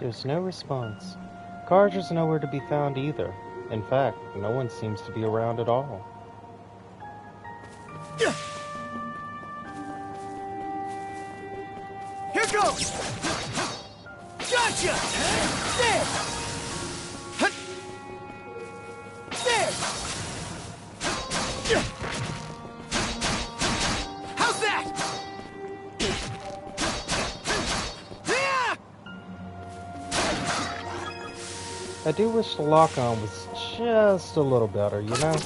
There's no response. Carter's nowhere to be found either. In fact, no one seems to be around at all. Here goes! Gotcha! There! There! How's that? I do wish the lock-on was just a little better, you know?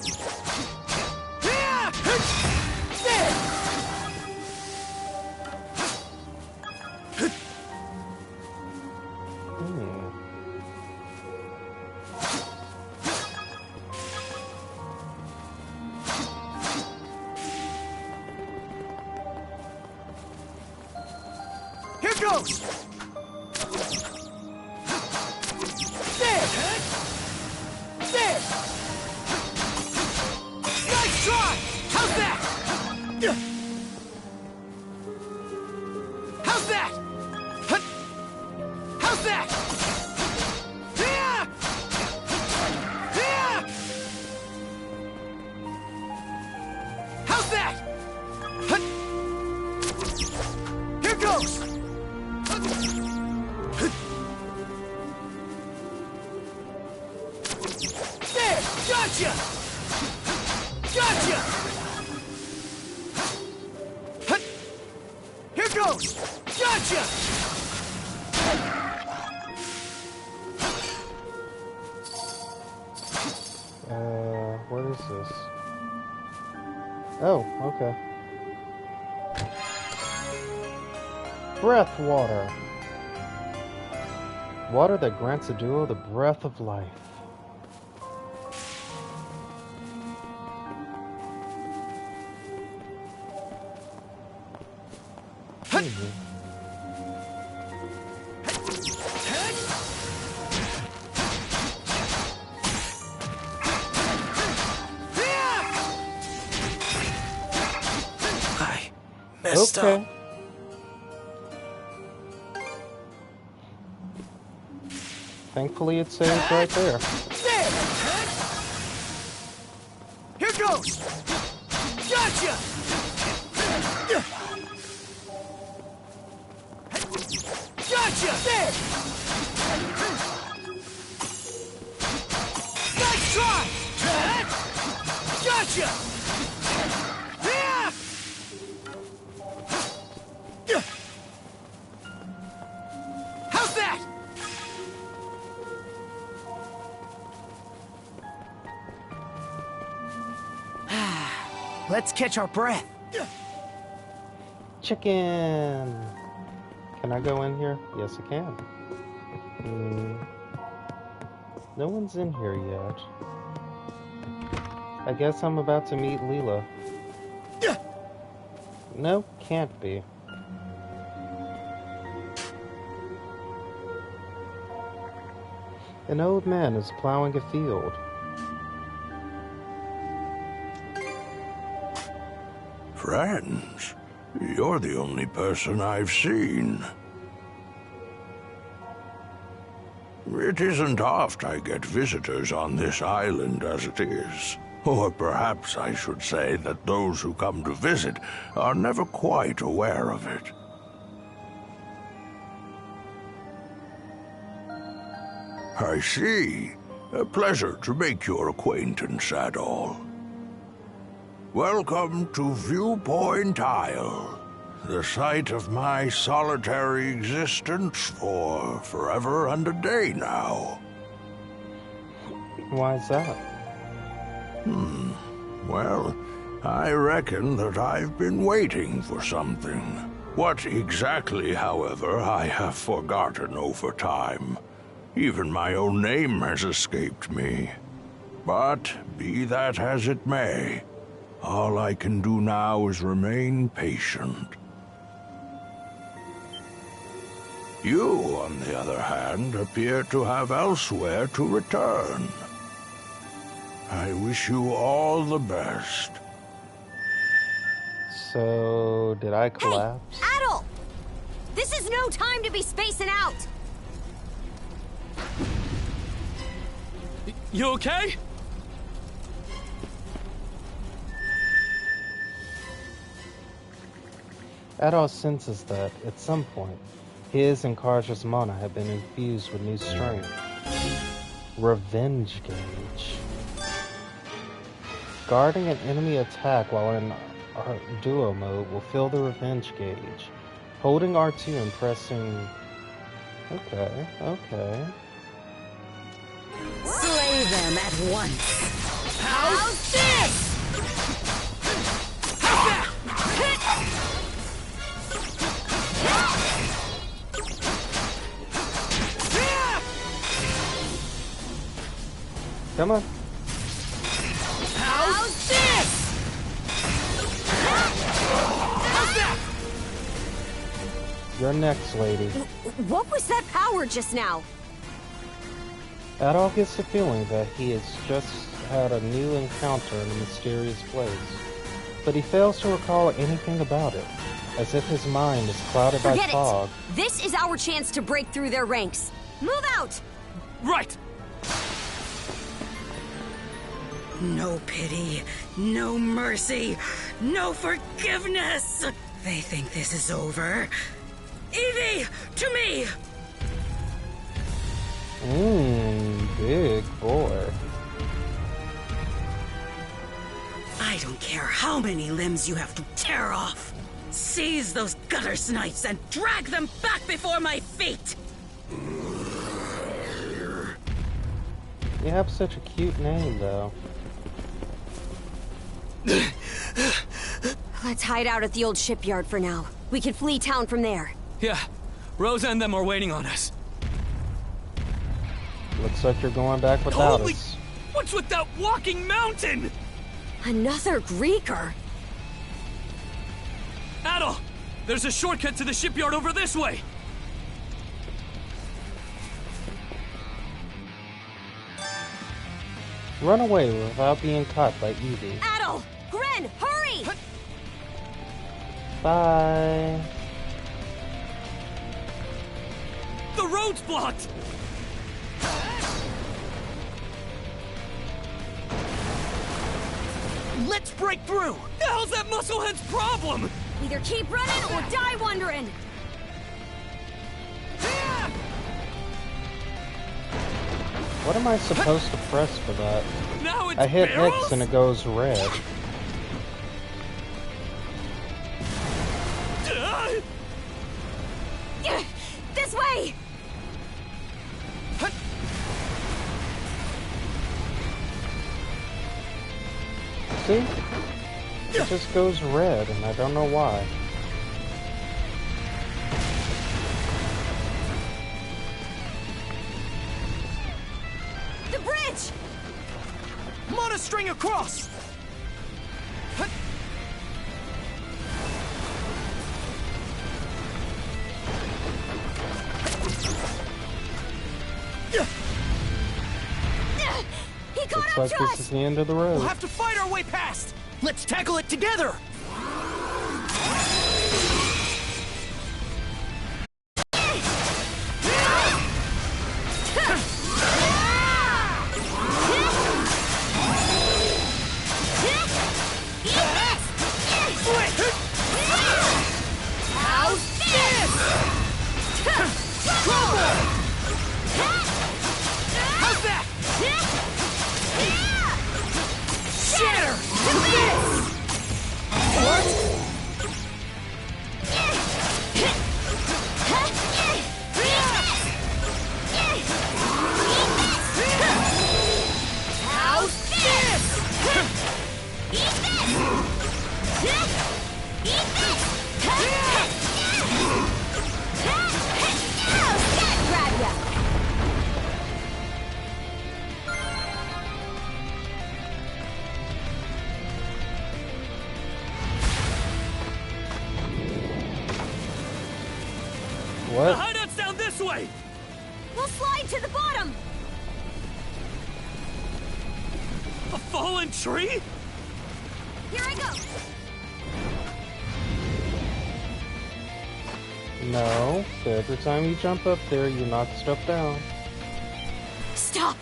Here goes! There! There! Nice try! How's that? How's that? How's that? How's that? Here goes! There! Gotcha! Gotcha! Here goes! Gotcha! What is this? Oh, okay. Breath water. Water that grants a duo the breath of life. I messed up. Thankfully, it saves right there. There! Here goes! Gotcha! Gotcha! There! Nice try! Gotcha! How's that? Let's catch our breath. Chicken! Can I go in here? Yes, I can. No one's in here yet. I guess I'm about to meet Leela. No, can't be. An old man is plowing a field. Friends, you're the only person I've seen. It isn't oft I get visitors on this island as it is. Or perhaps I should say that those who come to visit are never quite aware of it. I see. A pleasure to make your acquaintance at all. Welcome to Viewpoint Isle, the site of my solitary existence for forever and a day now. Why is that? Well, I reckon that I've been waiting for something. What exactly, however, I have forgotten over time. Even my own name has escaped me. But be that as it may, all I can do now is remain patient. You, on the other hand, appear to have elsewhere to return. I wish you all the best. So, did I collapse? Hey, Adol! This is no time to be spacing out! You okay? Adol senses that, at some point, his and Karja's mana have been infused with new strength. Revenge gauge. Guarding an enemy attack while in duo mode will fill the revenge gauge. Holding R2 and pressing... Okay. Slay them at once. How's this? Come on. How's this? You're next, lady. What was that power just now? Adol gets the feeling that he has just had a new encounter in a mysterious place, but he fails to recall anything about it, as if his mind is clouded by fog. This is our chance to break through their ranks. Move out! Right! No pity, no mercy, no forgiveness! They think this is over. Evie, to me! Big boy. I don't care how many limbs you have to tear off. Seize those gutter snipes and drag them back before my feet! You have such a cute name, though. Let's hide out at the old shipyard for now. We can flee town from there. Yeah, Rosa and them are waiting on us. Looks like you're going back without us. What's with that walking mountain? Another Greeker? Adol, there's a shortcut to the shipyard over this way. Run away without being caught by Evie. Adol! Gren, hurry! Bye. The road's blocked! Let's break through! The hell's that musclehead's problem? Either keep running or die wondering! What am I supposed to press for that? Now it's I hit barrels? X and it goes red. This way! See? It just goes red and I don't know why. The bridge! Mana string across! He caught Looks up like to this us! is the end of the road. We'll have to fight our way past! Let's tackle it together! How's this? What? The hideout's down this way! We'll slide to the bottom! A fallen tree? Here I go! No, every time you jump up there, you knock stuff down. Stop!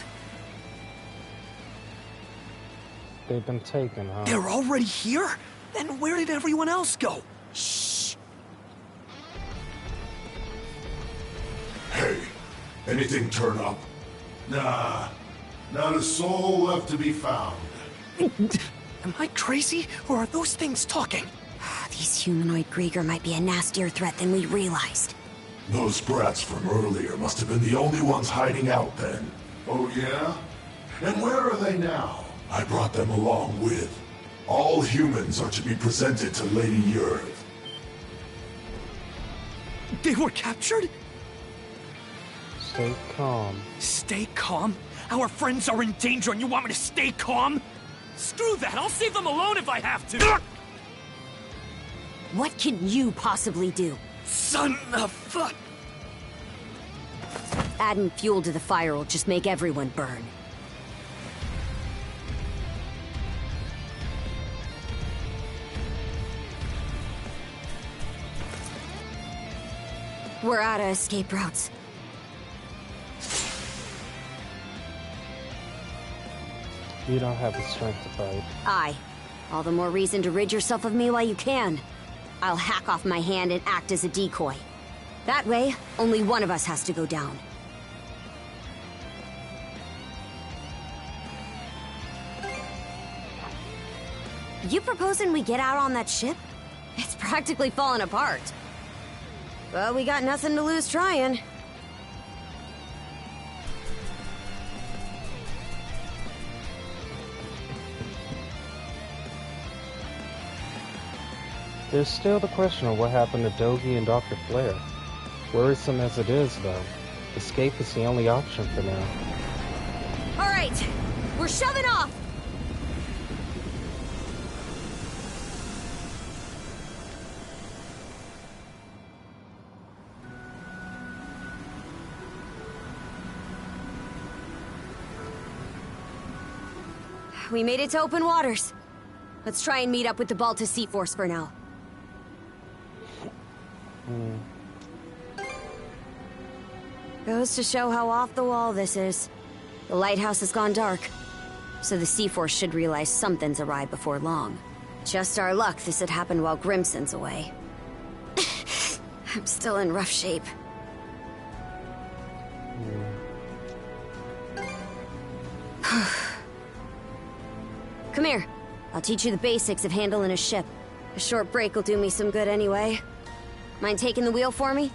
They've been taken, huh? They're already here? Then where did everyone else go? Shh! Hey, anything turn up? Nah, not a soul left to be found. Am I crazy, or are those things talking? These humanoid Grieger might be a nastier threat than we realized. Those brats from earlier must have been the only ones hiding out then. Oh yeah? And where are they now? I brought them along with. All humans are to be presented to Lady Earth. They were captured? Stay calm. Stay calm? Our friends are in danger and you want me to stay calm? Screw that! I'll save them alone if I have to! What can you possibly do? Son of fuck! Adding fuel to the fire will just make everyone burn. We're out of escape routes. You don't have the strength to fight. Aye. All the more reason to rid yourself of me while you can. I'll hack off my hand and act as a decoy. That way, only one of us has to go down. You proposing we get out on that ship? It's practically falling apart. Well, we got nothing to lose trying. There's still the question of what happened to Dogi and Dr. Flare. Worrisome as it is, though, escape is the only option for now. All right, we're shoving off! We made it to open waters. Let's try and meet up with the Balta Sea Force for now. Goes to show how off the wall this is. The lighthouse has gone dark, so the Sea Force should realize something's awry before long. Just our luck this had happened while Grimson's away. I'm still in rough shape. Come here. I'll teach you the basics of handling a ship. A short break will do me some good anyway. Mind taking the wheel for me?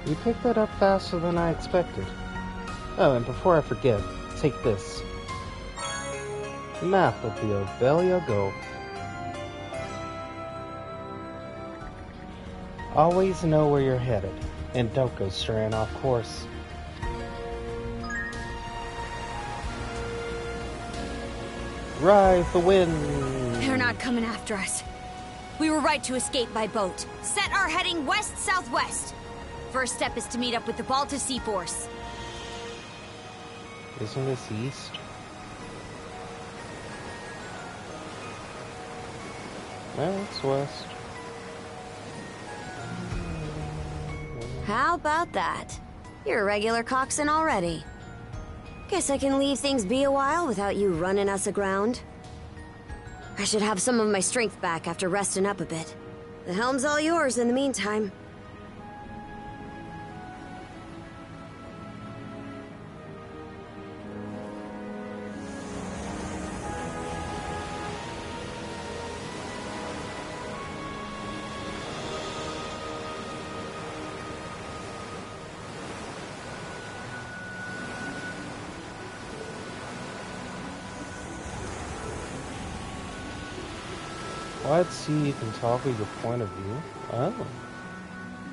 You picked that up faster than I expected. Oh, and before I forget, take this. Map of the Obelia Gulf. Always know where you're headed, and don't go straying off course. Ride the wind! They're not coming after us. We were right to escape by boat. Set our heading west-southwest. First step is to meet up with the Balta Sea Force. Isn't this east? Well, it's west. How about that? You're a regular coxswain already. Guess I can leave things be a while without you running us aground. I should have some of my strength back after resting up a bit. The helm's all yours in the meantime. Let's see, you can toggle your point of view. Oh.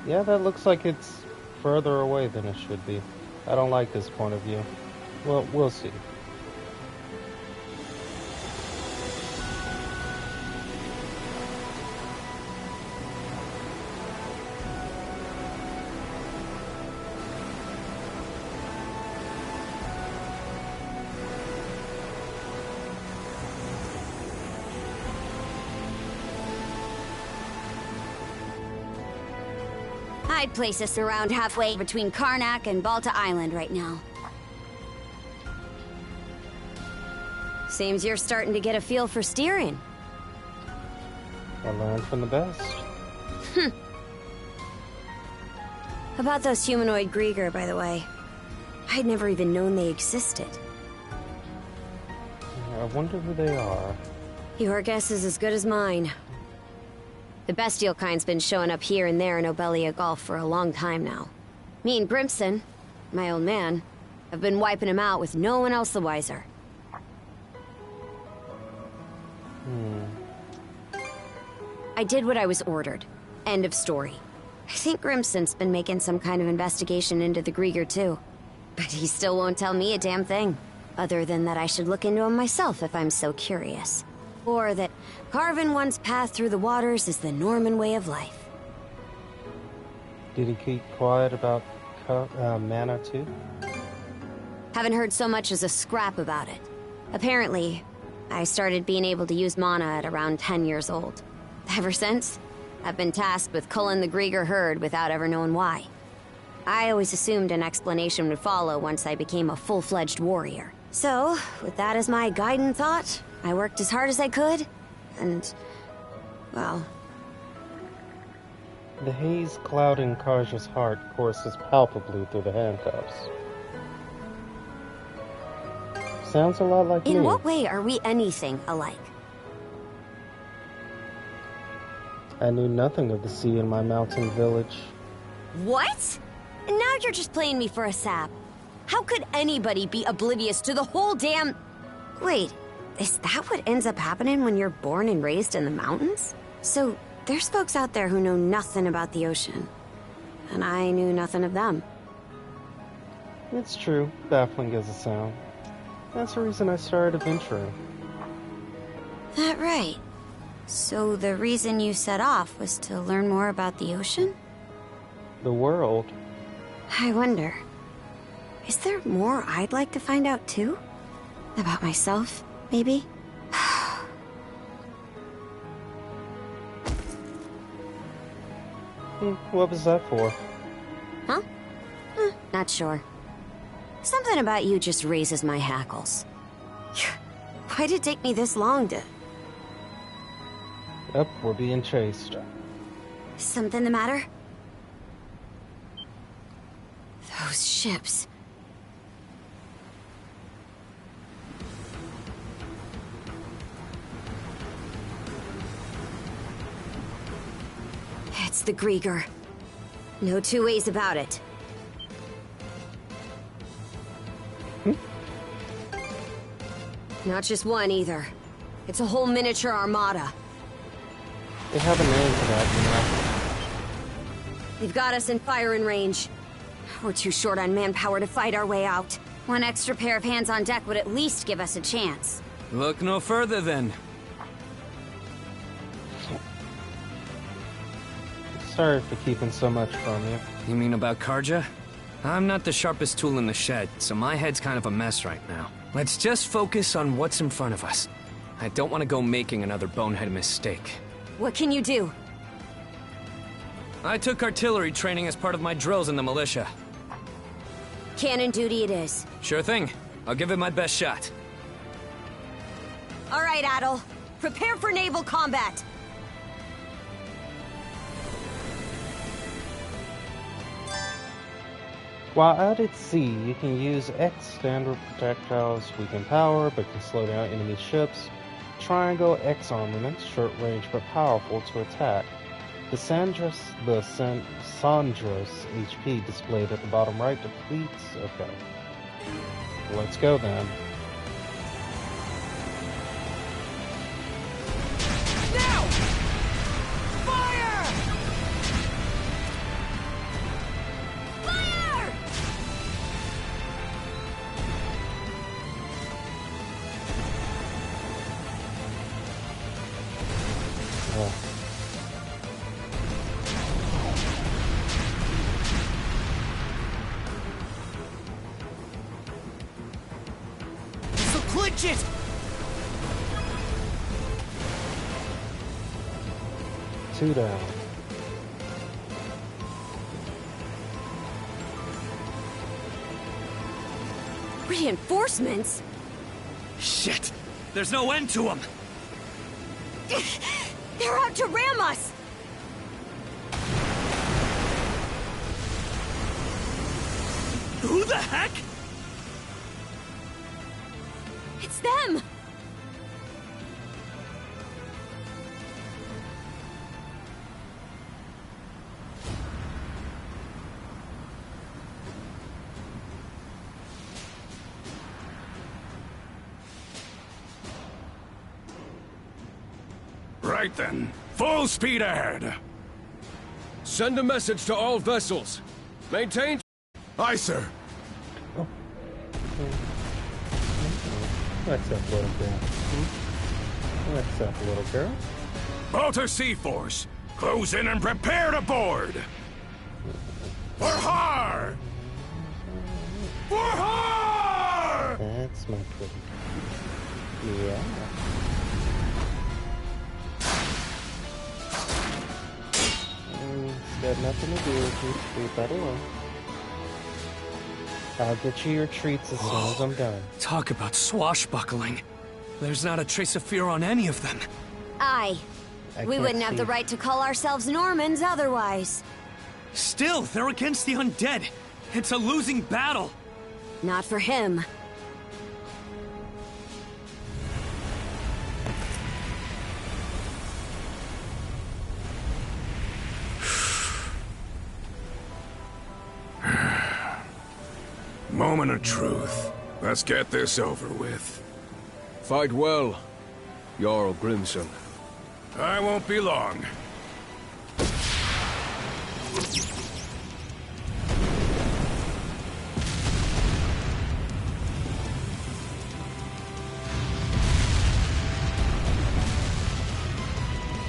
Yeah, that looks like it's further away than it should be. I don't like this point of view. Well, we'll see. I'd place us around halfway between Karnak and Balta Island right now. Seems you're starting to get a feel for steering. I learned from the best. About those humanoid Grieger, by the way. I'd never even known they existed. I wonder who they are. Your guess is as good as mine. The bestial kind's been showing up here and there in Obelia Gulf for a long time now. Me and Grimson, my old man, have been wiping him out with no one else the wiser. I did what I was ordered. End of story. I think Grimson's been making some kind of investigation into the Grieger too. But he still won't tell me a damn thing. Other than that I should look into him myself if I'm so curious. Or that carving one's path through the waters is the Norman way of life. Did he keep quiet about mana too? Haven't heard so much as a scrap about it. Apparently, I started being able to use mana at around 10 years old. Ever since, I've been tasked with culling the Grieger herd without ever knowing why. I always assumed an explanation would follow once I became a full-fledged warrior. So, with that as my guiding thought, I worked as hard as I could, and, well... The haze clouding Karja's heart courses palpably through the handcuffs. Sounds a lot like me. In what way are we anything alike? I knew nothing of the sea in my mountain village. What? And now you're just playing me for a sap. How could anybody be oblivious to the whole damn... Wait, is that what ends up happening when you're born and raised in the mountains? So, there's folks out there who know nothing about the ocean. And I knew nothing of them. It's true, baffling as it sounds. That's the reason I started adventuring. That right. So the reason you set off was to learn more about the ocean? The world. I wonder, is there more I'd like to find out too? About myself, maybe? What was that for? Huh? Not sure. Something about you just raises my hackles. Why'd it take me this long to... Yep, we're being chased. Something the matter? Those ships. It's the Grieger. No two ways about it. Not just one, either. It's a whole miniature armada. They have a name for that, you know. They've got us in firing range. We're too short on manpower to fight our way out. One extra pair of hands on deck would at least give us a chance. Look no further, then. Sorry for keeping so much from you. You mean about Karja? I'm not the sharpest tool in the shed, so my head's kind of a mess right now. Let's just focus on what's in front of us. I don't want to go making another bonehead mistake. What can you do? I took artillery training as part of my drills in the militia. Cannon duty it is. Sure thing. I'll give it my best shot. All right, Adel. Prepare for naval combat. While out at sea, you can use X standard projectiles, weaken power, but can slow down enemy ships. Triangle X armaments, short range but powerful to attack. The Sandra's HP displayed at the bottom right depletes. Okay. Let's go then. Now! Clinch it! Two down. Reinforcements? Shit! There's no end to them! They're out to ram us! Who the heck? It's them! Right then. Full speed ahead. Send a message to all vessels. Maintain... Aye, sir. Oh. What's up, little girl? What's up, little girl? Balta Sea Force, close in and prepare to board. For har! For har! That's my pretty. Yeah. It's got nothing to do with you. Leave that alone. I'll get you your treats as soon as I'm done. Talk about swashbuckling. There's not a trace of fear on any of them. Aye. We can't wouldn't have the see. right to call ourselves Normans otherwise. Still, they're against the undead. It's a losing battle. Not for him. Moment of truth. Let's get this over with. Fight well, Jarl Grimson. I won't be long.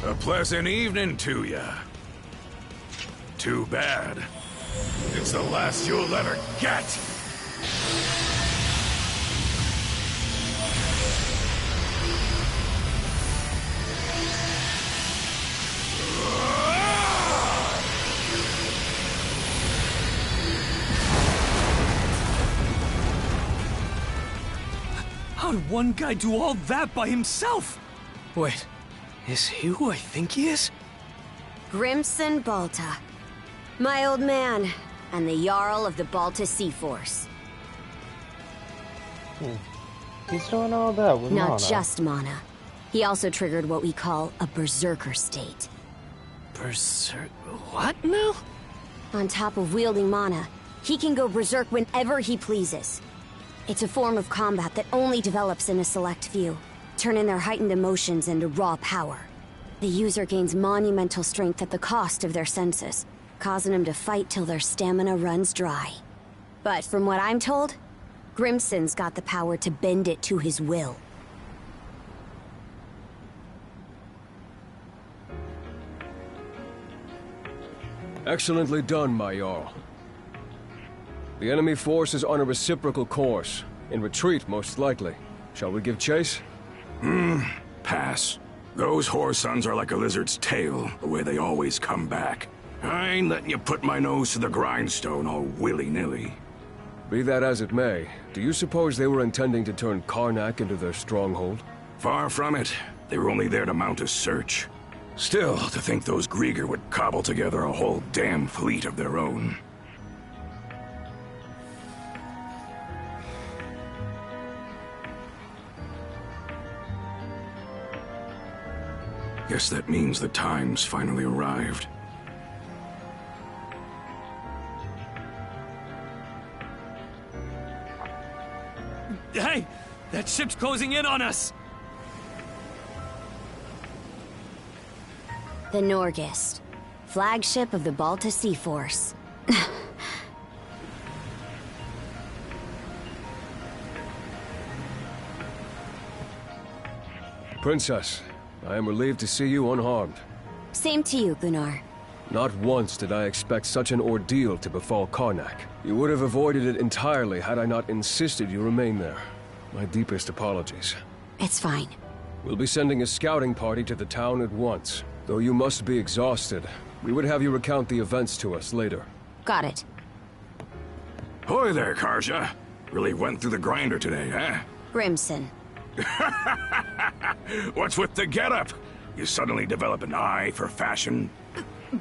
A pleasant evening to ya. Too bad. It's the last you'll ever get! How did one guy do all that by himself? Wait, is he who I think he is? Grimson Balta. My old man, and the Jarl of the Balta Sea Force. He's doing all that with Not mana. just mana. He also triggered what we call a berserker state. Berserk... what now? On top of wielding mana, he can go berserk whenever he pleases. It's a form of combat that only develops in a select few, turning their heightened emotions into raw power. The user gains monumental strength at the cost of their senses, causing them to fight till their stamina runs dry. But from what I'm told, Grimson's got the power to bend it to his will. Excellently done, my Jarl. The enemy force is on a reciprocal course. In retreat, most likely. Shall we give chase? Pass. Those whoresuns are like a lizard's tail, the way they always come back. I ain't letting you put my nose to the grindstone all willy-nilly. Be that as it may, do you suppose they were intending to turn Karnak into their stronghold? Far from it. They were only there to mount a search. Still, to think those Grieger would cobble together a whole damn fleet of their own. Guess that means the time's finally arrived. Hey! That ship's closing in on us! The Norgist, flagship of the Balta Sea Force. Princess, I am relieved to see you unharmed. Same to you, Gunnar. Not once did I expect such an ordeal to befall Karnak. You would have avoided it entirely had I not insisted you remain there. My deepest apologies. It's fine. We'll be sending a scouting party to the town at once. Though you must be exhausted, we would have you recount the events to us later. Got it. Hoy there, Karja. Really went through the grinder today, huh? Grimson. What's with the getup? You suddenly develop an eye for fashion?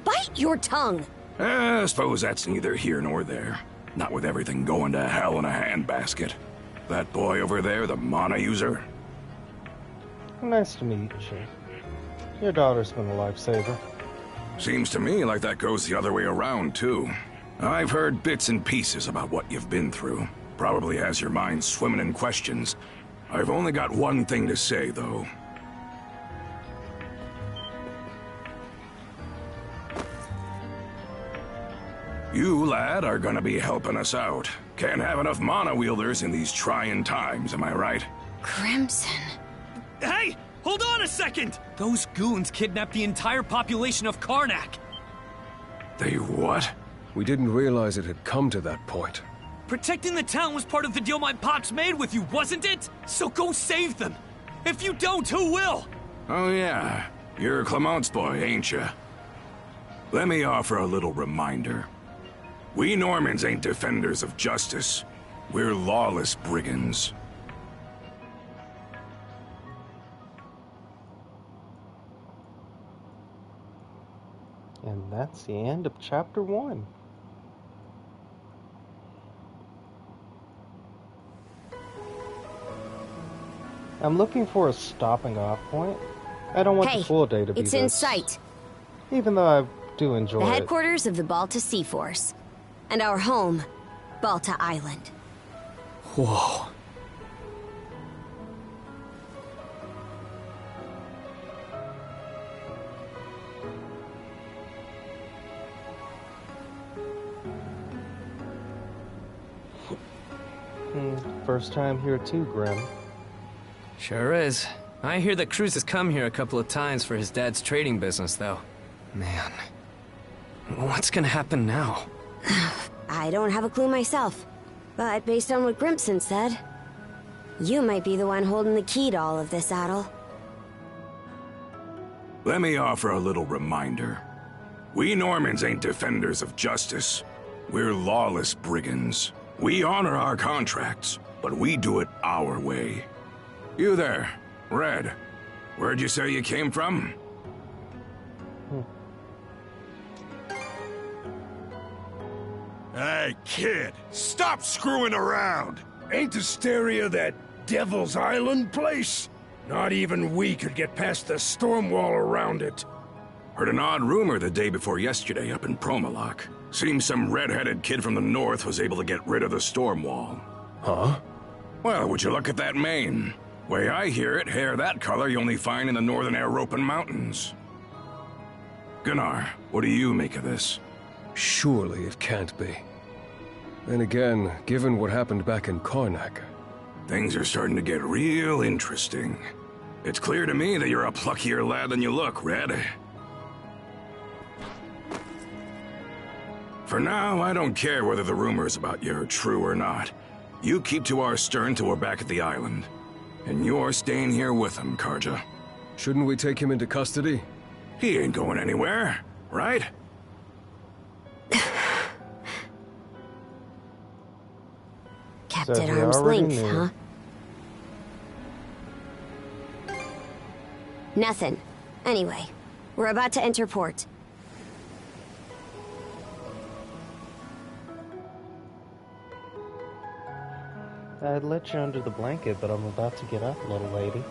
Bite your tongue! I suppose that's neither here nor there. Not with everything going to hell in a handbasket. That boy over there, the mana user? Nice to meet you. Your daughter's been a lifesaver. Seems to me like that goes the other way around, too. I've heard bits and pieces about what you've been through. Probably has your mind swimming in questions. I've only got one thing to say, though. You, lad, are gonna be helping us out. Can't have enough mana wielders in these trying times, am I right? Crimson. Hey! Hold on a second! Those goons kidnapped the entire population of Karnak. They what? We didn't realize it had come to that point. Protecting the town was part of the deal my pops made with you, wasn't it? So go save them. If you don't, who will? Oh yeah, you're Clement's boy, ain't ya? Let me offer a little reminder. We Normans ain't defenders of justice. We're lawless brigands. And that's the end of chapter 1. I'm looking for a stopping off point. I don't want the full day to be it's in sight. Even though I do enjoy The it. headquarters of the Balta Sea Force. And our home, Balta Island. Whoa. First time here too, Grim. Sure is. I hear that Cruz has come here a couple of times for his dad's trading business, though. Man. What's gonna happen now? I don't have a clue myself. But based on what Grimson said, you might be the one holding the key to all of this, Adel. Let me offer a little reminder. We Normans ain't defenders of justice. We're lawless brigands. We honor our contracts, but we do it our way. You there, Red. Where'd you say you came from? Hey, kid, stop screwing around! Ain't Asteria that Devil's Island place? Not even we could get past the storm wall around it. Heard an odd rumor the day before yesterday up in Promalock. Seems some red-headed kid from the north was able to get rid of the storm wall. Huh? Well, would you look at that mane? Way I hear it, hair that color you only find in the northern European mountains. Gunnar, what do you make of this? Surely it can't be. Then again, given what happened back in Karnak... Things are starting to get real interesting. It's clear to me that you're a pluckier lad than you look, Red. For now, I don't care whether the rumors about you are true or not. You keep to our stern till we're back at the island. And you're staying here with him, Karja. Shouldn't we take him into custody? He ain't going anywhere, right? Kept at arm's length, huh? Nothing. Anyway, we're about to enter port. I'd let you under the blanket, but I'm about to get up, little lady.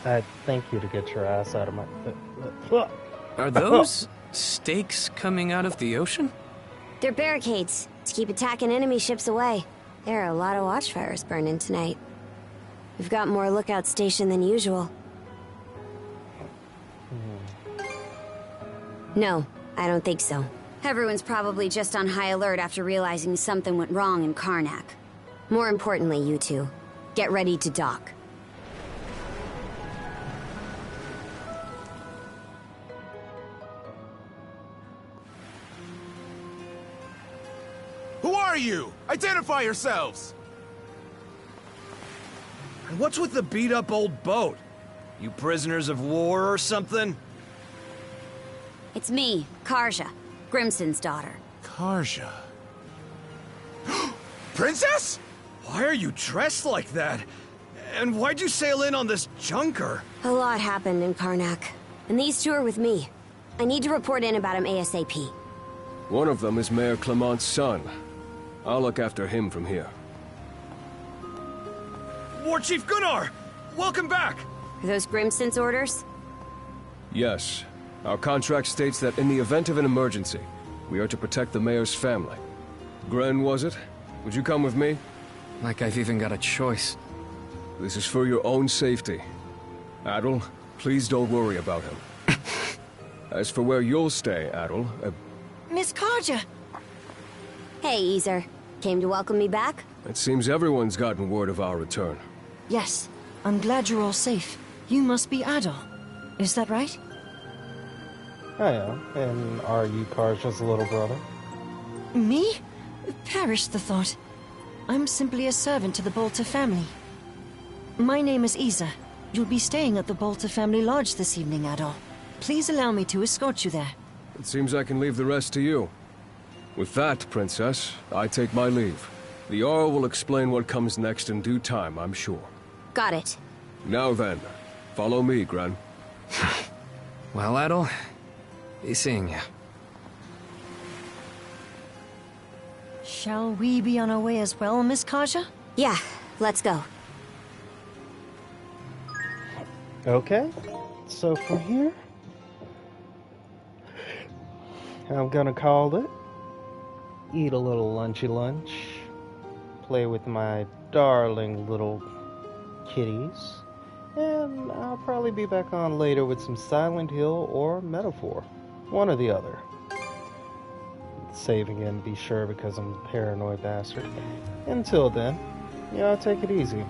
I'd thank you to get your ass out of my... Are those stakes coming out of the ocean? They're barricades to keep attacking enemy ships away. There are a lot of watchfires burning tonight. We've got more lookout stationed than usual. No, I don't think so. Everyone's probably just on high alert after realizing something went wrong in Karnak. More importantly, you two, get ready to dock. Who are you? Identify yourselves! And what's with the beat-up old boat? You prisoners of war or something? It's me, Karja, Grimson's daughter. Karja. Princess? Why are you dressed like that? And why'd you sail in on this junker? A lot happened in Karnak, and these two are with me. I need to report in about him ASAP. One of them is Mayor Clement's son. I'll look after him from here. War Chief Gunnar! Welcome back! Are those Grimson's orders? Yes. Our contract states that in the event of an emergency, we are to protect the mayor's family. Gren, was it? Would you come with me? Like I've even got a choice. This is for your own safety. Adol, please don't worry about him. As for where you'll stay, Adol, Miss Karja! Hey, Easer. Came to welcome me back? It seems everyone's gotten word of our return. Yes, I'm glad you're all safe. You must be Adol. Is that right? I am. And are you Karja's little brother? Me? Perish the thought. I'm simply a servant to the Bolter family. My name is Isa. You'll be staying at the Bolter family lodge this evening, Adol. Please allow me to escort you there. It seems I can leave the rest to you. With that, Princess, I take my leave. The Jarl will explain what comes next in due time, I'm sure. Got it. Now then, follow me, Gren. Well, Adol, be seeing you. Shall we be on our way as well, Miss Karja? Yeah, let's go. Okay, so from here, I'm gonna call it, eat a little lunchy lunch, play with my darling little kitties, and I'll probably be back on later with some Silent Hill or Metaphor, one or the other. Save again, be sure, because I'm a paranoid bastard. Until then, take it easy.